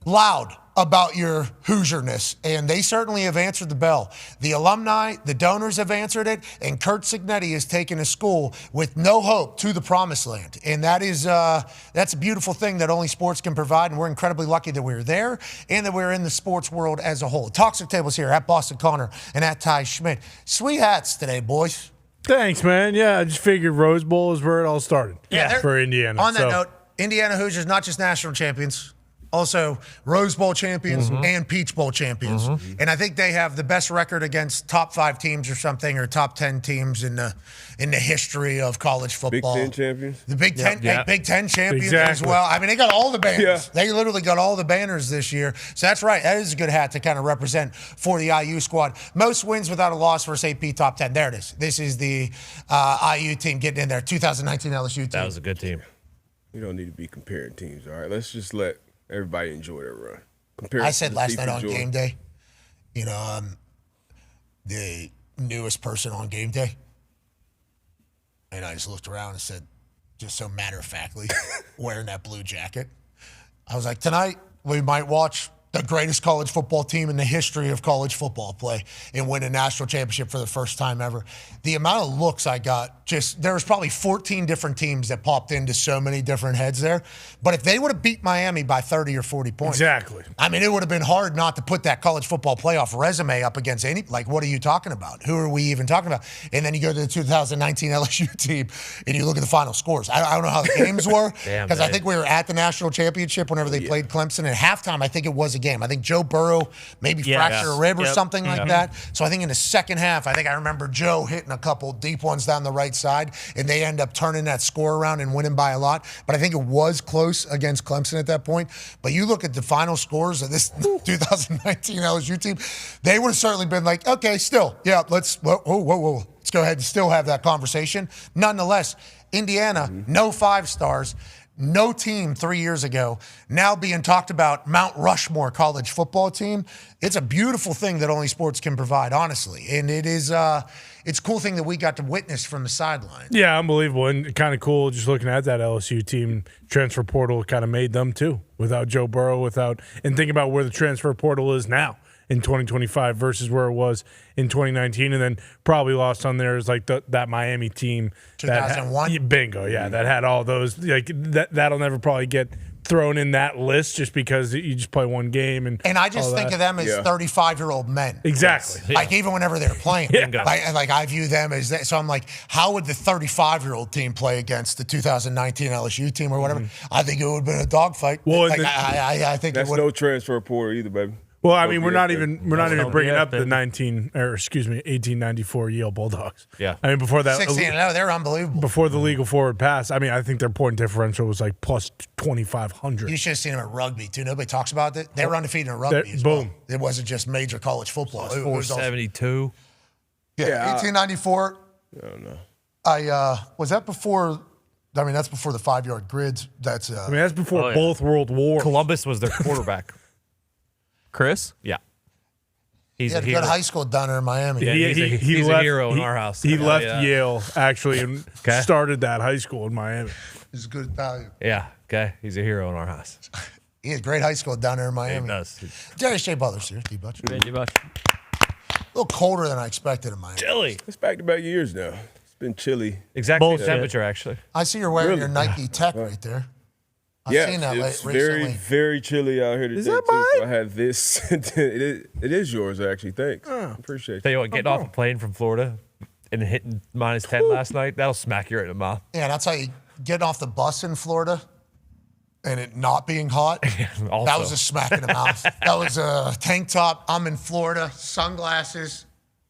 loud about your Hoosierness, and they certainly have answered the bell. The alumni, the donors have answered it, and Kurt Cignetti has taken a school with no hope to the promised land. And that is that's a beautiful thing that only sports can provide, and we're incredibly lucky that we're there and that we're in the sports world as a whole. Talkster Tables here at Boston Connor and at Ty Schmidt. Sweet hats today, boys. Thanks, man. Yeah, I just figured Rose Bowl is where it all started for Indiana. On that note, Indiana Hoosiers, not just national champions, also Rose Bowl champions and Peach Bowl champions. And I think they have the best record against top 5 teams or something, or top 10 teams in the history of college football. Big Ten champions. The Big Ten, Big Ten champions as Exactly. well. I mean, they got all the banners. Yeah. They literally got all the banners this year. So that's right. That is a good hat to kind of represent for the IU squad. Most wins without a loss versus AP top 10. There it is. This is the IU team getting in there. 2019 LSU team. That was a good team. You don't need to be comparing teams, all right? Let's just let everybody enjoy their run. I said last night on game day, you know, I'm the newest person on game day. And I just looked around and said, just so matter-of-factly, wearing that blue jacket. I was like, tonight we might watch the greatest college football team in the history of college football play and win a national championship for the first time ever. The amount of looks I got, there was probably 14 different teams that popped into so many different heads there. But if they would have beat Miami by 30 or 40 points. Exactly. I mean, it would have been hard not to put that college football playoff resume up against any, like, what are you talking about? Who are we even talking about? And then you go to the 2019 LSU team and you look at the final scores. I don't know how the games were, because I think we were at the national championship whenever they played Clemson. At halftime, I think it was a game. I think Joe Burrow maybe fractured a rib or something like that. So I think in the second half, I think I remember Joe hitting a couple deep ones down the right side, and they end up turning that score around and winning by a lot. But I think it was close against Clemson at that point. But you look at the final scores of this 2019 LSU team, they would have certainly been like, okay, still, let's go ahead and still have that conversation. Nonetheless, Indiana, no 5 stars. No team 3 years ago now being talked about Mount Rushmore college football team. It's a beautiful thing that only sports can provide, honestly. And it is it's a cool thing that we got to witness from the sideline. Yeah, unbelievable. And kind of cool just looking at that LSU team. Transfer portal kind of made them too. Without Joe Burrow, and think about where the transfer portal is now in 2025 versus where it was in 2019, and then probably lost on there is like that Miami team 2001 bingo, that had all those, like that'll never probably get thrown in that list just because you just play one game and I just think of them as 35-year-old men. Exactly. Like even whenever they're playing, like I view them as that. So I'm like, how would the 35-year-old team play against the 2019 LSU team or whatever? I think it would have been a dogfight. Well, I think that's no transfer portal either, baby. Well, I mean, we're not even bringing up the 1894 Yale Bulldogs. Yeah, I mean before that 16-0, they're unbelievable. Before the legal forward pass, I mean, I think their point differential was like plus 2,500. You should have seen them at rugby too. Nobody talks about it. They were undefeated in rugby. As well. It wasn't just major college football. It was 472. Yeah, 1894. I don't know. Was that before? I mean, that's before the 5-yard grids. That's. I mean, that's before both world wars. Columbus was their quarterback. Chris? Yeah. He had a good high school down there in Miami. Yeah, he's a hero in our house. He left Yale, actually, and started that high school in Miami. He's a good Italian. Yeah, okay. He's a hero in our house. He had a great high school down there in Miami. He does. Darius J. Butler's here. D-Butch. A little colder than I expected in Miami. Chilly. It's back-to-back years now. It's been chilly. Exactly the temperature, actually. I see you're wearing your Nike Tech right there. I've seen that it's recently. very chilly out here today. Is that too, mine? so I have this. It is yours, actually. Thanks. Appreciate it. Tell you what, getting off a plane from Florida and hitting minus 10 last night, that'll smack you right in the mouth. Yeah, that's how you getting off the bus in Florida and it not being hot. That was a smack in the mouth. That was a tank top. I'm in Florida, sunglasses,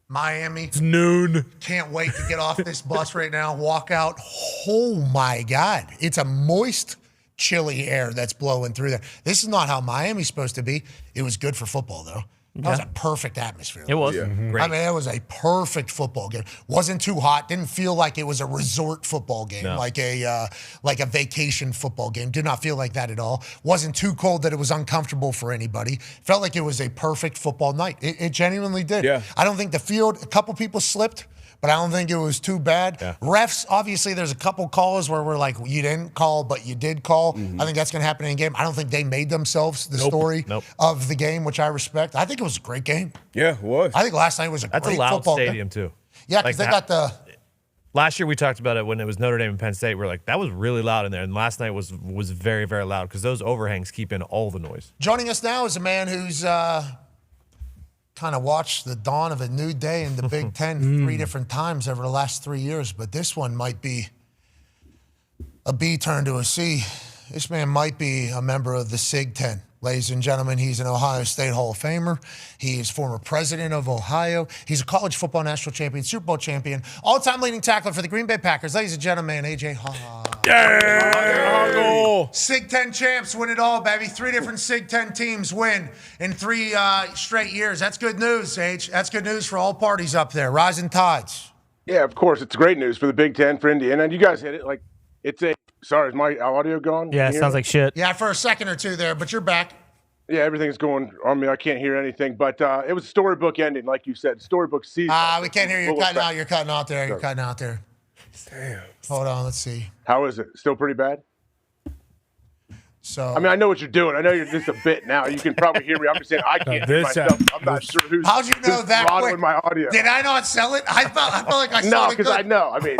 Miami. It's noon. Can't wait to get off this bus right now, walk out. Oh my God. It's a moist, chilly air that's blowing through there. This is not how Miami's supposed to be. It was good for football, though. That was a perfect atmosphere. It was. Great. I mean, it was a perfect football game. Wasn't too hot. Didn't feel like it was a resort football game, like a vacation football game. Did not feel like that at all. Wasn't too cold that it was uncomfortable for anybody. Felt like it was a perfect football night. It genuinely did. Yeah. I don't think the field, a couple people slipped, but I don't think it was too bad. Yeah. Refs, obviously, there's a couple calls where we're like, you didn't call, but you did call. I think that's going to happen in a game. I don't think they made themselves the story of the game, which I respect. I think it was a great game. Yeah, it was. I think last night was a That's great a loud football stadium, game. too. Yeah, because they got the... Last year we talked about it when it was Notre Dame and Penn State. We're like, that was really loud in there. And last night was very, very loud because those overhangs keep in all the noise. Joining us now is a man who's kind of watched the dawn of a new day in the Big Ten 3 different times over the last 3 years, but this one might be a B turn to a C. This man might be a member of the Sig 10. Ladies and gentlemen, he's an Ohio State Hall of Famer. He is former president of Ohio. He's a college football national champion, Super Bowl champion, all-time leading tackler for the Green Bay Packers. Ladies and gentlemen, A.J. Hall. Yeah! Sig 10 champs win it all, baby. 3 different Sig 10 teams win in 3 straight years. That's good news, H. That's good news for all parties up there. Rising tides. Yeah, of course. It's great news for the Big Ten, for Indiana. And you guys hit it. Like, it's a – sorry, is my audio gone? Yeah, it sounds like shit. Yeah, for a second or two there, but you're back. Yeah, everything's going on me. I can't hear anything. But it was a storybook ending, like you said. Storybook season. We can't hear you. You're cutting out. You're cutting out there. You're cutting out there. Damn. Hold on. Let's see. How is it? Still pretty bad? So I mean, I know what you're doing. I know you're just a bit now. You can probably hear me. I'm just saying I can't hear myself. I'm not sure who's how'd you know that quick? My audio. Did I not sell it? I felt like I sold it. No, because I know. I mean,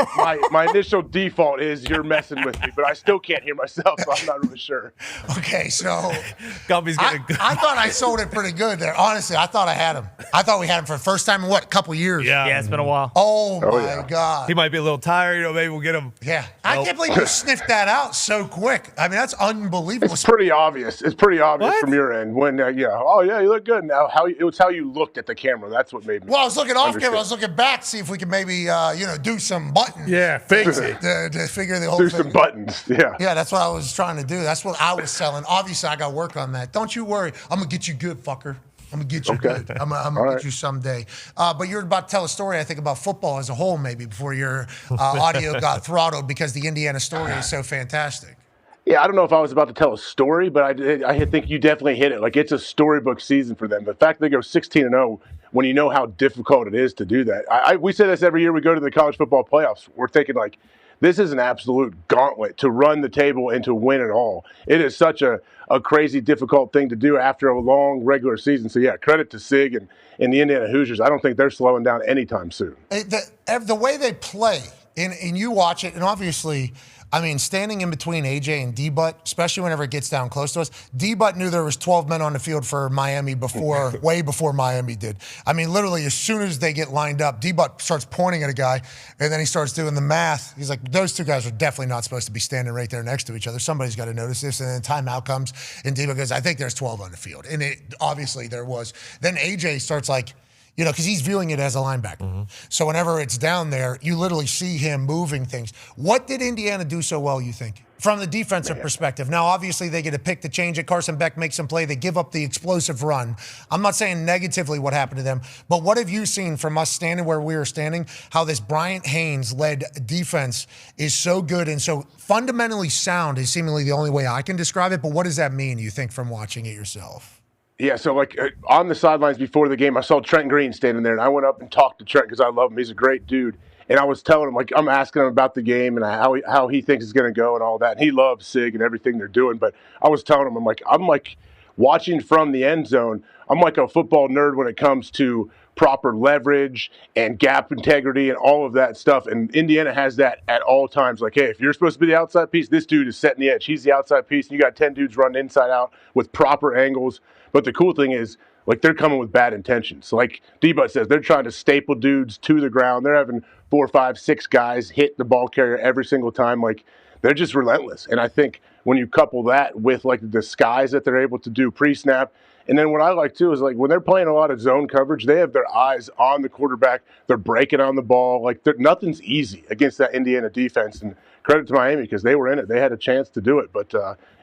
my initial default is you're messing with me, but I still can't hear myself, so I'm not really sure. Okay, so Gumby's getting good. I thought I sold it pretty good there. Honestly, I thought I had him. I thought we had him for the first time in a couple years? Yeah, it's been a while. Oh my God. He might be a little tired. Maybe we'll get him. Yeah. I can't believe you sniffed that out so quick. I mean, that's unbelievable. It's pretty obvious. It's pretty obvious from your end. When oh yeah, you look good now. It was how you looked at the camera. That's what made me. Well, I was looking off camera. I was looking back to see if we could maybe do some buttons. Yeah, fix it to figure the whole do thing. some buttons. Yeah. Yeah, that's what I was trying to do. That's what I was selling. Obviously, I got to work on that. Don't you worry. I'm gonna get you good, fucker. I'm gonna get you good. I'm gonna get you someday. But you're about to tell a story, I think, about football as a whole, maybe before your audio got throttled because the Indiana story is so fantastic. Yeah, I don't know if I was about to tell a story, but I think you definitely hit it. Like, it's a storybook season for them. The fact that they go 16-0 when you know how difficult it is to do that. We say this every year we go to the college football playoffs. We're thinking, like, this is an absolute gauntlet to run the table and to win it all. It is such a crazy, difficult thing to do after a long regular season. So, yeah, credit to Sig and the Indiana Hoosiers. I don't think they're slowing down anytime soon. The way they play, and you watch it, and obviously – I mean, standing in between AJ and D-Butt, especially whenever it gets down close to us, D-Butt knew there was 12 men on the field for Miami way before Miami did. I mean, literally, as soon as they get lined up, D-Butt starts pointing at a guy, and then he starts doing the math. He's like, those two guys are definitely not supposed to be standing right there next to each other. Somebody's got to notice this. And then timeout comes, and D-Butt goes, I think there's 12 on the field. And obviously there was. Then AJ starts like, because he's viewing it as a linebacker. Mm-hmm. So whenever it's down there, you literally see him moving things. What did Indiana do so well, you think, from the defensive perspective? Now, obviously, they get to pick to change it. Carson Beck makes them play. They give up the explosive run. I'm not saying negatively what happened to them, but what have you seen from us standing where we were standing, how this Bryant Haynes-led defense is so good and so fundamentally sound is seemingly the only way I can describe it, but what does that mean, you think, from watching it yourself? Yeah, so like on the sidelines before the game, I saw Trent Green standing there, and I went up and talked to Trent because I love him. He's a great dude. And I was telling him, like, I'm asking him about the game and how he thinks it's going to go and all that. And he loves Sig and everything they're doing. But I was telling him, I'm like watching from the end zone. I'm like a football nerd when it comes to proper leverage and gap integrity and all of that stuff. And Indiana has that at all times. Like, hey, if you're supposed to be the outside piece, this dude is setting the edge. He's the outside piece. And you got 10 dudes running inside out with proper angles. But the cool thing is, like, they're coming with bad intentions. So like D-Butt says, they're trying to staple dudes to the ground. They're having 4, 5, 6 guys hit the ball carrier every single time. Like, they're just relentless. And I think when you couple that with, like, the disguise that they're able to do pre-snap, and then what I like, too, is, like, when they're playing a lot of zone coverage, they have their eyes on the quarterback. They're breaking on the ball. Like, nothing's easy against that Indiana defense. And credit to Miami because they were in it. They had a chance to do it. But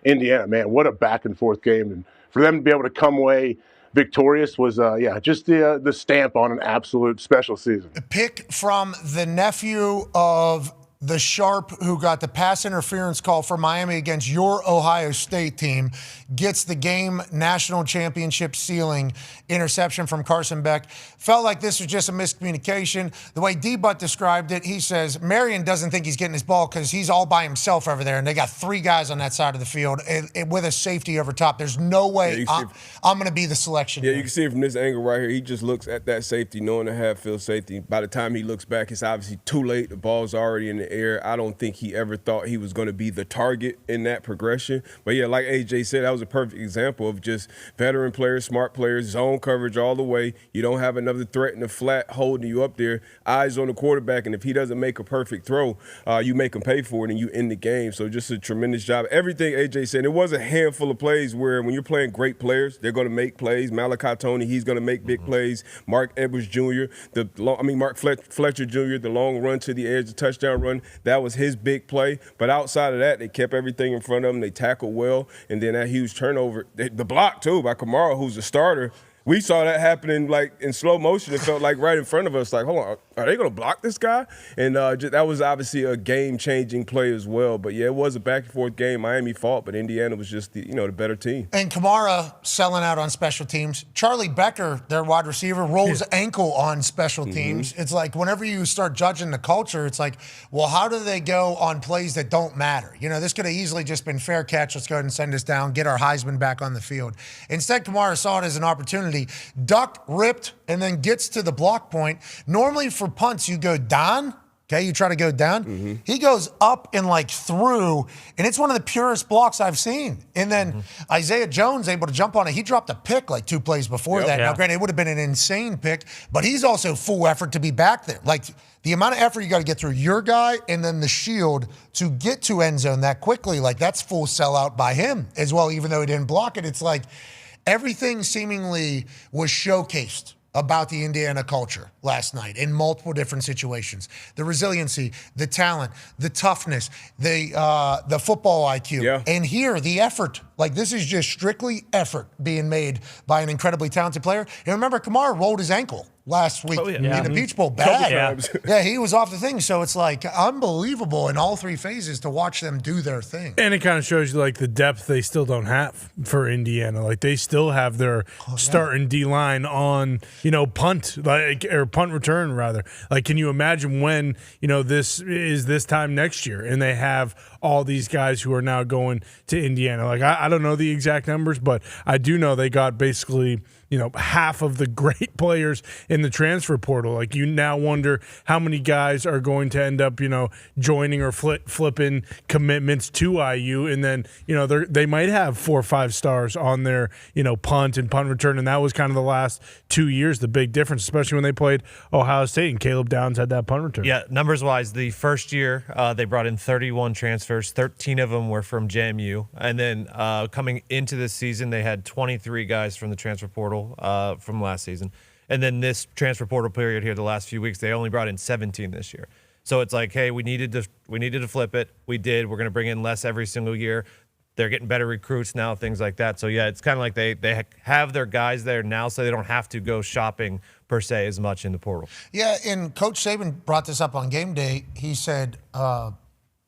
Indiana, man, what a back-and-forth game. And for them to be able to come away victorious was, just the stamp on an absolute special season. A pick from the nephew of the Sharp who got the pass interference call for Miami against your Ohio State team, gets the game national championship ceiling interception from Carson Beck. Felt like this was just a miscommunication. The way D-Butt described it, he says, Marion doesn't think he's getting his ball because he's all by himself over there, and they got 3 guys on that side of the field with a safety over top. There's no way I'm going to be the selection. Yeah, you can see it from this angle right here. He just looks at that safety, knowing the half-field safety. By the time he looks back, it's obviously too late. The ball's already in the the air. I don't think he ever thought he was going to be the target in that progression. But, yeah, like AJ said, that was a perfect example of just veteran players, smart players, zone coverage all the way. You don't have another threat in the flat holding you up there, eyes on the quarterback, and if he doesn't make a perfect throw, you make him pay for it and you end the game. So just a tremendous job. Everything AJ said, it was a handful of plays where when you're playing great players, they're going to make plays. Malachi Tony, he's going to make big plays. Mark Edwards Jr., Mark Fletcher Jr., the long run to the edge, the touchdown run, that was his big play. But outside of that, they kept everything in front of them. They tackled well. And then that huge turnover, the block, too, by Kamara, who's the starter. We saw that happening like in slow motion. It felt like right in front of us. Like, hold on, are they going to block this guy? And that was obviously a game-changing play as well. But yeah, it was a back-and-forth game. Miami fought, but Indiana was just the better team. And Kamara selling out on special teams. Charlie Becker, their wide receiver, rolls ankle on special teams. It's like whenever you start judging the culture, it's like, well, how do they go on plays that don't matter? This could have easily just been fair catch. Let's go ahead and send us down, get our Heisman back on the field. Instead, Kamara saw it as an opportunity. Ducked, ripped, and then gets to the block point. Normally for punts, you go Dahn. Okay, you try to go down. He goes up and through, and it's one of the purest blocks I've seen. And then Isaiah Jones able to jump on it. He dropped a pick 2 plays before that. Now, granted, it would have been an insane pick, but he's also full effort to be back there. The amount of effort you got to get through your guy and then the shield to get to end zone that quickly, that's full sellout by him as well, even though he didn't block it. It's like everything seemingly was showcased about the Indiana culture last night in multiple different situations. The resiliency, the talent, the toughness, the football IQ. And here, the effort. This is just strictly effort being made by an incredibly talented player. And remember, Kamara rolled his ankle last week in the Peach Bowl. Bad. Yeah, he was off the thing. So it's unbelievable in all 3 phases to watch them do their thing. And it kind of shows you the depth they still don't have for Indiana. They still have their starting D-line on, punt, or punt return rather. Can you imagine when, this is this time next year and they have all these guys who are now going to Indiana? I don't know the exact numbers, but I do know they got basically, half of the great players in the transfer portal. You now wonder how many guys are going to end up, joining or flipping commitments to IU. And then, they might have 4 or 5 stars on their, punt and punt return. And that was kind of the last 2 years, the big difference, especially when they played Ohio State and Caleb Downs had that punt return. Yeah, numbers-wise, the first year they brought in 31 transfers. 13 of them were from JMU. And then coming into this season, they had 23 guys from the transfer portal from last season. And then this transfer portal period here, the last few weeks, they only brought in 17 this year. So it's hey, we needed to flip it. We did. We're going to bring in less every single year. They're getting better recruits now, things like that. So, yeah, it's kind of they have their guys there now so they don't have to go shopping, per se, as much in the portal. Yeah, and Coach Saban brought this up on game day. He said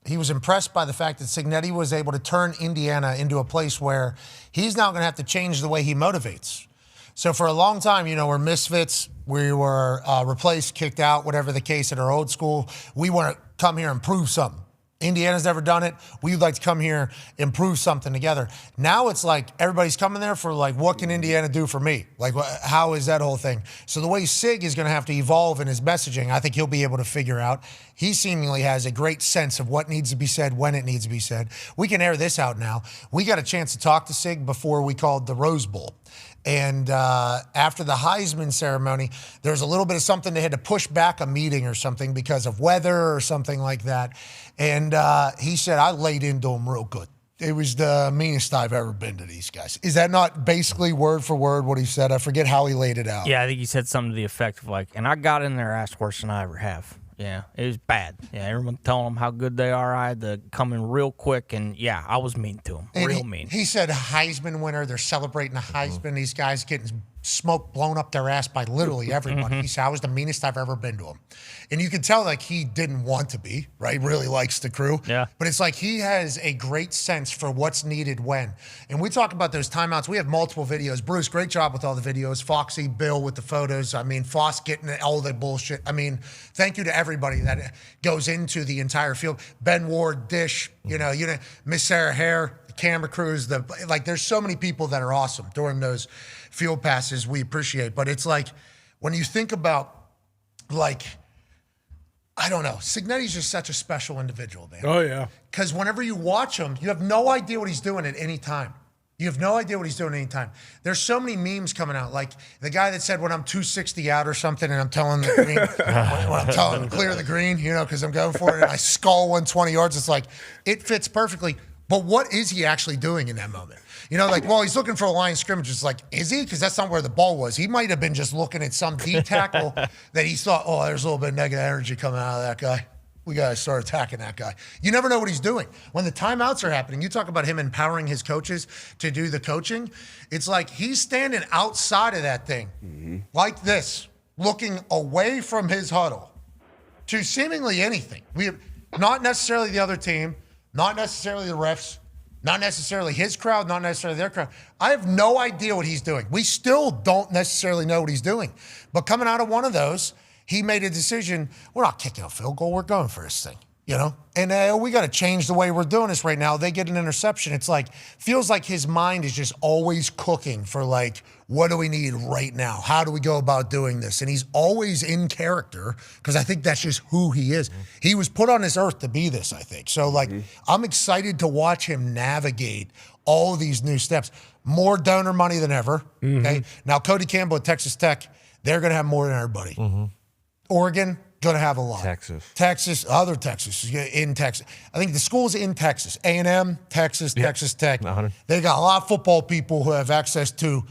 he was impressed by the fact that Signetti was able to turn Indiana into a place where he's now going to have to change the way he motivates. So for a long time, we're misfits. We were replaced, kicked out, whatever the case at our old school. We want to come here and prove something. Indiana's never done it. We'd like to come here and prove something together. Now it's everybody's coming there for what can Indiana do for me? How is that whole thing? So the way Sig is going to have to evolve in his messaging, I think he'll be able to figure out. He seemingly has a great sense of what needs to be said, when it needs to be said. We can air this out now. We got a chance to talk to Sig before we called the Rose Bowl. And after the Heisman ceremony, there was a little bit of something they had to push back a meeting or something because of weather or something like that. And he said, I laid into him real good. It was the meanest I've ever been to these guys. Is that not basically word for word what he said? I forget how he laid it out. Yeah, I think he said something to the effect of and I got in their ass worse than I ever have. Yeah, it was bad. Yeah, everyone telling them how good they are. I had to come in real quick, and yeah, I was mean to them, real mean. He said Heisman winner. They're celebrating a Heisman. These guys getting smoke blown up their ass by literally everybody. He said, I was the meanest I've ever been to him. And you could tell he didn't want to be, right? Really likes the crew. Yeah. But it's he has a great sense for what's needed when. And we talk about those timeouts. We have multiple videos. Bruce, great job with all the videos. Foxy, Bill with the photos. Foss getting all the bullshit. Thank you to everybody that goes into the entire field. Ben Ward, Dish, Miss Sarah Hare, the camera crews, there's so many people that are awesome during those field passes we appreciate. But it's when you think about I don't know. Signetti's just such a special individual, man. Oh, yeah. Because whenever you watch him, you have no idea what he's doing at any time. You have no idea what he's doing at any time. There's so many memes coming out. Like the guy that said, when I'm 260 out or something and I'm telling the green, when I'm telling him to clear the green, because I'm going for it and I skull 120 yards, it's like, it fits perfectly. But what is he actually doing in that moment? He's looking for a line of scrimmage. It's like, is he? Because that's not where the ball was. He might have been just looking at some D tackle that he thought, there's a little bit of negative energy coming out of that guy. We got to start attacking that guy. You never know what he's doing. When the timeouts are happening, you talk about him empowering his coaches to do the coaching. It's like he's standing outside of that thing like this, looking away from his huddle to seemingly anything. We have not necessarily the other team, not necessarily the refs, not necessarily his crowd, not necessarily their crowd. I have no idea what he's doing. We still don't necessarily know what he's doing. But coming out of one of those, he made a decision. We're not kicking a field goal. We're going for this thing, And we got to change the way we're doing this right now. They get an interception. It's like, feels like his mind is just always cooking for what do we need right now? How do we go about doing this? And he's always in character because I think that's just who he is. He was put on this earth to be this, I think. So I'm excited to watch him navigate all these new steps. More donor money than ever. Okay. Now, Cody Campbell at Texas Tech, they're going to have more than everybody. Oregon, going to have a lot. Texas, other Texas, in Texas. I think the schools in Texas, A&M, Texas, Texas Tech, they got a lot of football people who have access to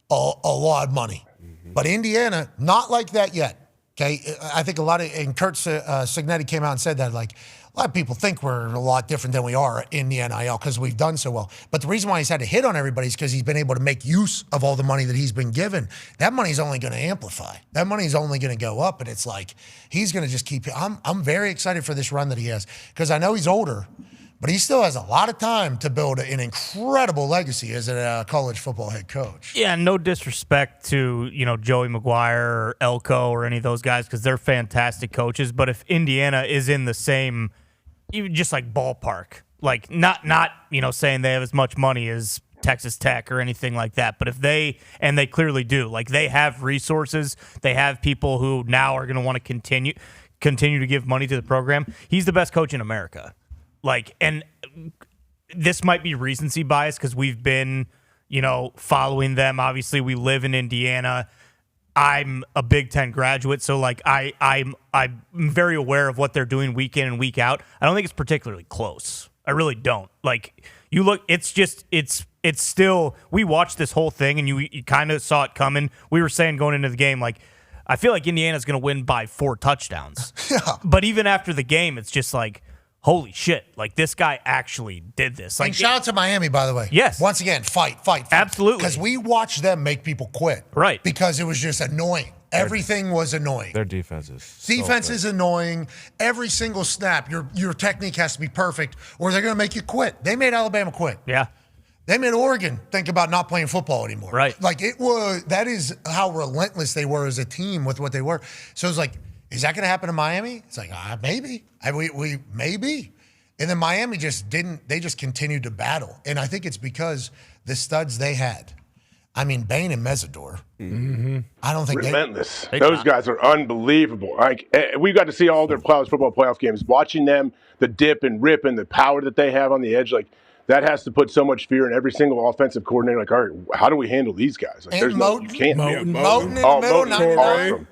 a lot of money. But Indiana, not like that yet. Okay, I think and Kurt Signetti came out and said that, a lot of people think we're a lot different than we are in the NIL because we've done so well. But the reason why he's had to hit on everybody is because he's been able to make use of all the money that he's been given. That money's only going to amplify. That money's only going to go up. And it's like he's going to just keep. I'm very excited for this run that he has because I know he's older, but he still has a lot of time to build an incredible legacy as a college football head coach. Yeah, no disrespect to, Joey McGuire or Elko or any of those guys because they're fantastic coaches. But if Indiana is in the same even just ballpark, not saying they have as much money as Texas Tech or anything like that, but if they clearly do, they have resources, they have people who now are going to want to continue to give money to the program. He's the best coach in America. And this might be recency bias because we've been, following them. Obviously, we live in Indiana. I'm a Big Ten graduate, so I'm very aware of what they're doing week in and week out. I don't think it's particularly close. I really don't. You look, it's still. We watched this whole thing, and you kind of saw it coming. We were saying going into the game, I feel like Indiana's going to win by 4 touchdowns. Yeah. But even after the game, it's just holy shit, this guy actually did this. And shout out to Miami, by the way. Yes. Once again, fight. Absolutely. Because we watched them make people quit. Right. Because it was just annoying. Everything was annoying. Their defense is annoying. Every single snap, your technique has to be perfect or they're going to make you quit. They made Alabama quit. Yeah. They made Oregon think about not playing football anymore. Right. That is how relentless they were as a team with what they were. So it's is that going to happen in Miami? It's maybe. We maybe. And then Miami just didn't. They just continued to battle. And I think it's because the studs they had. I mean, Bain and Mesidor. I don't think relentless. Those guys are unbelievable. We got to see all their college football playoff games. Watching them, the dip and rip and the power that they have on the edge, that has to put so much fear in every single offensive coordinator. All right, how do we handle these guys? And Moten, you can't. Moten in the middle, 99. Awesome.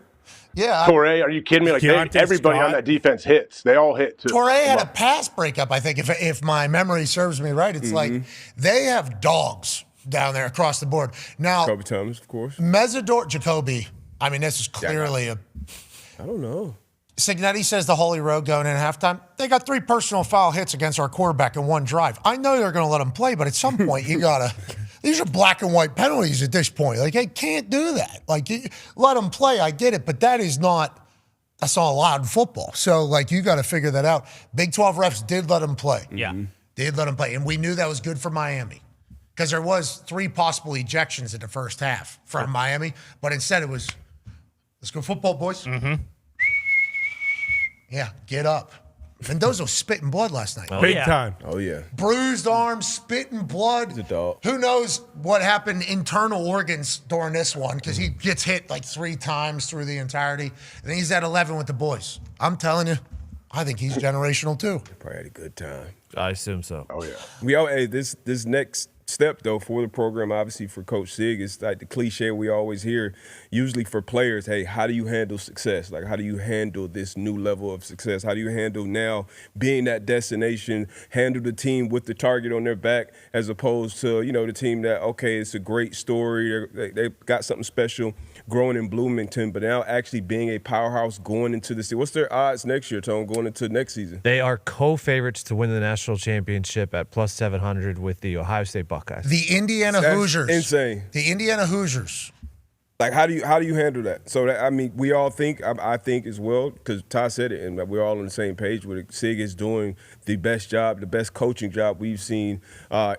Yeah. Torrey, are you kidding me? Everybody on that defense hits. They all hit, too. Torrey had a pass breakup, I think, if my memory serves me right. It's they have dogs down there across the board. Now, Jacoby Thomas, of course. Mesidor, Jacoby. I mean, this is clearly I don't know. Signetti says the Holy Road going in at halftime. They got 3 personal foul hits against our quarterback in one drive. I know they're going to let him play, but at some point you got to – these are black and white penalties at this point. They can't do that. Let them play, I get it, but that's not allowed in football. So, you got to figure that out. Big 12 refs did let them play. Yeah. Did let them play. And we knew that was good for Miami because there was 3 possible ejections in the first half from Miami, but instead it was, let's go football, boys. Yeah, get up. Mendoza was spitting blood last night. Big time. Oh, yeah. Bruised arms, spitting blood. He's a dog. Who knows what happened internal organs during this one, because he gets hit like 3 times through the entirety. And he's at 11 with the boys. I'm telling you, I think he's generational too. Probably had a good time. I assume so. Oh, yeah. Hey, this next step, though, for the program, obviously for Coach Sig, is like the cliche we always hear, usually for players, hey, how do you handle success? Like, how do you handle this new level of success? How do you handle now being that destination, handle the team with the target on their back, as opposed to, the team that, okay, it's a great story, they've got something special growing in Bloomington, but now actually being a powerhouse going into the season. What's their odds next year, Tone, going into next season? They are co-favorites to win the national championship at plus 700 with the Ohio State Buckeyes. The Indiana Hoosiers. Insane. The Indiana Hoosiers. Like, how do you handle that? So, we all think, I think as well, because Ty said it, and we're all on the same page with it. Sig is doing the best job, the best coaching job we've seen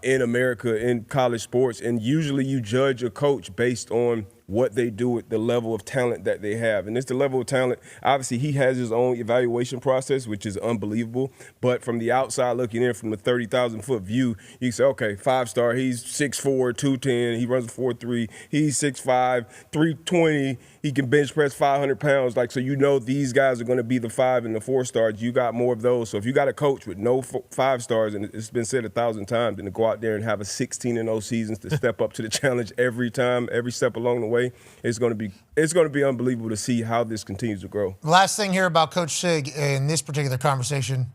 in America in college sports. And usually you judge a coach based on what they do with the level of talent that they have. And it's the level of talent. Obviously, he has his own evaluation process, which is unbelievable. But from the outside looking in, from the 30,000-foot view, you say, okay, 5-star, he's 6'4", 210, he runs a 4.3, he's 6'5", 320, he can bench press 500 pounds. Like, so these guys are going to be the 5 and the 4-stars. You got more of those. So if you got a coach with no 5-stars, and it's been said 1,000 times, then to go out there and have a 16-0 season to step up to the challenge every time, every step along the way, it's going to be unbelievable to see how this continues to grow. Last thing here about Coach Sig in this particular conversation,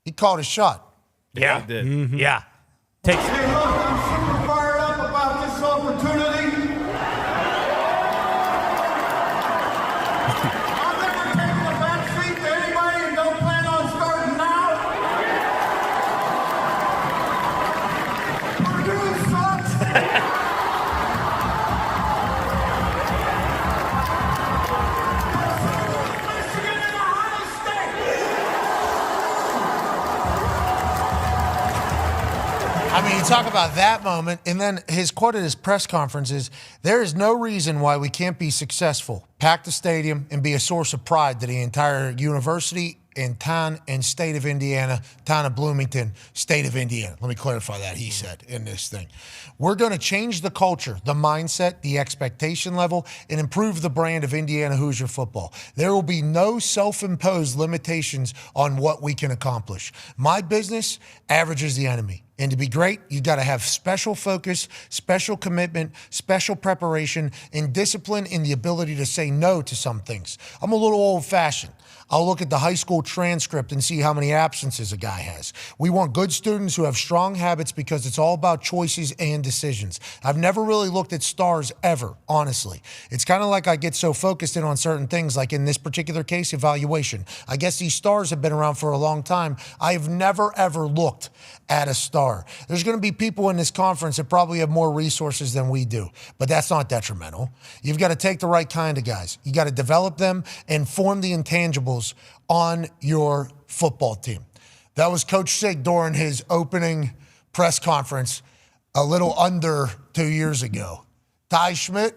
he called his shot. Yeah, he did. Mm-hmm. Yeah. Take. Hey, look, I'm super fired up about this opportunity. I'm never taking a back seat to anybody and don't plan on starting now. Purdue sucks. I mean, you talk about that moment, and then his quote at his press conference is, there is no reason why we can't be successful, pack the stadium, and be a source of pride to the entire university in town and state of Indiana, town of Bloomington, state of Indiana. Let me clarify that, he said, in this thing. We're going to change the culture, the mindset, the expectation level, and improve the brand of Indiana Hoosier football. There will be no self-imposed limitations on what we can accomplish. My business, average is the enemy. And to be great, you've got to have special focus, special commitment, special preparation, and discipline in the ability to say no to some things. I'm a little old-fashioned. I'll look at the high school transcript and see how many absences a guy has. We want good students who have strong habits because it's all about choices and decisions. I've never really looked at stars ever, honestly. It's kind of like I get so focused in on certain things, like in this particular case, evaluation. I guess these stars have been around for a long time. I have never, ever looked at a star. There's going to be people in this conference that probably have more resources than we do, but that's not detrimental. You've got to take the right kind of guys. You got to develop them and form the intangibles on your football team. That was Coach Sig during his opening press conference a little under 2 years ago. Ty Schmidt,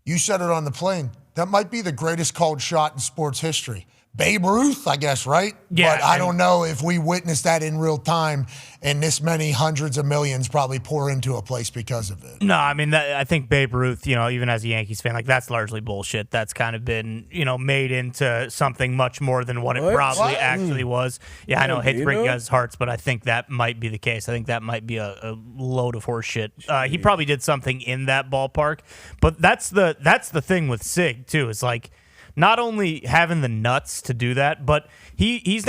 you said it on the plane. That might be the greatest called shot in sports history. Babe Ruth, I guess, right? Yeah. But I don't know if we witnessed that in real time and this many hundreds of millions probably pour into a place because of it. No, I mean, I think Babe Ruth, even as a Yankees fan, like that's largely bullshit. That's kind of been, made into something much more than what it probably actually was. Yeah, I know, hate to break you guys' hearts, but I think that might be the case. I think that might be a load of horse shit. He probably did something in that ballpark, but that's the thing with Sig too. Is like, not only having the nuts to do that, but he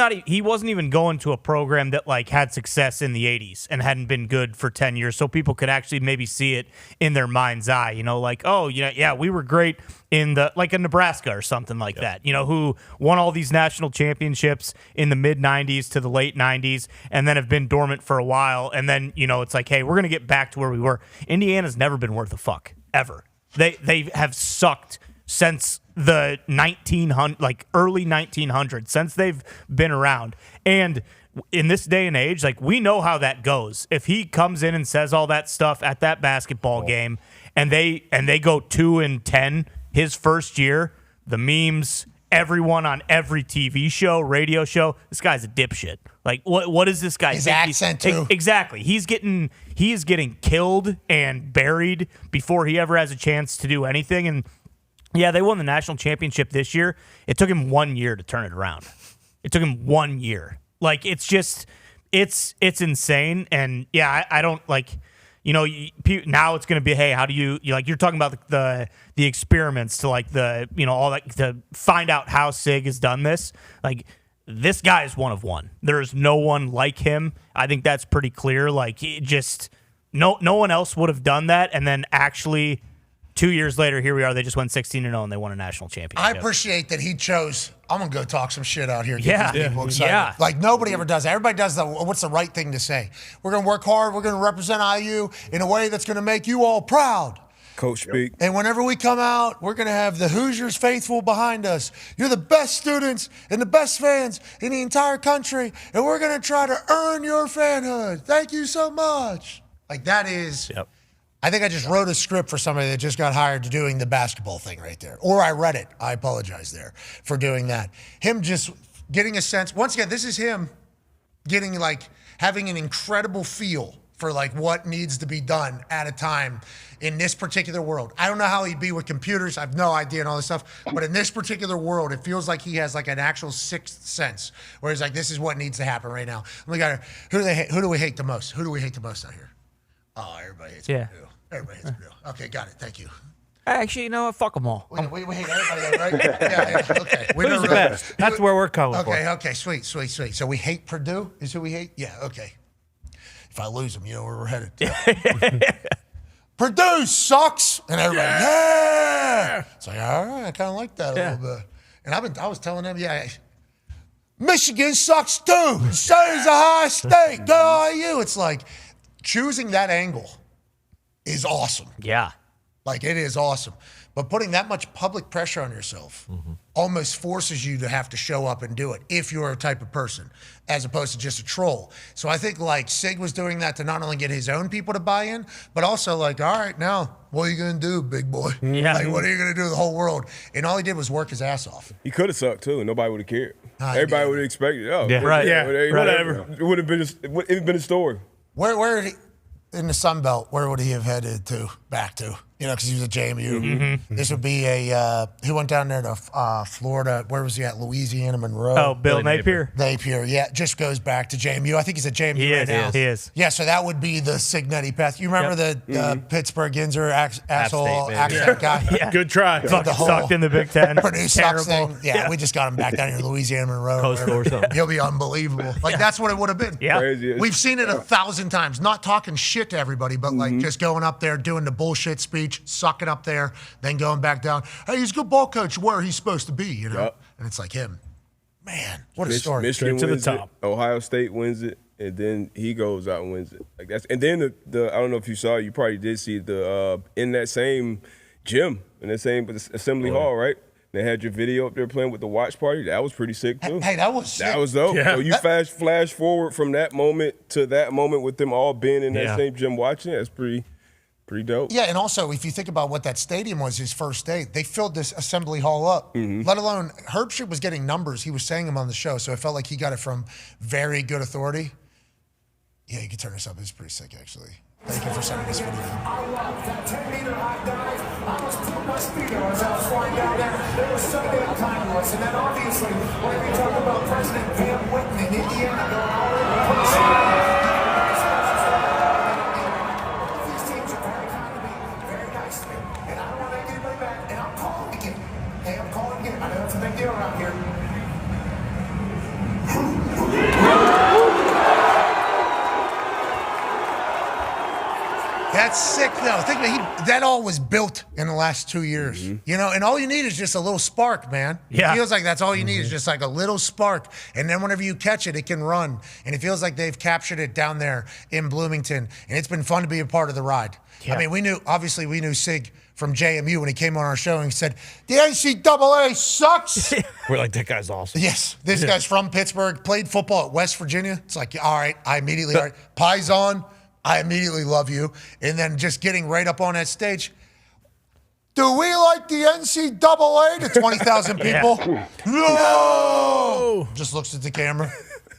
wasn't even going to a program that like had success in the 80s and hadn't been good for 10 years, so people could actually maybe see it in their mind's eye, like, oh, yeah, we were great in the like a Nebraska or something like that, who won all these national championships in the mid 90s to the late 90s and then have been dormant for a while, and then it's like, hey, we're gonna get back to where we were. Indiana's never been worth a fuck ever. They have sucked since the early 1900s, since they've been around. And in this day and age, like, we know how that goes. If he comes in and says all that stuff at that basketball game and they go 2-10 his first year, the memes everyone on every TV show, radio show, this guy's a dipshit. Like, what is this guy? His accent, too. Exactly. He is getting killed and buried before he ever has a chance to do anything. And yeah, they won the national championship this year. It took him 1 year to turn it around. It took him 1 year. Like, it's just, it's insane. And yeah, I don't like, now it's going to be, hey, how do you like, you're talking about the experiments to like all that to find out how Sig has done this. Like, this guy is one of one. There's no one like him. I think that's pretty clear. Like, no one else would have done that. And then actually 2 years later, here we are. They just went 16-0 and they won a national championship. I appreciate that he chose, I'm going to go talk some shit out here. Get these people excited. Yeah. Like, nobody ever does that. Everybody does what's the right thing to say. We're going to work hard. We're going to represent IU in a way that's going to make you all proud. Coach speak. And whenever we come out, we're going to have the Hoosiers faithful behind us. You're the best students and the best fans in the entire country, and we're going to try to earn your fanhood. Thank you so much. Like, that is, I think I just wrote a script for somebody that just got hired to doing the basketball thing right there. Or I read it. I apologize there for doing that. Him just getting a sense. Once again, this is him getting, like, having an incredible feel for, like, what needs to be done at a time in this particular world. I don't know how he'd be with computers. I have no idea and all this stuff. But in this particular world, it feels like he has, like, an actual sixth sense where he's like, this is what needs to happen right now. Who do we hate the most? Who do we hate the most out here? Oh, everybody hates Purdue. Everybody hates Purdue. Okay, got it. Thank you. Actually, you know what? Fuck them all. We hate everybody, right? yeah, okay. Who's the best? That's where we're coming for. Okay, sweet. So we hate Purdue? Is who we hate? Yeah, okay. If I lose them, you know where we're headed. Purdue sucks, and everybody, yeah. It's like, all right, I kind of like that a little bit. And I was telling them, Michigan sucks too. So does Ohio State. Go IU. It's like choosing that angle is awesome. Yeah. Like, it is awesome. But putting that much public pressure on yourself almost forces you to have to show up and do it if you're a type of person, as opposed to just a troll. So I think, like, Sig was doing that to not only get his own people to buy in, but also, like, all right, now, what are you going to do, big boy? Yeah. Like, what are you going to do to the whole world? And all he did was work his ass off. He could have sucked, too, and nobody would have cared. Everybody would have expected, whatever. It would have been a story. Where in the Sun Belt, where would he have headed back to? Because he was at JMU. Mm-hmm. This would be he went down there to Florida. Where was he at? Louisiana, Monroe. Oh, Bill Napier. Napier, yeah. Just goes back to JMU. I think he's at JMU right now. He is. Yeah, so that would be the Signetti path. You remember the Pittsburgh Ginzer asshole accent guy? Yeah. Good try. Fucking sucked in the Big Ten. Purdue sucks thing. Yeah, we just got him back down here in Louisiana, Monroe. Coastal or something. He'll be unbelievable. Like, that's what it would have been. Yeah. Crazy. We've seen it 1,000 times. Not talking shit to everybody, but like just going up there, doing the bullshit speech, sucking up there, then going back down. Hey, he's a good ball coach where he's supposed to be, And it's like him. Man, what a story. Michigan to the wins top. it, Ohio State wins it, and then he goes out and wins it. Like that's, and then the I don't know if you saw it, you probably did see the in that same gym, in that same assembly hall, right? They had your video up there playing with the watch party. That was pretty sick too. Hey, that was sick. That was dope. Yeah. So you flash forward from that moment to that moment with them all being in that same gym watching. That's pretty dope. Yeah, and also, if you think about what that stadium was his first day, they filled this assembly hall up, let alone Herbstreit was getting numbers. He was saying them on the show, so it felt like he got it from very good authority. Yeah, you can turn this up. It's pretty sick, actually. Thank you for sending this video. I love that 10-meter high dive. I was putting my speed on as I was flying down there. It was so damn timeless. And then obviously, when we talk about President Cam Whitten in Indiana going all over the place. These teams are very kind to me, very nice to me. And I don't want to make anybody mad. And I'm calling again. Hey, I'm calling again. I know it's a big deal around here. That's sick, though. Think about that all was built in the last 2 years. And all you need is just a little spark, man. Yeah. It feels like that's all you need is just like a little spark. And then whenever you catch it, it can run. And it feels like they've captured it down there in Bloomington. And it's been fun to be a part of the ride. Yeah. I mean, we knew Sig from JMU when he came on our show and he said, the NCAA sucks. We're like, that guy's awesome. Yes, this guy's from Pittsburgh, played football at West Virginia. It's like, all right, Pie's on. I immediately love you. And then just getting right up on that stage. Do we like the NCAA to 20,000 people? No! Just looks at the camera.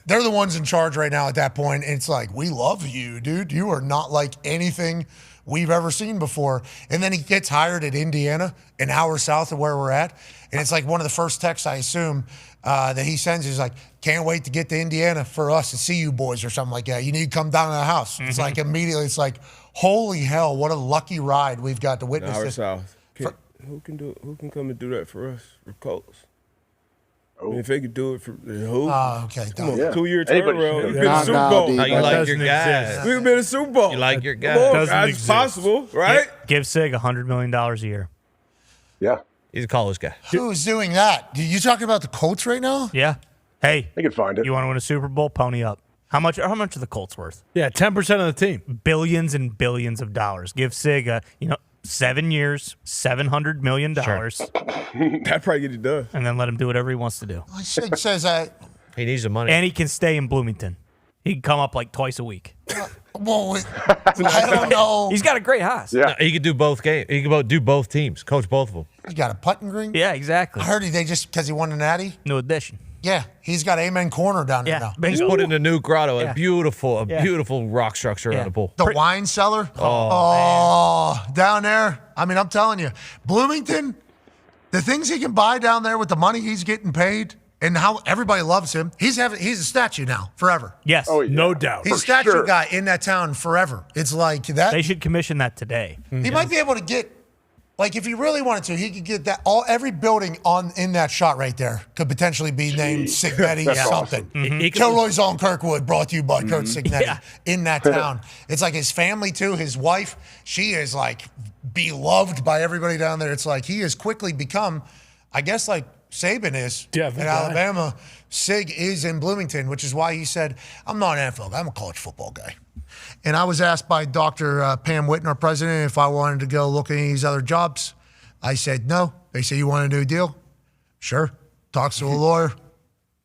They're the ones in charge right now at that point. And it's like, we love you, dude. You are not like anything we've ever seen before. And then he gets hired at Indiana, an hour south of where we're at. And it's like one of the first texts, I assume, that he sends is like, can't wait to get to Indiana for us to see you boys or something like that. You need to come down to the house. It's like immediately, it's like, holy hell, what a lucky ride we've got to witness An hour this. south. Who can come and do that for us? For Colts. I mean, if they could do it for the who? Okay. Come on, Yeah. 2-year Anybody turnaround. should We've do been it. to Super Bowl. How you like your guys? We've been to Super Bowl. You like your Come guys? on, guys, it's possible, right? Give Sig $100 million a year. Yeah. He's a college guy. Who's doing that? You talking about the Colts right now? Yeah. Hey, they can find it. You want to win a Super Bowl? Pony up. How much are the Colts worth? Yeah, 10% of the team. Billions and billions of dollars. Give Sig 7 years, $700 million. That'd probably get it done. And then let him do whatever he wants to do. Sig says that. He needs the money. And he can stay in Bloomington. He can come up like twice a week. Well, I don't know. He's got a great house. Yeah. No, he could do both games. He could do both teams, coach both of them. He got a putting green? Yeah, exactly. I heard they just, because he won the Natty? No addition. Yeah, he's got Amen Corner down there now. He's put in a new grotto, Yeah. a beautiful rock structure around the pool. The wine cellar? Down there. I mean, I'm telling you, Bloomington, the things he can buy down there with the money he's getting paid and how everybody loves him. He's a statue now, forever. Yes. No doubt. He's a statue guy in that town forever. It's like that. They should commission that today. He might be able to get, like, if he really wanted to, he could get that every building in that shot right there could potentially be named Signetti That's something. awesome. Mm-hmm. Kilroy's on Kirkwood, brought to you by Kurt Signetti in that town. It's like his family too. His wife, she is like beloved by everybody down there. It's like he has quickly become, I guess, like Saban is in Alabama. Sig is in Bloomington, which is why he said, I'm not an NFL guy, I'm a college football guy. And I was asked by Dr. Pam Whitten, our president, if I wanted to go look at any of these other jobs. I said no. They said, you want a new deal? Sure. Talks to a lawyer.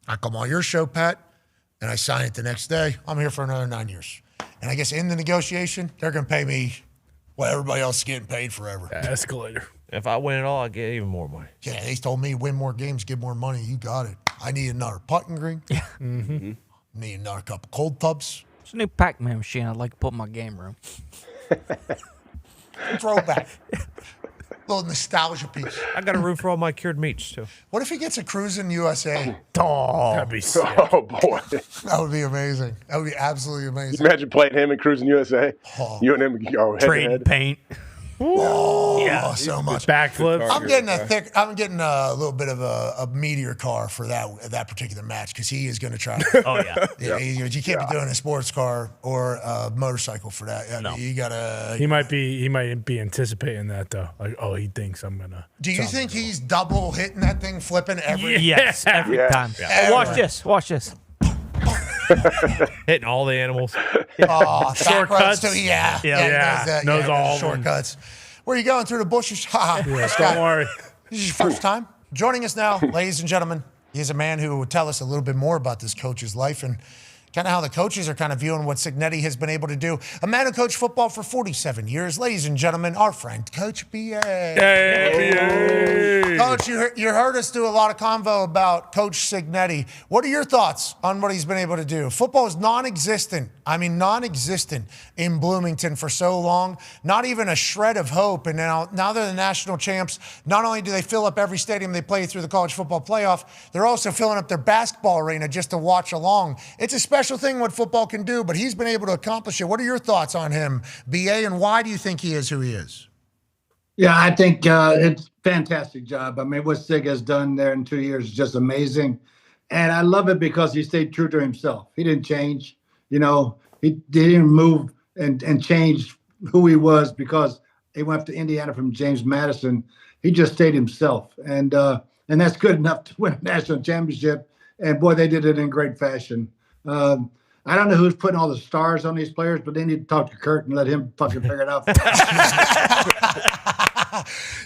I come on your show, Pat, and I sign it the next day. I'm here for another 9 years. And I guess in the negotiation, they're going to pay me what everybody else is getting paid forever. Escalator. If I win it all, I get even more money. Yeah, they told me win more games, get more money. You got it. I need another putting green. Yeah. Need another couple cold tubs. It's a new Pac-Man machine I'd like to put in my game room. Throwback. Little nostalgia piece. I got a room for all my cured meats, too. What if he gets a Cruisin' USA? That'd be sick. Oh, boy. That would be amazing. That would be absolutely amazing. Imagine playing him in Cruising USA. You and him go head to Trade head. paint. Oh, so much. Backflips. I'm getting a little bit of a meteor car for that particular match because he is going to try. Oh, yeah. You can't be doing a sports car or a motorcycle for that. No. You gotta. He might be anticipating that though. Like, oh, he thinks I'm gonna. Do you think he's double hitting that thing, flipping every? Yes, every time. Yeah. Watch this. Watch this. Hitting all the animals. Shortcuts too. Yeah. Yeah. He knows that. Knows all of them. shortcuts. Where are you going through the bushes? Don't worry. This is your first time joining us now, ladies and gentlemen. He's a man who will tell us a little bit more about this coach's life and kind of how the coaches are kind of viewing what Cignetti has been able to do. A man who coached football for 47 years. Ladies and gentlemen, our friend, Coach B.A. Hey. Coach, you heard us do a lot of convo about Coach Cignetti. What are your thoughts on what he's been able to do? Football is non-existent in Bloomington for so long. Not even a shred of hope. And now they're the national champs. Not only do they fill up every stadium they play through the college football playoff, they're also filling up their basketball arena just to watch along. It's a special thing what football can do, but he's been able to accomplish it. What are your thoughts on him, B.A., and why do you think he is who he is? Yeah, I think it's a fantastic job. I mean, what Sig has done there in 2 years is just amazing. And I love it because he stayed true to himself. He didn't change. You know, he didn't move and change who he was because he went to Indiana from James Madison. He just stayed himself. And that's good enough to win a national championship. And, boy, they did it in great fashion. I don't know who's putting all the stars on these players, but they need to talk to Kurt and let him fucking figure it out.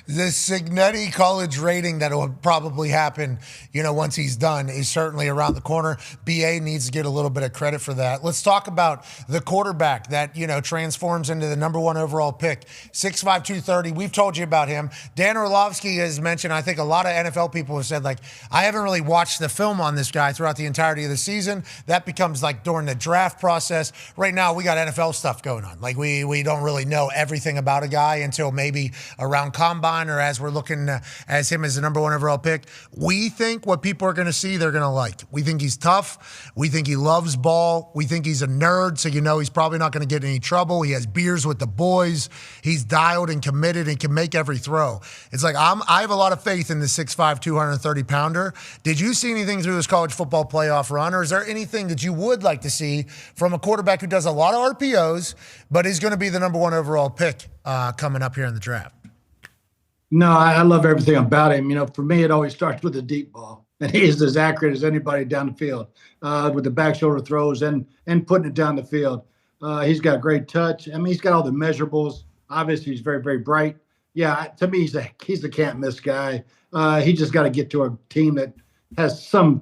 The Signetti college rating that will probably happen, once he's done is certainly around the corner. BA needs to get a little bit of credit for that. Let's talk about the quarterback that, transforms into the number 1 overall pick. 6'5", 230. We've told you about him. Dahn Orlovsky has mentioned, I think a lot of NFL people have said, I haven't really watched the film on this guy throughout the entirety of the season. That becomes during the draft process. Right now, we got NFL stuff going on. We don't really know everything about a guy until maybe around combine or as we're looking as him as the number 1 overall pick. We think what people are going to see, they're going to like. We think he's tough. We think he loves ball. We think he's a nerd, so he's probably not going to get in any trouble. He has beers with the boys. He's dialed and committed and can make every throw. It's I have a lot of faith in the 6'5", 230-pounder. Did you see anything through this college football playoff run, or is there anything that you would like to see from a quarterback who does a lot of RPOs, but is going to be the number 1 overall pick coming up here in the draft? No, I love everything about him. For me, it always starts with the deep ball. And he is as accurate as anybody down the field with the back shoulder throws and putting it down the field. He's got great touch. He's got all the measurables. Obviously, he's very, very bright. Yeah, to me, he's a can't-miss guy. He just got to get to a team that has some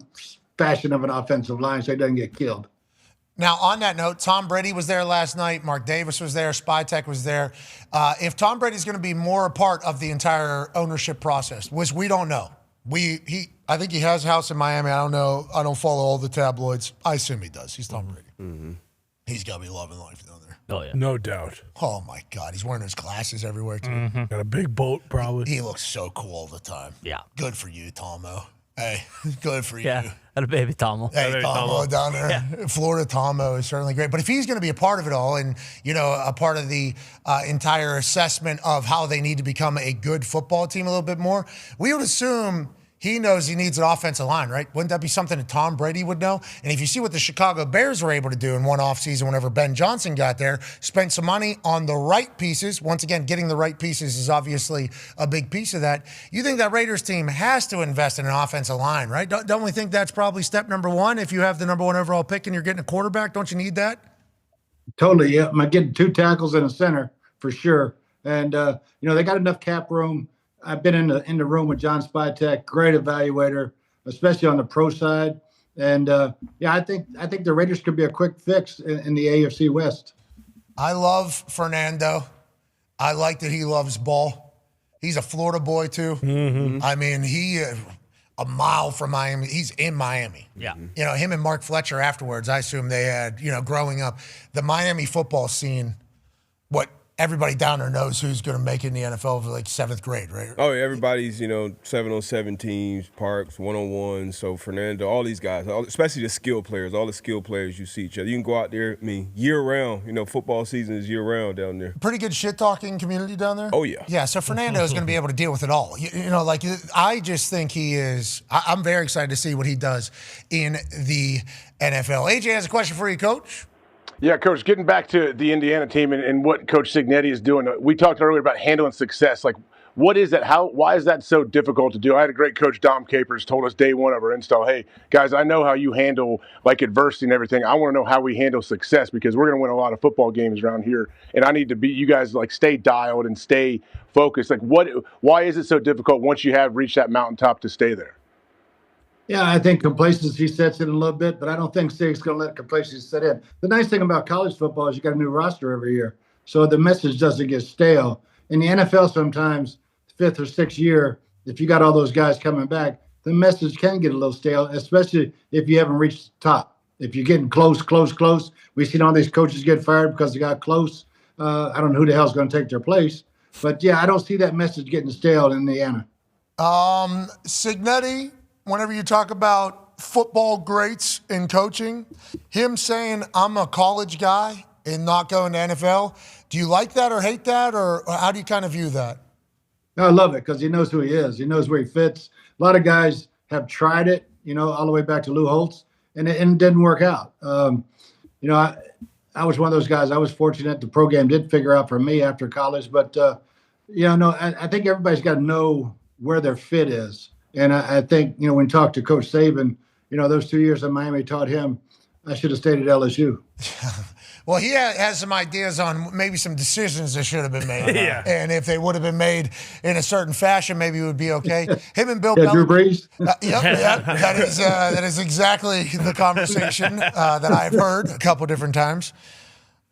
fashion of an offensive line so he doesn't get killed. Now, on that note, Tom Brady was there last night. Mark Davis was there. Spytek was there. If Tom Brady's going to be more a part of the entire ownership process, which we don't know. I think he has a house in Miami. I don't know. I don't follow all the tabloids. I assume he does. He's Tom Brady. Mm-hmm. He's got to be loving life down there. Oh, yeah. No doubt. Oh, my God. He's wearing his glasses everywhere, too. Mm-hmm. Got a big boat, probably. He looks so cool all the time. Yeah. Good for you, Tomo. Hey, good for you. Yeah, and a baby Tomo. Hey, Tomo down there. Yeah. Florida Tomo is certainly great. But if he's going to be a part of it all and, a part of the entire assessment of how they need to become a good football team a little bit more, we would assume he knows he needs an offensive line, right? Wouldn't that be something that Tom Brady would know? And if you see what the Chicago Bears were able to do in one offseason whenever Ben Johnson got there, spent some money on the right pieces. Once again, getting the right pieces is obviously a big piece of that. You think that Raiders team has to invest in an offensive line, right? Don't we think that's probably step number 1 if you have the number 1 overall pick and you're getting a quarterback? Don't you need that? Totally, yeah. I'm getting 2 tackles and a center for sure. And, they got enough cap room. I've been in the room with John Spytek, great evaluator, especially on the pro side. And I think the Raiders could be a quick fix in the AFC West. I love Fernando. I like that he loves ball. He's a Florida boy too. Mm-hmm. He a mile from Miami. He's in Miami. Yeah. Him and Mark Fletcher afterwards. I assume they had growing up the Miami football scene. What everybody down there knows who's going to make it in the NFL for 7th grade, right? Oh, yeah, everybody's, 7-on-7 teams, parks, 1-on-1. So Fernando, all these guys, especially the skill players, all the skill players you see each other. You can go out there, year round. Football season is year round down there. Pretty good shit-talking community down there? Oh, yeah. Yeah, so Fernando is going to be able to deal with it all. I just think he is – I'm very excited to see what he does in the NFL. AJ has a question for you, Coach. Yeah, Coach, getting back to the Indiana team and what Coach Cignetti is doing, we talked earlier about handling success. What is that? Why is that so difficult to do? I had a great coach, Dom Capers, told us day 1 of our install, hey, guys, I know how you handle adversity and everything. I want to know how we handle success because we're going to win a lot of football games around here. And I need to be, you guys stay dialed and stay focused. Why is it so difficult once you have reached that mountaintop to stay there? Yeah, I think complacency sets in a little bit, but I don't think Sig's going to let complacency set in. The nice thing about college football is you got a new roster every year, so the message doesn't get stale. In the NFL, sometimes 5th or 6th year, if you got all those guys coming back, the message can get a little stale, especially if you haven't reached the top. If you're getting close, we've seen all these coaches get fired because they got close. I don't know who the hell's going to take their place, but yeah, I don't see that message getting stale in Indiana. Signetti. Whenever you talk about football greats in coaching, him saying, I'm a college guy and not going to NFL, do you like that or hate that, or how do you kind of view that? No, I love it because he knows who he is. He knows where he fits. A lot of guys have tried it, all the way back to Lou Holtz, and it didn't work out. I was one of those guys. I was fortunate the program did figure out for me after college, but, I think everybody's got to know where their fit is. And I think, when you talk to Coach Saban, those 2 years in Miami taught him I should have stayed at LSU. Well, he has some ideas on maybe some decisions that should have been made. Yeah. And if they would have been made in a certain fashion, maybe it would be okay. Him and Bill Drew Belichick. Brees. Yep. That is exactly the conversation that I've heard a couple different times.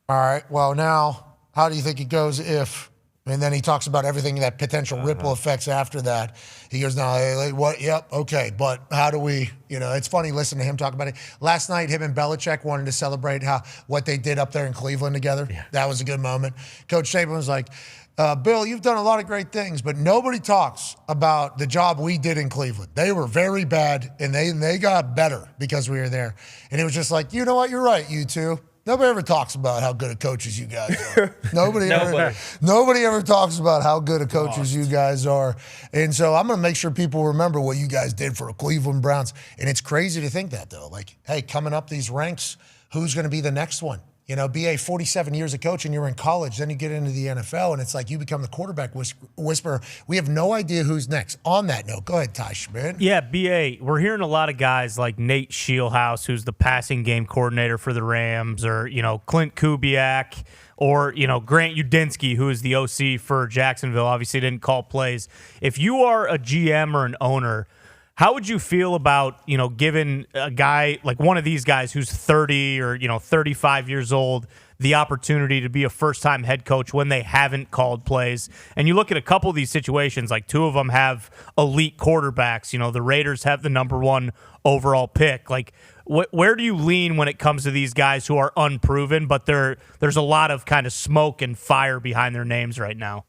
All right. Well, now, how do you think it goes if? And then he talks about everything that potential ripple effects after that. He goes, no, what? Yep, okay. But how do we, it's funny listening to him talk about it. Last night, him and Belichick wanted to celebrate what they did up there in Cleveland together. Yeah. That was a good moment. Coach Saban was like, Bill, you've done a lot of great things, but nobody talks about the job we did in Cleveland. They were very bad, and they got better because we were there. And it was just like, you know what? You're right, you two. Nobody ever talks about how good of coaches you guys are. Nobody ever talks about how good of coaches you guys are. And so I'm going to make sure people remember what you guys did for the Cleveland Browns. And it's crazy to think that, though. Like, hey, coming up these ranks, who's going to be the next one? BA, 47 years of coaching, you were in college, then you get into the NFL, and it's like you become the quarterback whisperer. We have no idea who's next. On that note, go ahead, Ty Schmidt. Yeah, BA, we're hearing a lot of guys like Nate Scheelhaase, who's the passing game coordinator for the Rams, or, Clint Kubiak, or, Grant Udinsky, who is the OC for Jacksonville, obviously didn't call plays. If you are a GM or an owner, how would you feel about, giving a guy like one of these guys who's 30 or, 35 years old the opportunity to be a first-time head coach when they haven't called plays? And you look at a couple of these situations, like two of them have elite quarterbacks. The Raiders have the number 1 overall pick. Like, where do you lean when it comes to these guys who are unproven, but there's a lot of kind of smoke and fire behind their names right now?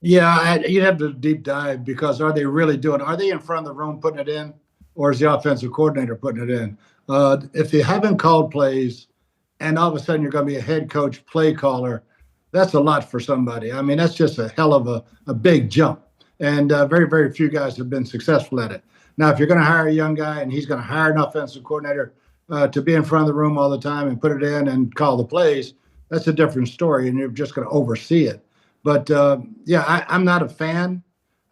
Yeah, you'd have to deep dive, because are they in front of the room putting it in, or is the offensive coordinator putting it in? If you haven't called plays and all of a sudden you're going to be a head coach play caller, that's a lot for somebody. I mean, that's just a hell of a big jump. And very, very few guys have been successful at it. Now, if you're going to hire a young guy and he's going to hire an offensive coordinator to be in front of the room all the time and put it in and call the plays, that's a different story, and you're just going to oversee it. But, I'm not a fan.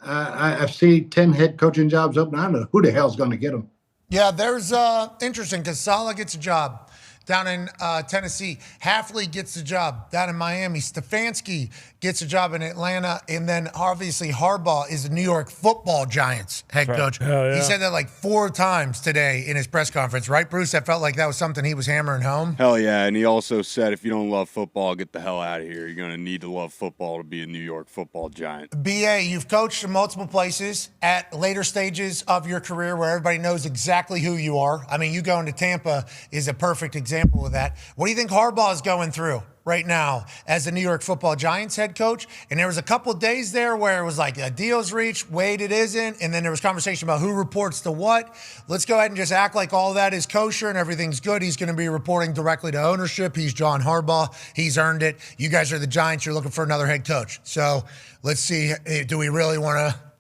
I've seen 10 head coaching jobs open. I don't know who the hell's going to get them. Yeah, there's interesting, because Saleh gets a job down in Tennessee. Halfley gets a job down in Miami. Stefanski gets a job in Atlanta. And then obviously Harbaugh is the New York Football Giants head coach. Yeah. He said that like 4 times today in his press conference, right, Bruce? That felt like that was something he was hammering home. Hell yeah. And he also said, if you don't love football, get the hell out of here. You're going to need to love football to be a New York Football Giant. BA, you've coached in multiple places at later stages of your career where everybody knows exactly who you are. I mean, you going to Tampa is a perfect example of that. What do you think Harbaugh is going through right now as the New York Football Giants head coach? And there was a couple of days there where it was like a deal's reached, wait, it isn't. And then there was conversation about who reports to what. Let's go ahead and just act like all that is kosher and everything's good. He's going to be reporting directly to ownership. He's John Harbaugh. He's earned it. You guys are the Giants. You're looking for another head coach. So let's see,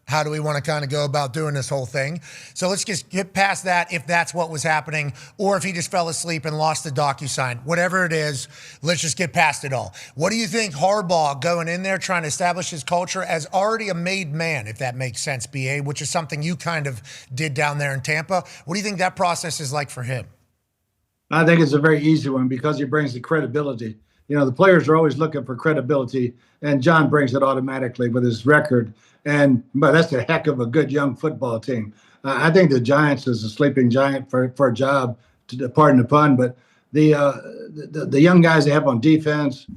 how do we want to kind of go about doing this whole thing? So let's just get past that, if that's what was happening, or if he just fell asleep and lost the DocuSign. Whatever it is, let's just get past it all. What do you think Harbaugh going in there trying to establish his culture as already a made man, if that makes sense, BA, which is something you kind of did down there in Tampa? What do you think that process is like for him? I think it's a very easy one, because he brings the credibility. The players are always looking for credibility, and John brings it automatically with his record. But that's a heck of a good young football team. I think the Giants is a sleeping giant for a job, pardon the pun. But the young guys they have on defense,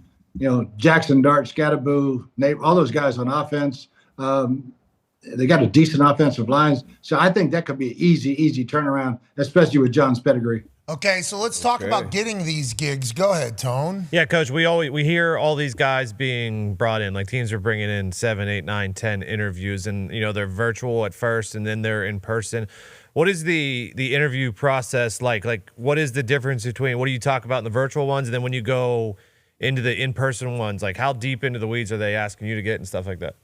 Jackson Dart, Scatterboo, Nate, all those guys on offense, they got a decent offensive line. So I think that could be an easy turnaround, especially with John's pedigree. Okay, so let's talk about getting these gigs. Go ahead, Tone. Yeah, Coach, we hear all these guys being brought in. Like, teams are bringing in 7, 8, 9, 10 interviews, and they're virtual at first, and then they're in person. What is the interview process like? Like, what is the difference between what do you talk about in the virtual ones, and then when you go into the in-person ones, like how deep into the weeds are they asking you to get and stuff like that?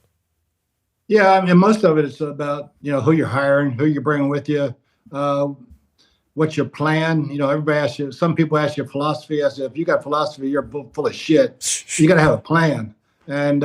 Yeah, I mean, most of it is about who you're hiring, who you're bringing with you. What's your plan? Everybody asks you, some people ask you philosophy. I said, if you got philosophy, you're full of shit. You got to have a plan. And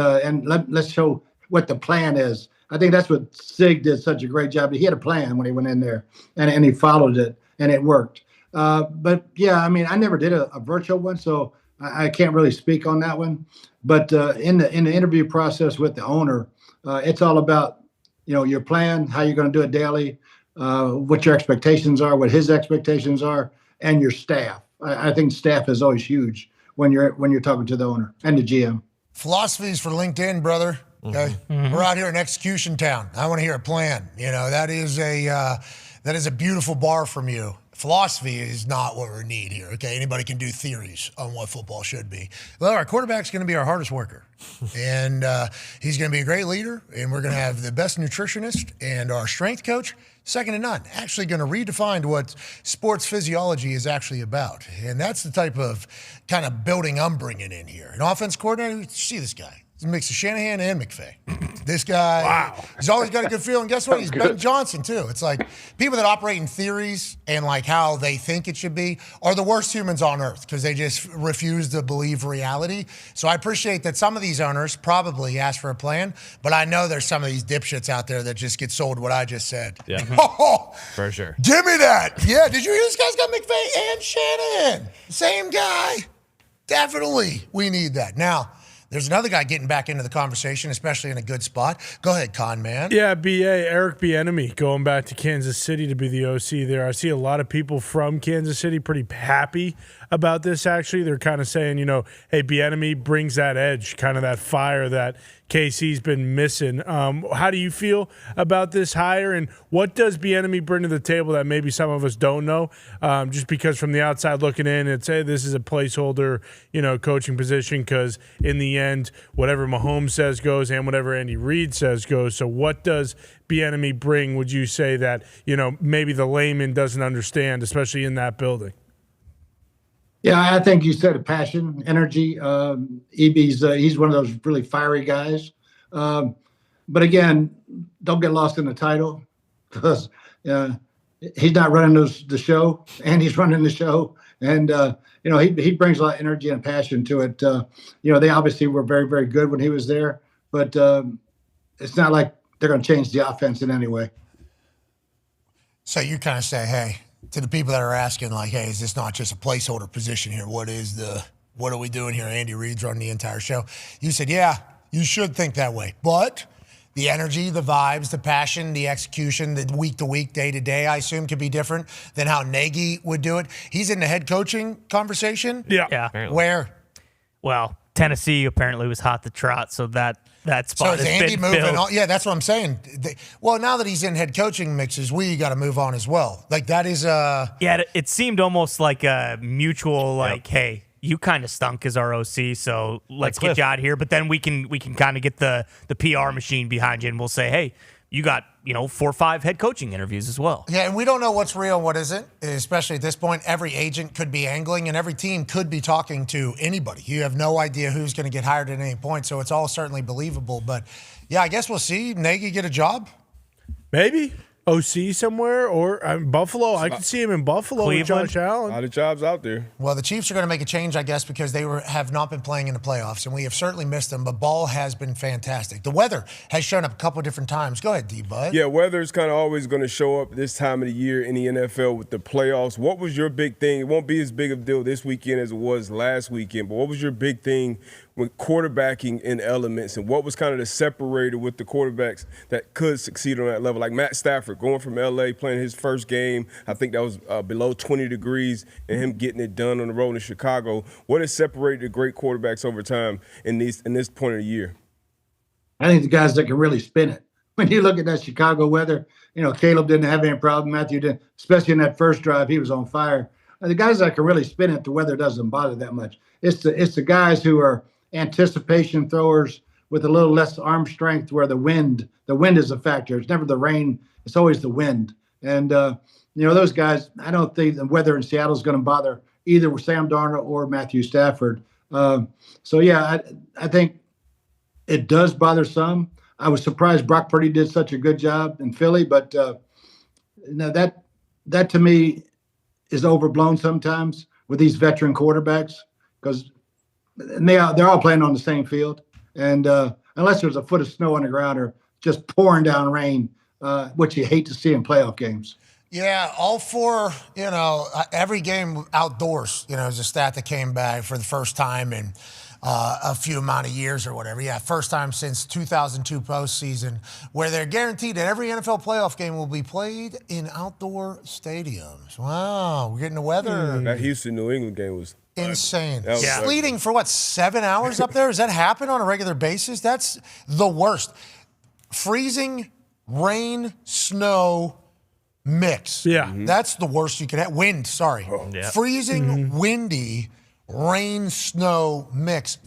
let's show what the plan is. I think that's what Sig did such a great job. He had a plan when he went in there, and he followed it, and it worked. But yeah, I mean, I never did a virtual one. So I can't really speak on that one. But in the interview process with the owner, it's all about, your plan, how you're going to do it daily, what your expectations are, what his expectations are, and your staff. I think staff is always huge when you're talking to the owner and the GM. Philosophies for LinkedIn, brother. Okay, we're out here in Execution Town. I want to hear a plan. That is a beautiful bar from you. Philosophy is not what we need here. Okay, anybody can do theories on what football should be. Well, our quarterback's going to be our hardest worker, and he's going to be a great leader. And we're going to have the best nutritionist and our strength coach, second to none. Actually, going to redefine what sports physiology is actually about, and that's the type of kind of building I'm bringing in here. An offense coordinator. See this guy. He's a mix of Shanahan and McAfee. This guy, wow. He's always got a good feeling. Guess what? He's Ben Johnson, too. It's like people that operate in theories and like how they think it should be are the worst humans on earth because they just refuse to believe reality. So I appreciate that some of these owners probably ask for a plan, but I know there's some of these dipshits out there that just get sold what I just said. Yeah. For sure. Give me that. Yeah, did you hear this guy's got McAfee and Shanahan? Same guy. Definitely. We need that. Now, there's another guy getting back into the conversation, especially in a good spot. Go ahead, Con Man. Yeah, Eric Benemy going back to Kansas City to be the OC there. I see a lot of people from Kansas City pretty happy about this, actually. They're kind of saying, hey, Benemy brings that edge, kind of that fire that KC's been missing. How do you feel about this hire, and what does Benemy bring to the table that maybe some of us don't know? Just because from the outside looking in, it's, hey, this is a placeholder, coaching position, because in the end, whatever Mahomes says goes and whatever Andy Reid says goes. So what does Benemy bring, would you say, that, maybe the layman doesn't understand, especially in that building? Yeah, I think you said a passion, energy. EB's he's one of those really fiery guys. But again, don't get lost in the title because he's not running the show, and he's running the show. And he brings a lot of energy and passion to it. They obviously were very, very good when he was there, but it's not like they're going to change the offense in any way. So you kind of say, hey, to the people that are asking, like, hey, is this not just a placeholder position here? What are we doing here? Andy Reid's running the entire show. You said, yeah, you should think that way. But the energy, the vibes, the passion, the execution, the week-to-week, day-to-day, I assume, could be different than how Nagy would do it. He's in the head coaching conversation? Yeah. Where? Well, Tennessee apparently was hot to trot, so that spot so is has Andy been moving filled. on? Yeah, that's what I'm saying. Well, now that he's in head coaching mixes, we got to move on as well. Like that is Yeah, it seemed almost like a mutual, hey, you kind of stunk as our OC, so let's get you out of here. But then we can kind of get the PR machine behind you, and we'll say, hey, you got 4 or 5 head coaching interviews as well. Yeah, and we don't know what's real and what isn't, especially at this point. Every agent could be angling, and every team could be talking to anybody. You have no idea who's going to get hired at any point, so it's all certainly believable. But, yeah, I guess we'll see. Nagy get a job? Maybe. OC somewhere, or Buffalo. I could see him in Buffalo Cleveland. with Josh Allen. A lot of jobs out there. Well, the Chiefs are going to make a change, I guess, because they have not been playing in the playoffs, and we have certainly missed them, but ball has been fantastic. The weather has shown up a couple of different times. Go ahead, D-Bud. Yeah, weather's kind of always going to show up this time of the year in the NFL with the playoffs. What was your big thing? It won't be as big of a deal this weekend as it was last weekend, but what was your big thing with quarterbacking in elements, and what was kind of the separator with the quarterbacks that could succeed on that level? Like Matt Stafford going from L.A., playing his first game, I think that was below 20 degrees, and him getting it done on the road in Chicago. What has separated the great quarterbacks over time in this point of the year? I think the guys that can really spin it. When you look at that Chicago weather, Caleb didn't have any problem. Matthew didn't, especially in that first drive, he was on fire. The guys that can really spin it, the weather doesn't bother that much. It's the guys who are anticipation throwers with a little less arm strength, where the wind is a factor. It's never the rain, it's always the wind. And those guys, I don't think the weather in Seattle is going to bother either Sam Darnold or Matthew Stafford. I think it does bother some. I was surprised Brock Purdy did such a good job in Philly, but that to me is overblown sometimes with these veteran quarterbacks, because they're all playing on the same field, and unless there's a foot of snow on the ground or just pouring down rain, which you hate to see in playoff games. Yeah, all four, every game outdoors, is a stat that came back for the first time in a few amount of years or whatever. Yeah, first time since 2002 postseason where they're guaranteed that every NFL playoff game will be played in outdoor stadiums. Wow, we're getting the weather. That Houston-New England game was insane. That was Sleeting for 7 hours up there? Does that happen on a regular basis? That's the worst. Freezing, rain, snow, mix. Yeah. That's the worst you could have. Wind, sorry. Yeah. Freezing, windy, rain, snow, mix.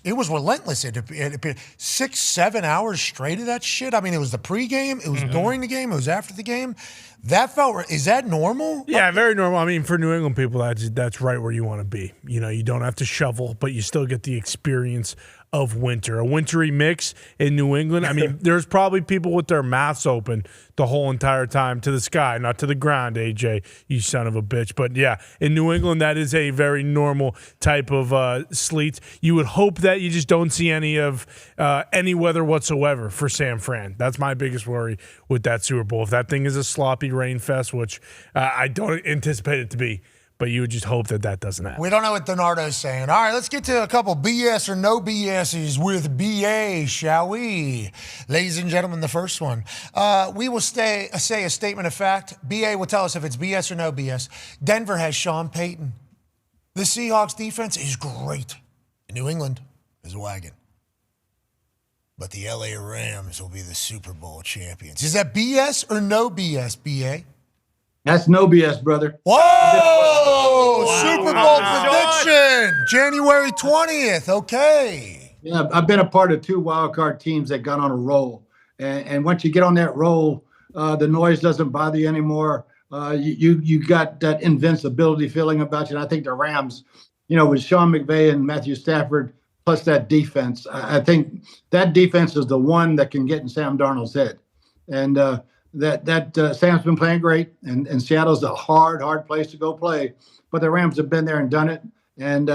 It was relentless. It appeared 6-7 hours straight of that shit. I mean, it was the pregame, it was during the game, it was after the game. That felt, is that normal? Yeah, very normal. I mean, for New England people, that's right where you want to be. You don't have to shovel, but you still get the experience of winter. A wintry mix in New England. I mean, there's probably people with their mouths open the whole entire time to the sky, not to the ground, AJ, you son of a bitch. But yeah, in New England, that is a very normal type of sleet. You would hope that you just don't see any weather whatsoever for San Fran. That's my biggest worry with that Super Bowl. If that thing is a sloppy rain fest, which I don't anticipate it to be, but you would just hope that doesn't happen. We don't know what Donardo's saying. All right, let's get to a couple BS or no BS's with BA, shall we? Ladies and gentlemen, the first one. We will say a statement of fact. BA will tell us if it's BS or no BS. Denver has Sean Payton. The Seahawks defense is great. New England is a wagon. But the LA Rams will be the Super Bowl champions. Is that BS or no BS, BA? That's no BS, brother. Whoa! Super Bowl prediction, January 20th. Okay. Yeah, I've been a part of 2 wildcard teams that got on a roll. And once you get on that roll, the noise doesn't bother you anymore. You got that invincibility feeling about you. And I think the Rams, with Sean McVay and Matthew Stafford, plus that defense, I think that defense is the one that can get in Sam Darnold's head. And Sam's been playing great, and Seattle's a hard place to go play. But the Rams have been there and done it, and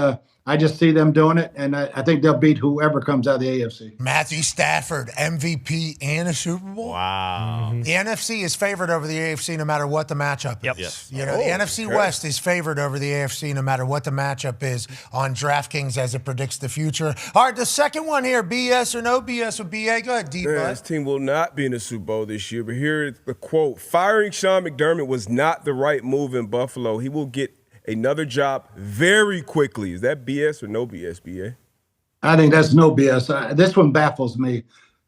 I just see them doing it, and I think they'll beat whoever comes out of the AFC. Matthew Stafford, MVP and a Super Bowl. Wow. The NFC is favored over the AFC no matter what the matchup is. Yes. The NFC West is favored over the AFC no matter what the matchup is on DraftKings as it predicts the future. All right, the second one here, BS or no BS with BA. Go ahead, D-Bud. This team will not be in the Super Bowl this year, but here is the quote. Firing Sean McDermott was not the right move in Buffalo. He will get another job very quickly. Is that BS or no BS, BA? I think that's no BS. This one baffles me.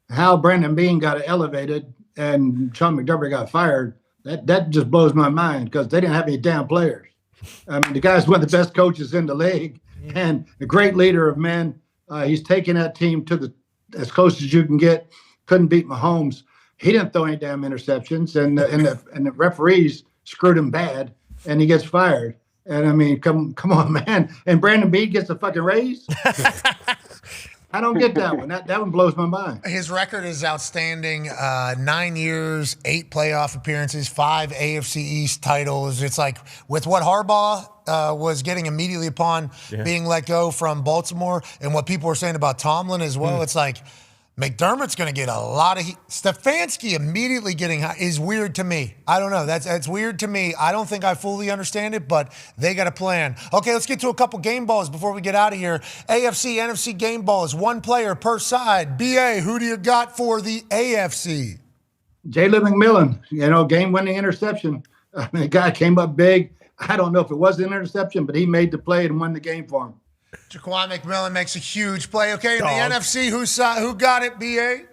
How Brandon Beane got elevated and Sean McDermott got fired, that just blows my mind because they didn't have any damn players. I mean, the guy's one of the best coaches in the league and a great leader of men. He's taken that team to as close as you can get. Couldn't beat Mahomes. He didn't throw any damn interceptions, and the referees screwed him bad, and he gets fired. And I mean, come on, man. And Brandon Beane gets a fucking raise? I don't get that one. That one blows my mind. His record is outstanding. 9 years, 8 playoff appearances, 5 AFC East titles. It's like with what Harbaugh was getting immediately upon being let go from Baltimore and what people were saying about Tomlin as well. It's like McDermott's going to get a lot of heat. Stefanski immediately getting high is weird to me. I don't know. That's weird to me. I don't think I fully understand it, but they got a plan. Okay, let's get to a couple game balls before we get out of here. AFC, NFC game balls, 1 player per side. BA, who do you got for the AFC? Jalen McMillan, game-winning interception. I mean, the guy came up big. I don't know if it was an interception, but he made the play and won the game for him. Jaquan McMillan makes a huge play. Okay, in the NFC, who got it, BA?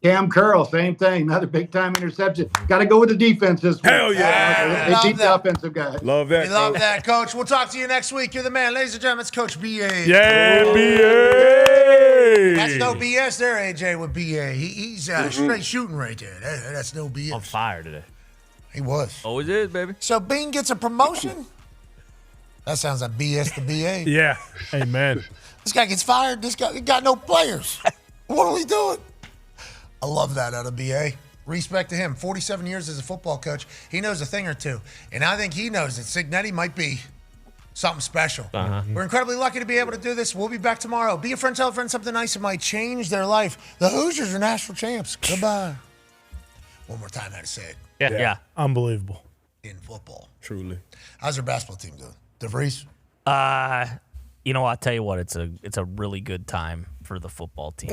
Cam Curl, same thing. Another big-time interception. Got to go with the defense this week. Hell yeah. They beat the offensive guy. Love that. We love that, Coach. We'll talk to you next week. You're the man. Ladies and gentlemen, it's Coach BA. Yeah, BA. That's no BS there, AJ, with BA. He's straight shooting right there. That's no BS. On fire today. He was. Always is, baby. So Bean gets a promotion? That sounds like BS to BA. Yeah. Amen. This guy gets fired. This guy got no players. What are we doing? I love that out of BA. Respect to him. 47 years as a football coach. He knows a thing or two. And I think he knows that Signetti might be something special. We're incredibly lucky to be able to do this. We'll be back tomorrow. Be a friend, tell a friend something nice that might change their life. The Hoosiers are national champs. Goodbye. One more time, how to say it. Yeah. Unbelievable. in football. Truly. How's their basketball team doing? DeVries? You know, I'll tell you what, it's a really good time for the football team.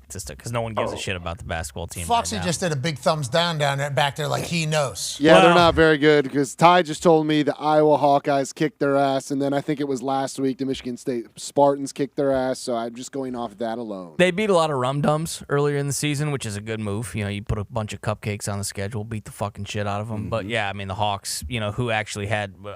Just because no one gives a shit about the basketball team. Foxy right now. just did a big thumbs down there, back there like he knows. Yeah, they're not very good because Ty just told me the Iowa Hawkeyes kicked their ass, and then I think it was last week the Michigan State Spartans kicked their ass, so I'm just going off that alone. They beat a lot of rum-dums earlier in the season, which is a good move. You know, you put a bunch of cupcakes on the schedule, beat the fucking shit out of them. But, yeah, I mean, the Hawks, you know, who actually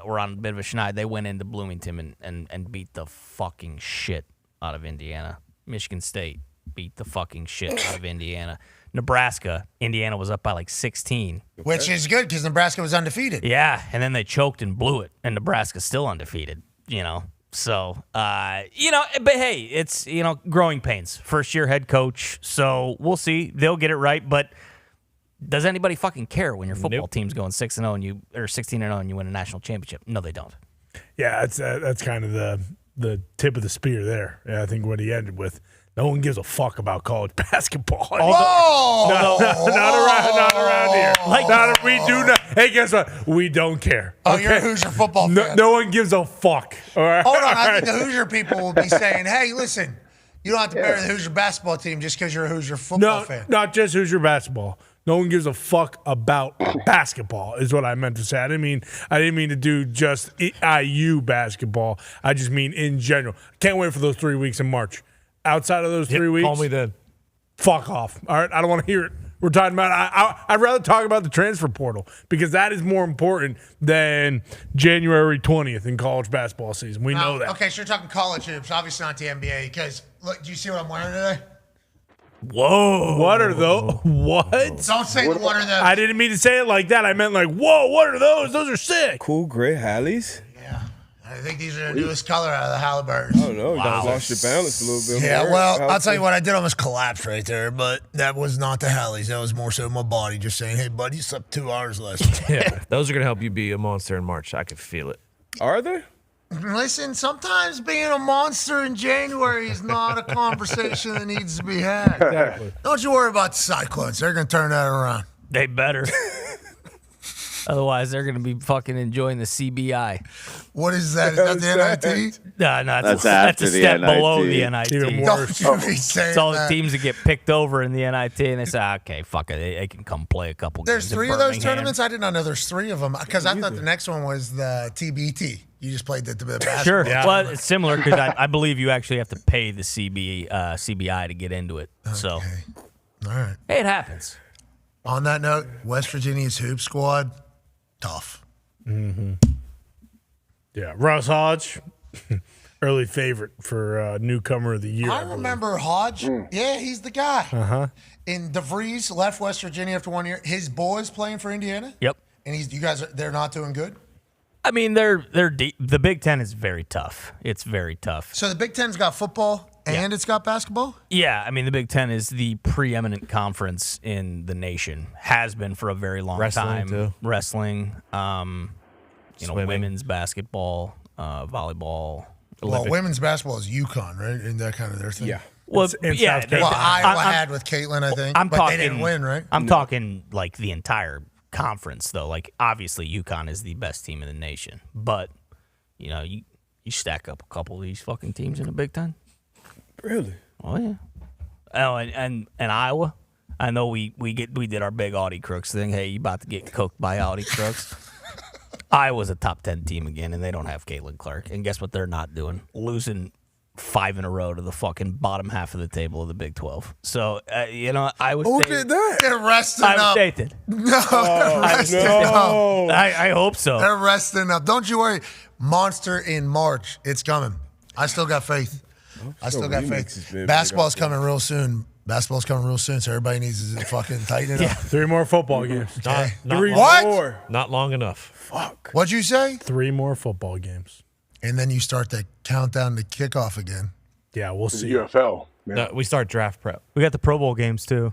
were on a bit of a schneid, they went into Bloomington and beat the fucking shit out of Indiana. Michigan State beat the fucking shit out of Indiana. Nebraska, Indiana was up by like 16. Which is good because Nebraska was undefeated. Yeah, and then they choked and blew it, and Nebraska's still undefeated, you know. So, you know, but hey, it's, you know, growing pains. First-year head coach, so we'll see. They'll get it right, but does anybody fucking care when your football team's going 6-0 and you or 16-0 and you win a national championship? No, they don't. Yeah, that's kind of the tip of the spear there. Yeah, I think what he ended with. No one gives a fuck about college basketball. Not around here. We do not. Hey, guess what? We don't care. Oh, you're a Hoosier football fan. No one gives a fuck. All right. Hold on. I think the Hoosier people will be saying, hey, listen, you don't have to bury the Hoosier basketball team just because you're a Hoosier football fan. Not just Hoosier basketball. No one gives a fuck about basketball is what I meant to say. I didn't mean to do just IU basketball. I just mean in general. Can't wait for those 3 weeks in March. Outside of those 3 weeks, call me then. Fuck off. All right, I don't want to hear it. We're talking about. I'd rather talk about the transfer portal because that is more important than January 20th in college basketball season. We know that. Okay, so you're talking college hoops, obviously not the NBA. Because look, do you see what I'm wearing today? Whoa! What are those? What? Don't say what are those. I didn't mean to say it like that. I meant like, whoa! What are those? Those are sick. Cool gray Hallies. I think these are the newest color out of the Halliburtons. I don't know. You lost your balance a little bit. Yeah, well, I'll tell you what. I did almost collapse right there, but that was not the Hallies. That was more so my body just saying, hey, buddy, you slept 2 hours less. Yeah, those are going to help you be a monster in March. I can feel it. Are they? Listen, sometimes being a monster in January is not a conversation that needs to be had. Exactly. Don't you worry about the Cyclones. They're going to turn that around. They better. Otherwise, they're going to be fucking enjoying the CBI. What is that? Is that the NIT? No, that's after a the step NIT. below the NIT. Even worse. Don't you be saying It's all the that. teams that get picked over in the NIT, and they say, okay, fuck it. They can come play a couple There's games. 3 in of those Birmingham. tournaments? I did not know there's 3 of them because I thought the next one was the TBT. You just played the basketball. Sure. Yeah. Well, it's similar because I believe you actually have to pay the CBI to get into it. So, All right. hey, it happens. On that note, West Virginia's hoop squad, tough. Mm-hmm. Yeah, Russ Hodge, early favorite for newcomer of the year. I remember Hodge. Yeah, he's the guy. Uh-huh. And DeVries left West Virginia after 1 year. His boys playing for Indiana. Yep. And you guys, they're not doing good. I mean, they're deep. The Big Ten is very tough. It's very tough. So the Big Ten's got football and it's got basketball. Yeah, I mean, the Big Ten is the preeminent conference in the nation. Has been for a very long time. Too. Wrestling, Swimming. women's basketball, volleyball. Well, women's basketball is UConn, right? Isn't that kind of their thing? Yeah. Well, yeah. Well, Iowa had with Caitlin, I think. But they didn't win, right? I'm talking like the entire conference, though. Like, obviously, UConn is the best team in the nation. But, you know, you stack up a couple of these fucking teams in the Big Ten. Really? Oh, yeah. Oh, and Iowa. I know we did our big Audi Crooks thing. Hey, you about to get cooked by Audi Crooks. Iowa's a top 10 team again, and they don't have Caitlin Clark. And guess what they're not doing? Losing 5 in a row to the fucking bottom half of the table of the Big 12. So, you know, I would Who say... did that? They're resting Iowa up. State did. No, they're resting up. I hope so. They're resting up. Don't you worry. Monster in March. It's coming. I still got faith. I still got faith. Basketball's coming real soon. Basketball's coming real soon, so everybody needs to fucking tighten it up. 3 more football games. Okay. What? Not long enough. Fuck. What'd you say? 3 more football games. And then you start the countdown to kickoff again. Yeah, we'll see. UFL. No, we start draft prep. We got the Pro Bowl games too.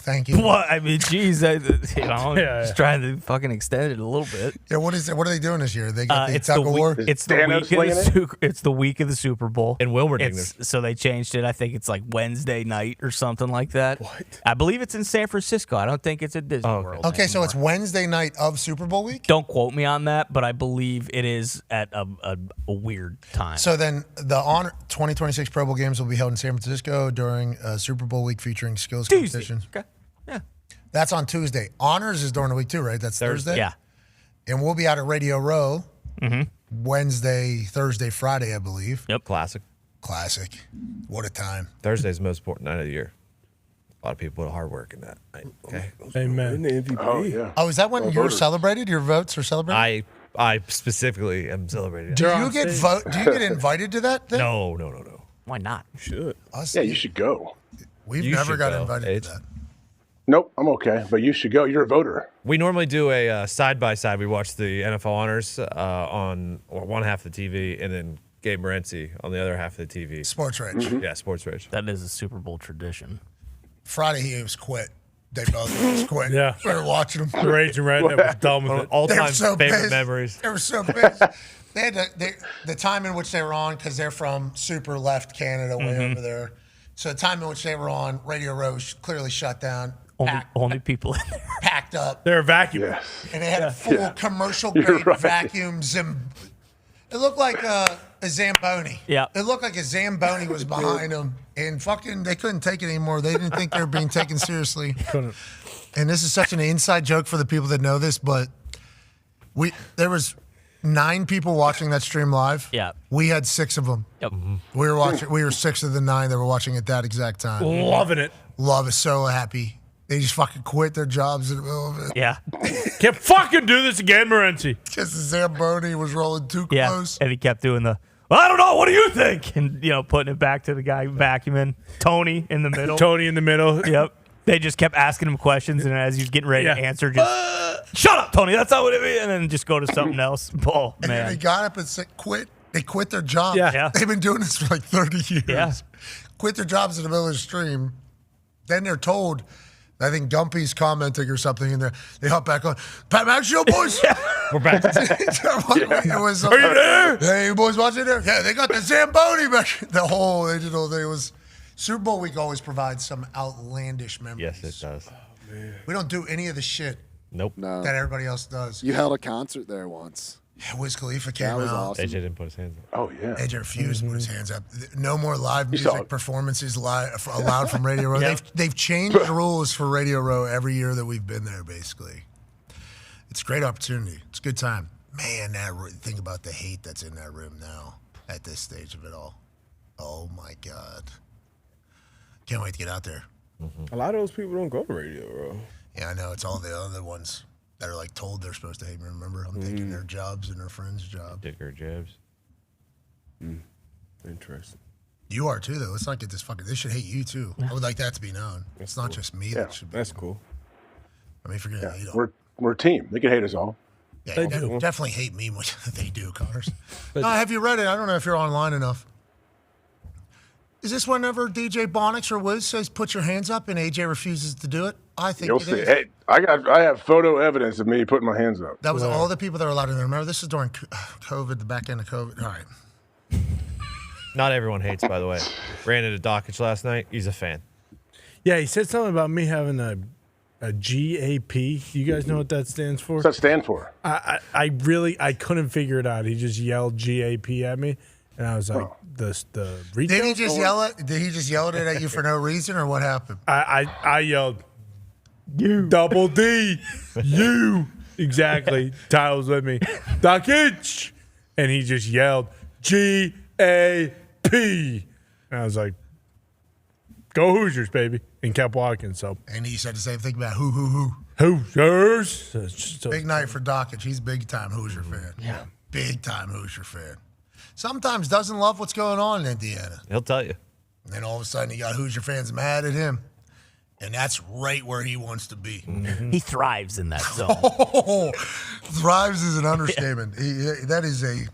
Thank you. What? I mean, geez, just trying to fucking extend it a little bit. Yeah, what is it? What are they doing this year? They got the It's tug of war. It's the week of the Super Bowl. And Wilmerding. So they changed it. I think it's like Wednesday night or something like that. What? I believe it's in San Francisco. I don't think it's at Disney World. Okay, so it's Wednesday night of Super Bowl week? Don't quote me on that, but I believe it is at a weird time. So then the 2026 Pro Bowl games will be held in San Francisco during Super Bowl week featuring skills competitions. Okay. Yeah. That's on Tuesday. Honors is during the week too, right? That's Thursday? Yeah. And we'll be out at Radio Row Wednesday, Thursday, Friday, I believe. Yep. Classic. What a time. Thursday's the most important night of the year. A lot of people put hard work in that night. Okay. Amen. Oh, yeah. Oh, is that when you're celebrated? Your votes are celebrated? I specifically am celebrating. Do you get invited to that thing? No. Why not? You should. Yeah, you should go. We've You never should got go, invited to that. Nope, I'm okay, but you should go. You're a voter. We normally do a side-by-side. We watch the NFL honors on one half of the TV, and then Gabe Morency on the other half of the TV. Sports Rage. Yeah, Sports Rage. That is a Super Bowl tradition. Friday, he was quit. They both just quit. Yeah. We were watching them. Raging Redneck was done with it. All-time so favorite pissed. memories. They were so pissed. They had the time in which they were on, because they're from super left Canada, way over there. So the time in which they were on, Radio Row was clearly shut down. Only people in there. Packed up. They're a vacuum. Yes. And they had a full commercial-grade vacuum. It looked like a Zamboni. Yeah. It looked like a Zamboni was behind them. And fucking, they couldn't take it anymore. They didn't think they were being taken seriously. Couldn't. And this is such an inside joke for the people that know this, but there was 9 people watching that stream live. Yeah. We had 6 of them. Yep. We were 6 of the 9 that were watching at that exact time. Loving it. Love is so happy. They just fucking quit their jobs in the middle of it. Yeah. Can't fucking do this again, Morency. Because the Zamboni was rolling too Yeah. close. And he kept doing I don't know. What do you think? And, putting it back to the guy vacuuming. Tony in the middle. Yep. They just kept asking him questions, and as he was getting ready to answer, just shut up, Tony. That's not what it means. And then just go to something else. Oh, And then they man. got up and said, quit. They quit their job. Yeah. They've been doing this for like 30 years. Yeah. Quit their jobs in the middle of the stream. Then they're told, I think Gumpy's commenting or something in there. They hop back on. Pat Mac Show, boys. We're back. It was, Are you there? Hey, you boys watching there? Yeah, they got the Zamboni back. They did all day. It was Super Bowl week always provides some outlandish memories. Yes, it does. We don't do any of the shit Nope. No. that everybody else does. You held a concert there once. Wiz Khalifa came That was out. awesome. AJ didn't put his hands up. Oh, yeah. AJ refused to put his hands up. No more live saw music it. performances allowed from Radio Row. They've changed the rules for Radio Row every year that we've been there, basically. It's a great opportunity. It's a good time. Man, think about the hate that's in that room now at this stage of it all. Oh, my God. Can't wait to get out there. A lot of those people don't go to radio, bro. Yeah, I know. It's all the other ones that are like told they're supposed to hate me. Remember, I'm taking their jobs and their friends' jobs. Dicker jabs. Interesting. You are too, though. Let's not get this fucking. They should hate you too. I would like that to be known. It's not just me that should be. That's cool. I mean, forget it. We're a team. They can hate us all. Yeah, They they do. definitely hate me more than they do, Connors. Have you read it? I don't know if you're online enough. Is this whenever DJ Bonix or Wiz says put your hands up and AJ refuses to do it? I think You'll it see. is. Hey, I have photo evidence of me putting my hands up. That was all the people that were allowed in there. Remember, this is during COVID, the back end of COVID. All right. Not everyone hates, by the way. Ran into Dockage last night. He's a fan. Yeah, he said something about me having a GAP. You guys know what that stands for? What's that stand for? I couldn't figure it out. He just yelled GAP at me, and I was like, the retail Did he just store? yell it? Did he just yell it at you for no reason, or what happened? I yelled, you double D, you exactly. Ty was with me, Dockage, and he just yelled GAP, and I was like, go Hoosiers, baby, and kept walking. So, and he said the same thing about who. Hoosiers. Big night for Dockage. He's a big-time Hoosier fan. Yeah. Big-time Hoosier fan. Sometimes doesn't love what's going on in Indiana. He'll tell you. And then all of a sudden, you got Hoosier fans mad at him. And that's right where he wants to be. He thrives in that zone. Thrives is an understatement. That is a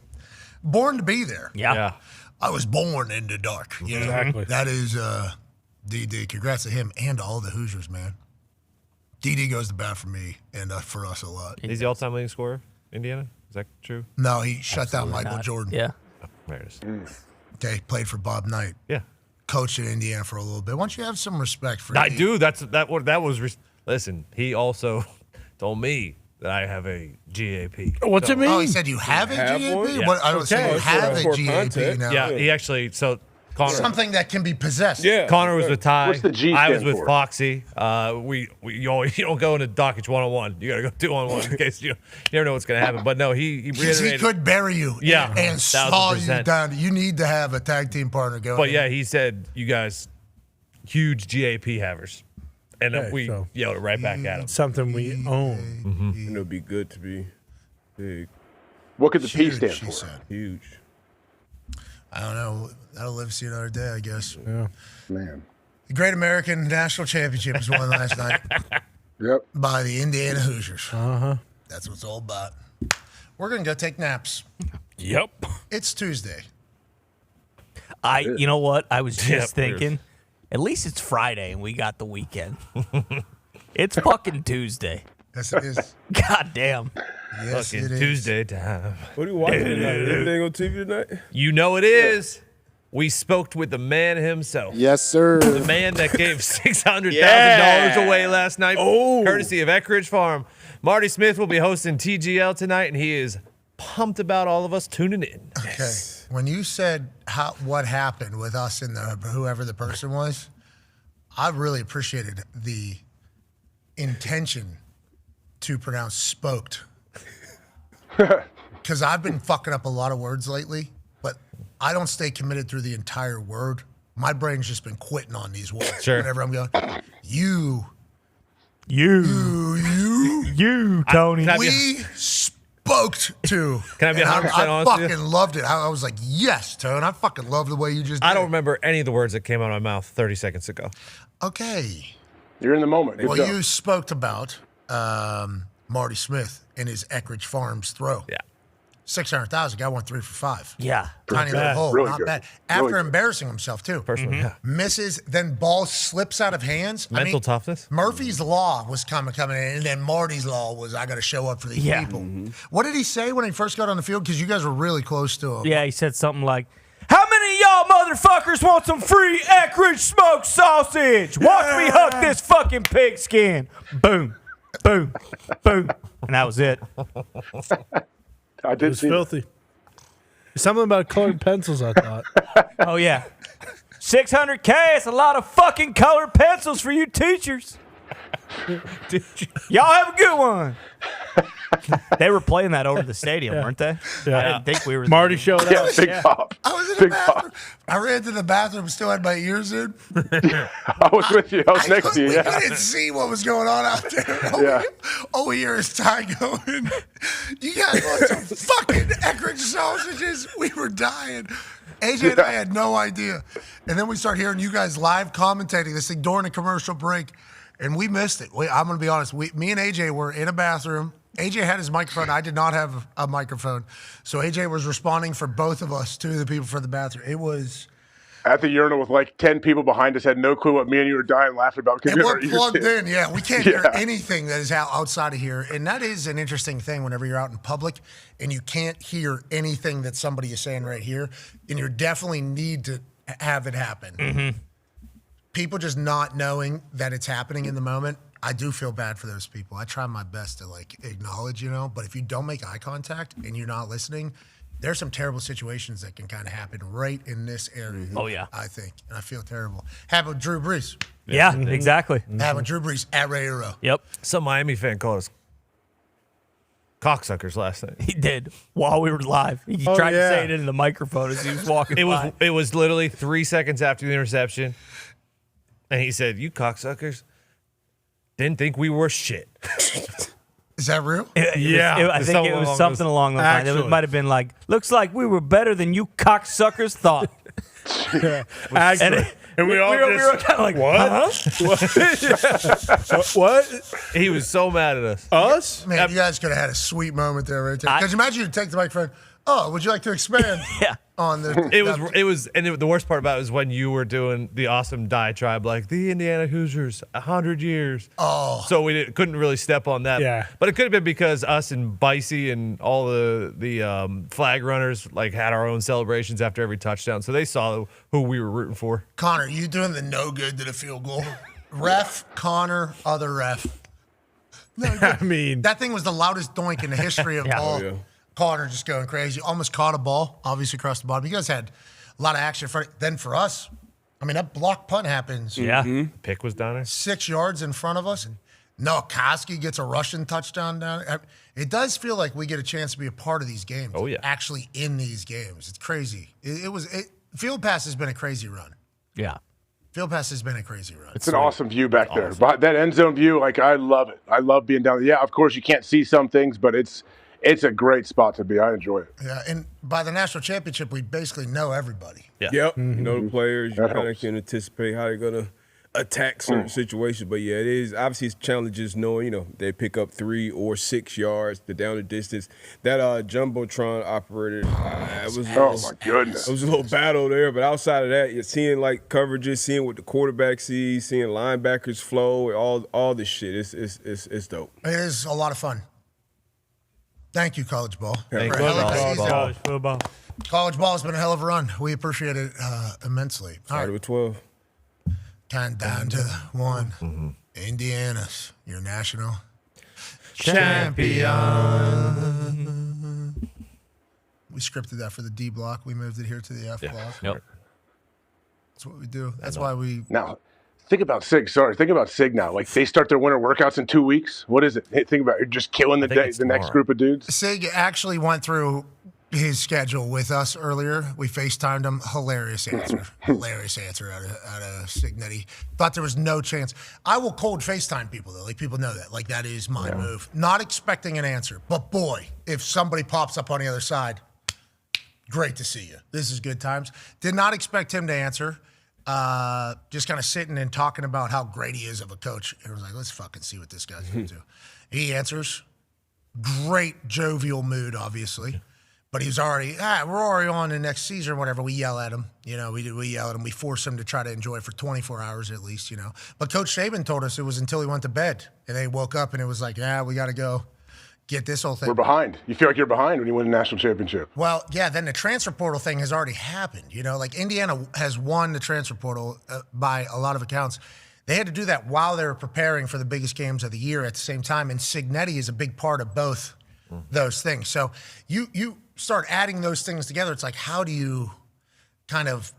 born to be there. Yeah. I was born in the dark. You know? Exactly. That is DD. Congrats to him and all the Hoosiers, man. DD goes to bat for me and for us a lot. He's the all-time leading scorer, Indiana. Is that true? No, he shut down Michael Jordan. Yeah. Oh, there it is. Okay, played for Bob Knight. Yeah. Coached in Indiana for a little bit. Why don't you have some respect for I do. That was. Listen, he also told me that I have a GAP. What's it mean? Oh, he said you have a GAP? Yeah. What, I don't say you have a GAP now. Yeah, he actually. So Connor. Something that can be possessed. Connor was with Ty. What's the G I was stand with for? Foxy. You don't go into Dockage 1-on-1. You got to go 2-on-1 in case you never know what's going to happen. But no, he Because reiterated. he could bury you and saw you 1000%. down. You need to have a tag team partner going. But yeah, he said, you guys, huge GAP havers. And then we yelled it right back at him. Something we own. And it'll be good to be big. What could the P Huge, stand she for? said. Huge. I don't know. That'll live to see another day, I guess. Yeah. Man. The Great American National Championship was won last night. Yep. By the Indiana Hoosiers. Uh-huh. That's what it's all about. We're going to go take naps. Yep. It's Tuesday. You know what? I was Yeah, just thinking, at least it's Friday and we got the weekend. It's fucking Tuesday. Yes, it is. God damn. Yes, Fucking it is. Tuesday time. What are you watching tonight? Anything on TV tonight? You know it is. We spoke with the man himself. Yes, sir. The man that gave $600,000 away last night, courtesy of Echrage Farm. Marty Smith will be hosting TGL tonight, and he is pumped about all of us tuning in. Okay. When you said what happened with us and whoever the person was, I really appreciated the intention to pronounce spoked. Because I've been fucking up a lot of words lately, but I don't stay committed through the entire word. My brain's just been quitting on these words. Sure. Whenever I'm going, you, Tony. we spoked to. Can I be And 100% I honest with you? fucking loved it. I was like, yes, Tone. I fucking love the way you just did. I don't remember any of the words that came out of my mouth 30 seconds ago. Okay. You're in the moment. Good Well, job. you spoke about Marty Smith and his Echrage Farms throw. Yeah. 600,000. Guy went 3 for 5. Yeah. Tiny little hole. Really not good. bad. Really After good. embarrassing himself, too. Personally, yeah. Misses, then ball slips out of hands. Mental toughness. Murphy's Law was coming in, and then Marty's Law was, I got to show up for these people. What did he say when he first got on the field? Because you guys were really close to him. Yeah, he said something like, how many of y'all motherfuckers want some free Echrage smoked sausage? Watch me hook this fucking pigskin. Boom, boom, boom. And that was it. I It did was see that. filthy. Something about colored pencils, I thought. Oh, yeah. 600K is a lot of fucking colored pencils for you teachers. Y'all have a good one. They were playing that over the stadium, weren't they? Yeah. I didn't think we were. Marty showed up. Big pop. I was in the Big bathroom. I ran to the bathroom, still had my ears in. I was with you. I was next to you. We Yeah. couldn't see what was going on out there. All we hear is Ty going, you guys want some fucking Echrage sausages? We were dying. AJ and I had no idea. And then we start hearing you guys live commentating this thing during a commercial break, and we missed it. I'm going to be honest. Me and AJ were in a bathroom. AJ had his microphone. I did not have a microphone. So AJ was responding for both of us to the people for the bathroom. It was... At the urinal with like 10 people behind us, had no clue what me and you were dying laughing about. And we're plugged in. Yeah, we can't hear Yeah. anything that is outside of here. And that is an interesting thing whenever you're out in public and you can't hear anything that somebody is saying right here. And you definitely need to have it happen. Mm-hmm. People just not knowing that it's happening in the moment. I do feel bad for those people. I try my best to like acknowledge, but if you don't make eye contact and you're not listening, there's some terrible situations that can kind of happen right in this area. Oh, yeah. I think. And I feel terrible. Happened with Drew Brees. Yeah, exactly. Happened with Drew Brees at Ray Row. Yep. Some Miami fan called us cocksuckers last night. He did while we were live. He tried to say it into the microphone as he was walking by. It was literally 3 seconds after the interception, and he said, "You cocksuckers didn't think we were shit." Is that real? I think it was something along those lines. It might have been like, looks like we were better than you cocksuckers thought. Actually. And we were kind of like, what? What? He was so mad at us. Us? Man, you guys could have had a sweet moment there right there. Because imagine you take the microphone. Oh, would you like to expand? On the The worst part about it was when you were doing the awesome diatribe, like the Indiana Hoosiers, 100 years. Oh, so we couldn't really step on that. Yeah, but it could have been because us and Bicey and all the flag runners like had our own celebrations after every touchdown, so they saw who we were rooting for. Connor, you doing the no good to the field goal? Ref, Connor, other ref. No, I mean, that thing was the loudest doink in the history of ball. Oh, yeah. Connor just going crazy. Almost caught a ball, obviously across the bottom. You guys had a lot of action in front. Then for us, I mean, that block punt happens. Yeah. Pick was down there. 6 yards in front of us. Noah Koski gets a rushing touchdown down. It does feel like we get a chance to be a part of these games. Oh, yeah. Actually in these games. It's crazy. Field Pass has been a crazy run. Yeah. Field Pass has been a crazy run. It's an awesome view back there. But that end zone view, like, I love it. I love being down there. Yeah, of course, you can't see some things, but it's a great spot to be. I enjoy it. Yeah, and by the national championship, we basically know everybody. Yeah. Yep. You know the players. You That kind of helps. can anticipate how they're going to attack certain situations. But, yeah, it is. Obviously, it's challenges knowing, they pick up 3 or 6 yards, the down the distance. That Jumbotron operator, my goodness. It was a little battle there. But outside of that, you're seeing, like, coverages, seeing what the quarterback sees, seeing linebackers flow, all this shit. It's dope. It is a lot of fun. Thank you, college ball. Thank For a you. hell of a College season. ball. Football. College ball has been a hell of a run. We appreciate it immensely. All Started with 12. Count down to 1. Indiana's your national champion. We scripted that for the D block. We moved it here to the F block. Yep. That's what we do. That's why we. Now, think about Sig. Sorry, think about Sig now. Like, they start their winter workouts in 2 weeks. What is it? Hey, think about it. You're just killing the next group of dudes. Sig actually went through his schedule with us earlier. We FaceTimed him. Hilarious answer. Hilarious answer out of Signetti. Thought there was no chance. I will cold FaceTime people, though. Like, people know that. Like, that is my move. Not expecting an answer. But, boy, if somebody pops up on the other side, great to see you. This is good times. Did not expect him to answer. Just kind of sitting and talking about how great he is of a coach. Everyone's like, let's fucking see what this guy's going to do. He answers. Great jovial mood, obviously. But he's already, we're already on the next season or whatever. We yell at him. We yell at him. We force him to try to enjoy it for 24 hours at least, But Coach Saban told us it was until he went to bed. And they woke up and it was like, we got to go get this whole thing. We're behind. You feel like you're behind when you win a national championship. Well, yeah, then the transfer portal thing has already happened. Like Indiana has won the transfer portal by a lot of accounts. They had to do that while they were preparing for the biggest games of the year at the same time. And Cignetti is a big part of both those things. So you start adding those things together. It's like, how do you kind of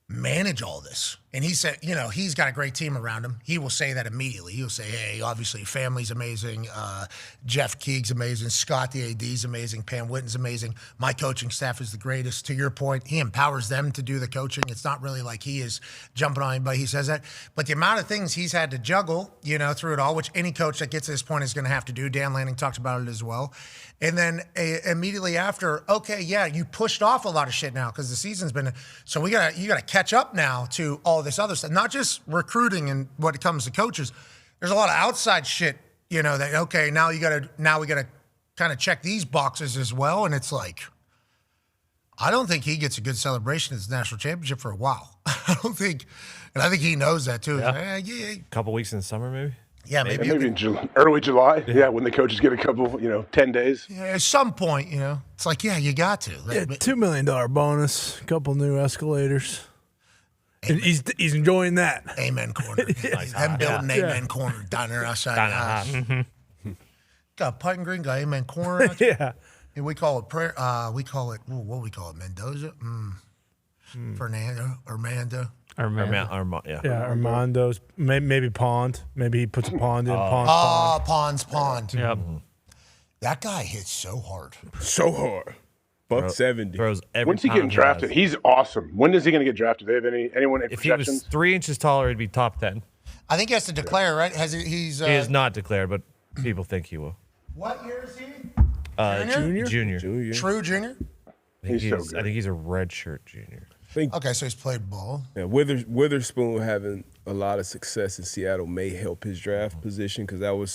manage all this? And he said, he's got a great team around him. He will say that immediately. He'll say, hey, obviously family's amazing. Jeff Keege's amazing. Scott, the AD's amazing. Pam Witten's amazing. My coaching staff is the greatest. To your point, he empowers them to do the coaching. It's not really like he is jumping on anybody. He says that. But the amount of things he's had to juggle, through it all, which any coach that gets to this point is going to have to do. Dan Lanning talks about it as well. And then immediately after, you pushed off a lot of shit now because the season's been, so you got to catch up now to all this other stuff, not just recruiting and what it comes to coaches. There's a lot of outside shit, that, now we got to kind of check these boxes as well. And it's like, I don't think he gets a good celebration at the national championship for a while. I think he knows that too. A couple weeks in the summer, maybe? Yeah, maybe in early July. Yeah, when the coaches get a couple, 10 days. Yeah, at some point, it's like, you got to. Yeah, $2 million bonus, a couple new escalators. And he's enjoying that. Amen corner. Them building Amen corner down there outside the house. Got a Putting Green, got Amen corner. Yeah. And we call it prayer. We call it, what do we call it? Mendoza? Fernando? Armando? Armando's. Maybe Pond. Maybe he puts a pond in. Pond's Pond. Yep. That guy hits so hard. So hard. $170. Throws every When's he time getting drafted? He's awesome. When is he going to get drafted? Do they have anyone in If he was projections? 3 inches taller, he'd be top 10. I think he has to declare, right? He is not declared, but people think he will. What year is he? Junior. True junior? I think he's a redshirt junior. Okay, so he's played ball. Yeah, Witherspoon having a lot of success in Seattle may help his draft position because that was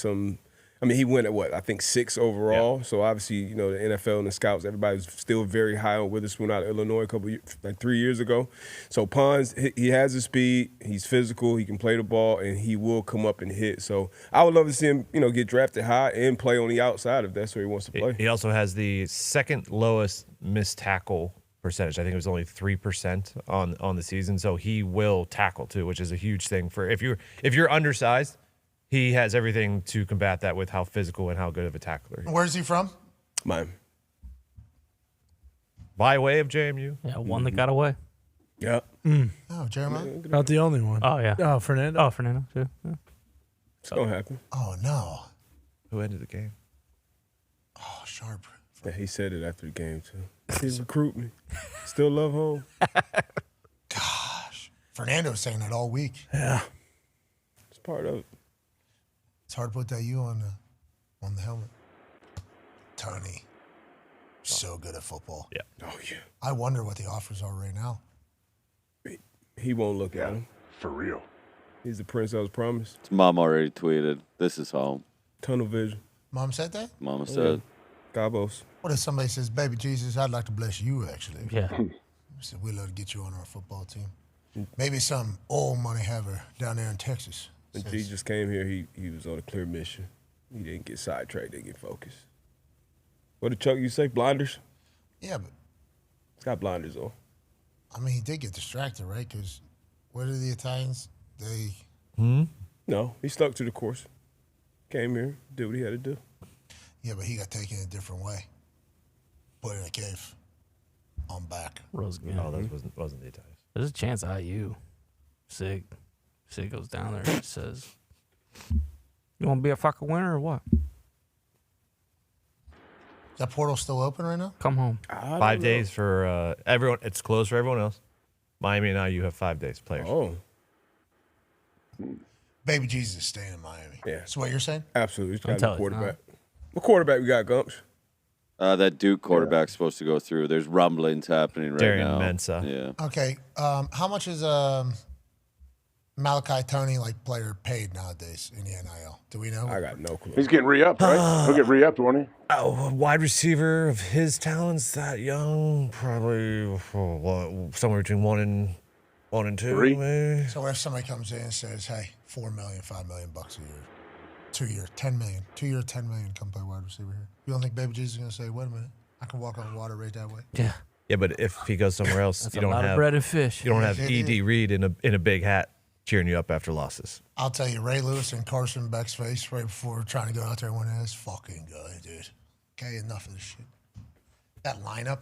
I mean, he went at what? I think 6 overall. Yeah. So obviously, you know, the NFL and the scouts, everybody's still very high on Witherspoon out of Illinois a couple, like 3 years ago. So Pons, he has the speed, he's physical, he can play the ball, and he will come up and hit. So I would love to see him, you know, get drafted high and play on the outside if that's where he wants to play. He also has the second lowest missed tackle percentage. I think it was only 3% on the season. So he will tackle too, which is a huge thing for if you're undersized. He has everything to combat that with how physical and how good of a tackler he is. Where's he from? Miami. By way of JMU. Yeah, one that got away. Yep. Oh, Jeremiah? Not the only one. Oh, yeah. Oh, Fernando. Oh, Fernando, too. Yeah. It's going to happen. Oh, no. Who ended the game? Oh, Sharp. Yeah, he said it after the game, too. He's recruit me. Still love home. Gosh. Fernando was saying that all week. Yeah. It's part of it. It's hard to put that U on the helmet. Tony, so good at football. Yeah. Oh, yeah. I wonder what the offers are right now. He won't look at him. For real. He's the prince I was promised. His mom already tweeted, "This is home." Tunnel vision. Mom said that? Mama said. Cabos. What if somebody says, "Baby Jesus, I'd like to bless you," actually? Yeah. So we'd love to get you on our football team. Maybe some old money haver down there in Texas. When G just came here, he was on a clear mission. He didn't get sidetracked, didn't get focused. What did Chuck you say? Blinders? Yeah, but it's got blinders on. I mean, he did get distracted, right? Because what are the Italians? They. No, he stuck to the course. Came here, did what he had to do. Yeah, but he got taken a different way. Put in a cave. On back. Rose again. Oh, that wasn't the Italians. There's a chance IU. Sig goes down there and says, "You want to be a fucking winner or what?" Is that portal still open right now? Come home. 5 days for everyone. It's closed for everyone else. Miami and IU have 5 days players. Oh. Baby Jesus is staying in Miami. Yeah. That's what you're saying? Absolutely. He's got a quarterback. What quarterback we got, Gumps? That Duke quarterback's supposed to go through. There's rumblings happening right Darian now. Mensah. Yeah. Okay. How much is Malachi Tony player paid nowadays in the NIL? Do we know? I got no clue. He's getting re-upped, right? He'll get re-upped, won't he? Oh, a wide receiver of his talents that young, probably somewhere between 1 and 2. 3? Maybe. So what if somebody comes in and says, "Hey, $4 million, $5 million bucks a year, 2 year, $10 million, 2 year, $10 million, come play wide receiver here"? You don't think Baby Jesus is gonna say, "Wait a minute, I can walk on water right that way"? Yeah. Yeah, but if he goes somewhere else, That's you a don't lot have of bread and fish. You don't have Yeah. ED Reed in a big hat cheering you up after losses. I'll tell you, Ray Lewis and Carson Beck's face right before trying to go out there and win this fucking good, dude. Okay, enough of this shit. That lineup.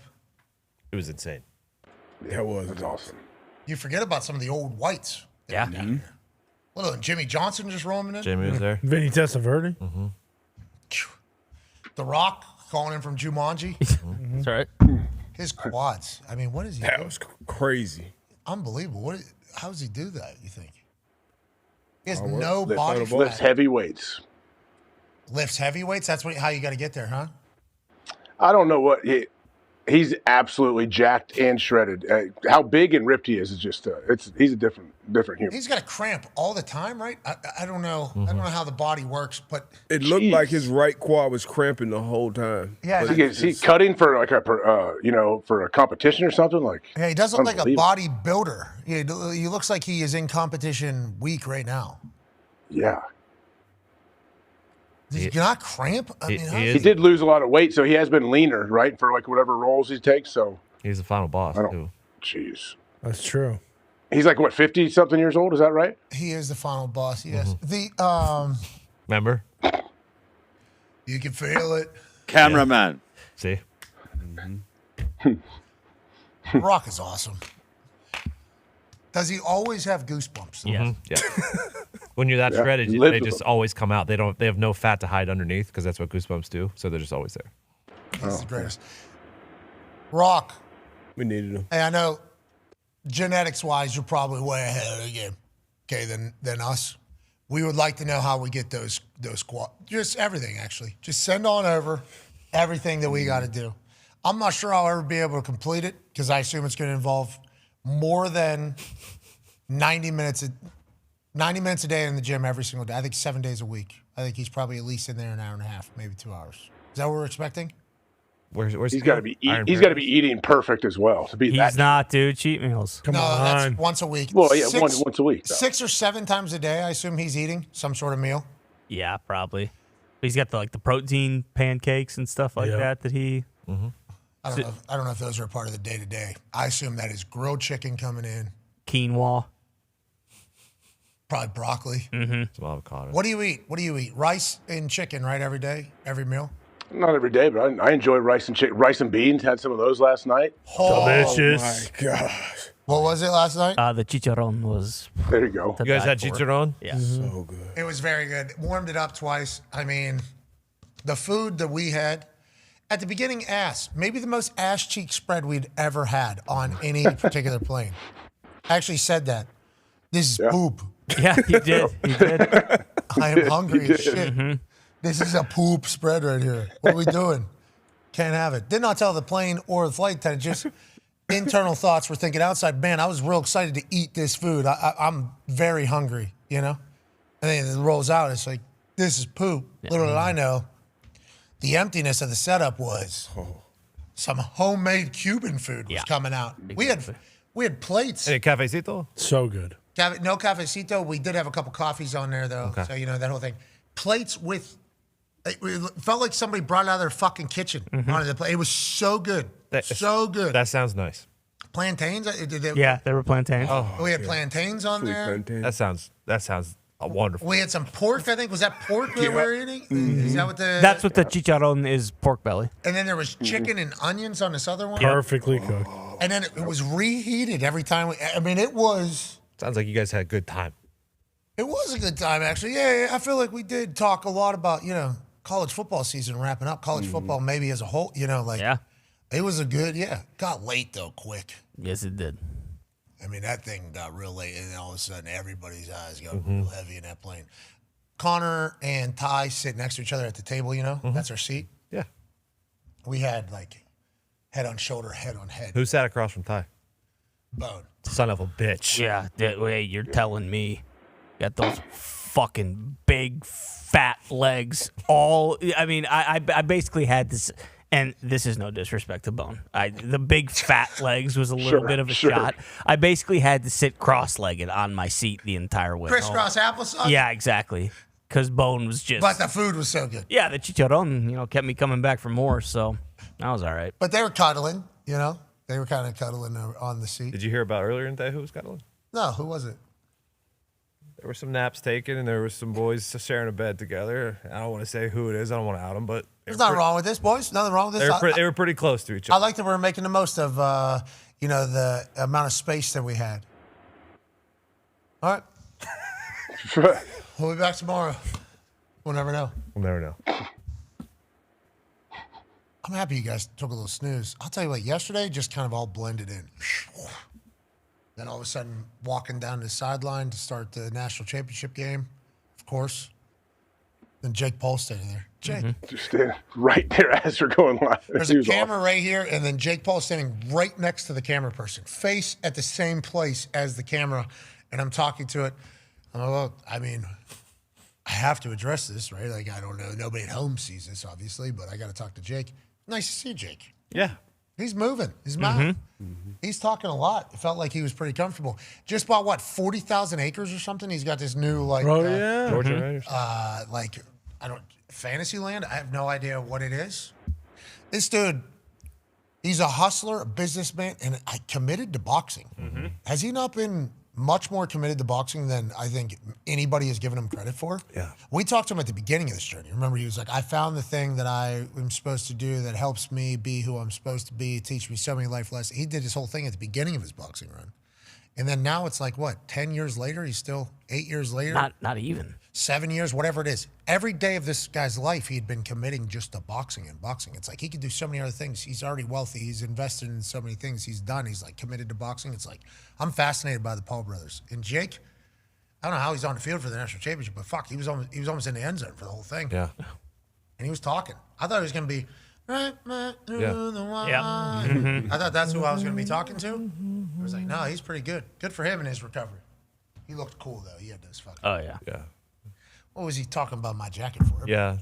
It was insane. Yeah, it was. That's awesome. You forget about some of the old whites. Yeah. Well, Jimmy Johnson just roaming in. Jamie was there. Vinny Testaverde. Mm-hmm. The Rock calling in from Jumanji. That's right. His quads. I mean, what is he? That doing? was crazy. Unbelievable. How does he do that, you think? He has Hard work. no Lift body on the ball. fat. Lifts heavy weights. Lifts heavy weights? That's how you got to get there, huh? I don't know what he's absolutely jacked and shredded. How big and ripped he is just he's a different human. He's got a cramp all the time, right? I don't know. I don't know how the body works, but It looked like his right quad was cramping the whole time. Yeah. Is he cutting for for a competition or something like? yeah, he does look like a Unbelievable. bodybuilder. He looks like he is in competition week right now. Yeah. Does he not cramp? I mean, He did lose a lot of weight, so he has been leaner, right, for whatever roles he takes. So He's the final boss too. Jeez. That's true. He's like, what, 50-something years old? Is that right? he is the final boss. Yes. The Remember? you can feel it. Cameraman. See? Rock is awesome. Does he always have goosebumps? Yeah. Yeah. When you're that Yeah, shredded, he lives they with just them. always come out. They have no fat to hide underneath because that's what goosebumps do. So they're just always there. He's the greatest. Rock. We needed him. Hey, I know genetics-wise, you're probably way ahead of the game, okay, than us. We would like to know how we get those just everything, actually. Just send on over everything that we got to do. I'm not sure I'll ever be able to complete it because I assume it's going to involve more than 90 minutes 90 minutes a day in the gym every single day. I think 7 days a week. I think he's probably at least in there an hour and a half, maybe 2 hours. Is that what we're expecting? Where's he's got to be eating perfect as well to be He's that. not, dude. Cheat meals. No, that's once a week. Well, yeah, once a week. Though. 6 or 7 times a day, I assume he's eating some sort of meal. Yeah, probably. He's got the protein pancakes and stuff like that he. I don't know if those are a part of the day-to-day. I assume that is grilled chicken coming in. Quinoa. Probably broccoli. Some avocado. What do you eat? Rice and chicken, right? Every day? Every meal? Not every day, but I enjoy rice and beans. Had some of those last night. Oh, Delicious. my gosh. What was it last night? The chicharron was. There you go. You guys had chicharron? Yeah. So good. It was very good. Warmed it up twice. I mean, the food that we had at the beginning, maybe the most ass cheek spread we'd ever had on any particular plane. I actually said that. This is poop. Yeah, he did. He did. I am hungry as shit. This is a poop spread right here. What are we doing? Can't have it. Did not tell the plane or the flight attendant. Just internal thoughts were thinking outside. Man, I was real excited to eat this food. I'm very hungry, And then it rolls out. It's like, this is poop. Yeah. Little did I know, the emptiness of the setup was some homemade Cuban food was coming out. We had plates. Any cafecito? So good. No cafecito. We did have a couple coffees on there, though. Okay. So, that whole thing. Plates with, it felt like somebody brought it out of their fucking kitchen onto the plate. It was so good. So good. That sounds nice. Plantains? Yeah, there were plantains. We had plantains on there. That sounds wonderful. We had some pork, I think. Was that pork we were eating? Is that what the... That's what the chicharron is, pork belly. And then there was chicken and onions on this other one. Perfectly cooked. And then it was reheated every time. It was... Sounds like you guys had a good time. It was a good time, actually. Yeah, I feel like we did talk a lot about, college football season wrapping up. College football maybe as a whole, Yeah. It was a good, Got late, though, quick. Yes, it did. I mean, that thing got real late, and then all of a sudden, everybody's eyes got real heavy in that plane. Connor and Ty sit next to each other at the table, That's our seat. Yeah. We had, head on shoulder, head on head. Who sat across from Ty? Bone. Son of a bitch. Yeah. Wait, you're telling me. Got those fucking big, fat legs. I basically had this, and this is no disrespect to Bone. The big, fat legs was a little bit of a shot. I basically had to sit cross-legged on my seat the entire way. Crisscross applesauce? Yeah, exactly. Because Bone was just... But the food was so good. Yeah, the chicharron, kept me coming back for more, so that was all right. But they were cuddling, They were kind of cuddling on the seat. Did you hear about earlier in the day who was cuddling? No, who was it? There were some naps taken, and there were some boys sharing a bed together. I don't want to say who it is. I don't want to out them, but there's nothing wrong with this, boys. Nothing wrong with this. They were pretty close to each I other. like that we're making the most of, the amount of space that we had. All right. We'll be back tomorrow. We'll never know. We'll never know. I'm happy you guys took a little snooze. I'll tell you what, yesterday just kind of all blended in. Then all of a sudden, walking down the sideline to start the national championship game, of course. Then Jake Paul standing there. Jake. Just standing right there as we're going live. There's a camera right here, and then Jake Paul standing right next to the camera person, face at the same place as the camera, and I'm talking to it. I'm like, well, I have to address this, right? I don't know. Nobody at home sees this, obviously, but I got to talk to Jake. Nice to see Jake. Yeah. He's moving. He's moving. He's talking a lot. It felt like he was pretty comfortable. Just bought 40,000 acres or something. He's got this new Georgia Raiders. Fantasyland. I have no idea what it is. This dude, he's a hustler, a businessman, and committed to boxing. Has he not been much more committed to boxing than I think anybody has given him credit for? Yeah. We talked to him at the beginning of this journey. Remember, he was like, I found the thing that I am supposed to do that helps me be who I'm supposed to be, teach me so many life lessons. He did his whole thing at the beginning of his boxing run. And then now it's 10 years later? He's still 8 years later? Not even. 7 years, whatever it is. Every day of this guy's life, he had been committing just to boxing and boxing. It's like he could do so many other things. He's already wealthy. He's invested in so many things. He's done. He's committed to boxing. It's I'm fascinated by the Paul brothers. And Jake, I don't know how he's on the field for the national championship, but fuck, he was almost in the end zone for the whole thing. Yeah. And he was talking. I thought he was going to be right through the wire. Yeah. I thought that's who I was going to be talking to. I was like, no, he's pretty good. Good for him in his recovery. He looked cool though. He had those fucking. Oh yeah. Yeah. What was he talking about my jacket for? Yeah.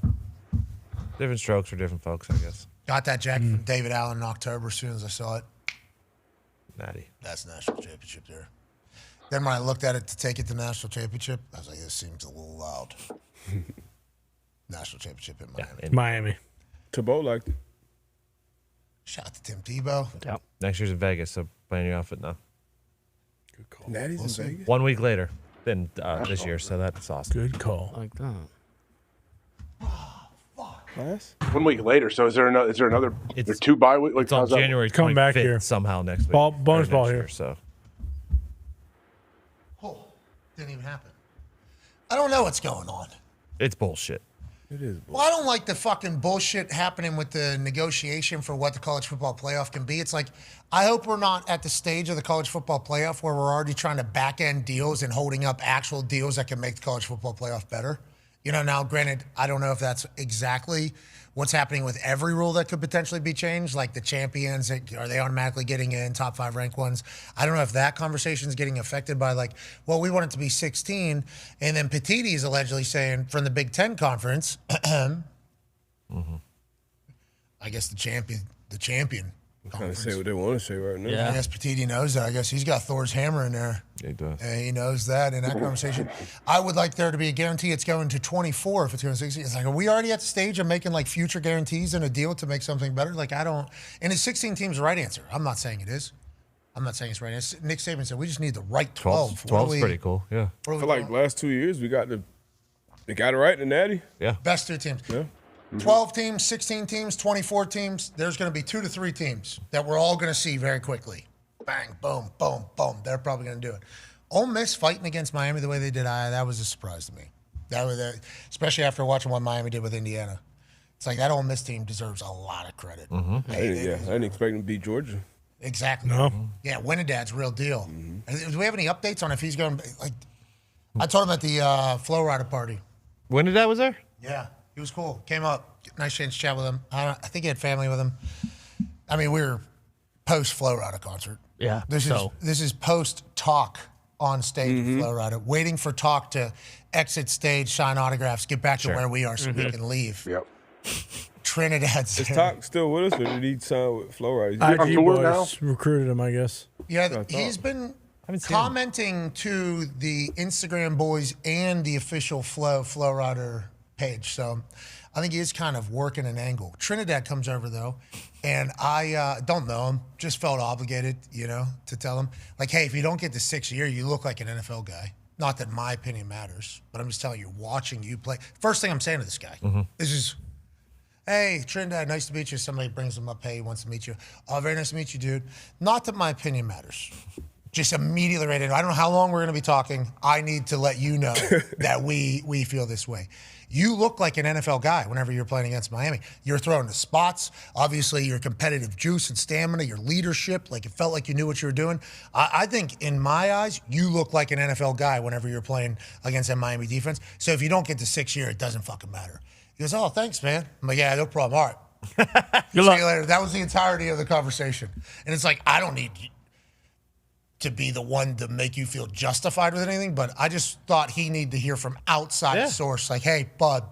Different strokes for different folks, I guess. Got that jacket from David Allen in October as soon as I saw it. Natty. That's national championship there. Then when I looked at it to take it to national championship, I was like, this seems a little loud. National championship in Miami. Yeah, Miami. Tebow liked it. Shout out to Tim Tebow. Yep. Next year's in Vegas, so plan your outfit now. Good call. Natty's in Vegas. 1 week later than this year, so that's awesome. Good call. Like that. Class? 1 week later. So is there another? Is there another? There's 2 bye weeks. Like It's on how's that? January 25th Come back here. somehow next week. Bonus or ball next here. year, so. Oh, didn't even happen. I don't know what's going on. It's bullshit. It is. Well, I don't like the fucking bullshit happening with the negotiation for what the college football playoff can be. It's like, I hope we're not at the stage of the college football playoff where we're already trying to back end deals and holding up actual deals that can make the college football playoff better. You know, now, granted, I don't know if that's exactly what's happening with every rule that could potentially be changed, like the champions, are they automatically getting in, top 5 ranked ones? I don't know if that conversation is getting affected by like, well, we want it to be 16, and then Petiti is allegedly saying from the Big Ten conference, I guess the champion. Kind of say what they want to say right now. I guess Petiti knows that. I guess he's got Thor's hammer in there. Yeah, he does. And he knows that in that conversation. I would like there to be a guarantee it's going to 24 if it's going to 16. It's like, are we already at the stage of making like future guarantees in a deal to make something better? Like, I don't. And is 16 teams the right answer? I'm not saying it is. I'm not saying it's right. Nick Saban said we just need the right 12. 12's pretty cool, yeah. I feel like last 2 years we got it right in the Natty. Yeah. Best 2 teams. Yeah. 12 teams, 16 teams, 24 teams. There's going to be 2 to 3 teams that we're all going to see very quickly. Bang, boom, boom, boom. They're probably going to do it. Ole Miss fighting against Miami the way they did, that was a surprise to me. That was, especially after watching what Miami did with Indiana. It's like that Ole Miss team deserves a lot of credit. I didn't expect them to beat Georgia. Exactly. No. Yeah, Winnidad's real deal. Do we have any updates on if he's going? Like, I told him at the Flow Rider party. Winnidad was there? Yeah, he was cool. Came up, nice chance to chat with him. I think he had family with him. I mean, we were post Flow Rider concert. Yeah. This is post talk on stage with Flow Rider, waiting for talk to exit stage, sign autographs, get back to where we are so we can leave. Yep. Trinidad's Is Talk still with us, or did he sign with Flow Rider? IG Boys recruited him, I guess. Yeah, he's been commenting to the Instagram boys and the official Flow Rider page. So I think he is kind of working an angle. Trinidad comes over, though, and I don't know him, just felt obligated, to tell him, like, hey, if you don't get the 6th year, you look like an NFL guy. Not that my opinion matters, but I'm just telling you, watching you play. First thing I'm saying to this guy, this is, hey, Trinidad, nice to meet you. Somebody brings him up, hey, he wants to meet you. Oh, very nice to meet you, dude. Not that my opinion matters. Just immediately right in. I don't know how long we're going to be talking. I need to let you know that we feel this way. You look like an NFL guy whenever you're playing against Miami. You're throwing the spots. Obviously, your competitive juice and stamina, your leadership, like it felt like you knew what you were doing. I think in my eyes, you look like an NFL guy whenever you're playing against that Miami defense. So if you don't get to 6th year, it doesn't fucking matter. He goes, oh, thanks, man. I'm like, yeah, no problem. All right. See you later. That was the entirety of the conversation. And it's like, I don't need to be the one to make you feel justified with anything, but I just thought he needed to hear from outside source, like, hey, bud,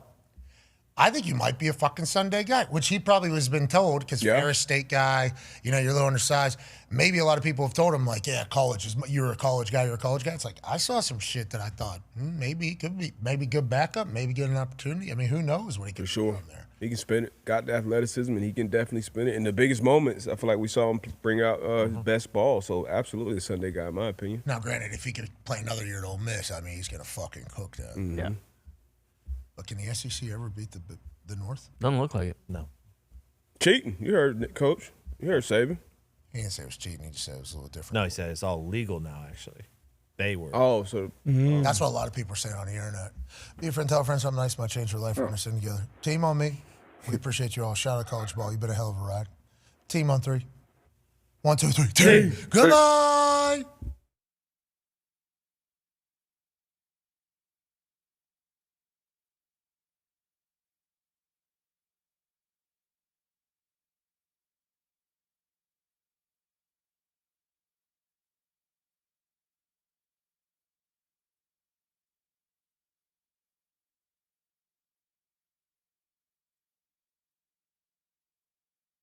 I think you might be a fucking Sunday guy, which he probably has been told because Ferris State guy, you're a little undersized. Maybe a lot of people have told him, like, yeah, you're a college guy. It's like, I saw some shit that I thought, maybe he could be, maybe good backup, maybe get an opportunity. I mean, who knows what he could do from there. He can spin it, got the athleticism, and he can definitely spin it. In the biggest moments, I feel like we saw him bring out his best ball. So, absolutely a Sunday guy, in my opinion. Now, granted, if he could play another year at Ole Miss, I mean, he's going to fucking cook that. Yeah. But can the SEC ever beat the North? Doesn't look like it. No. Cheating. You heard Coach. You heard Saban. He didn't say it was cheating. He just said it was a little different. No, he said it's all legal now, actually. They were. Oh, so. That's what a lot of people are saying on the internet. Be a friend, tell a friend something nice might change your life. We're going to sing together. Team on me. We appreciate you all. Shout out College Ball. You've been a hell of a ride. Team on 3. 1, 2, 3. Team. Goodbye.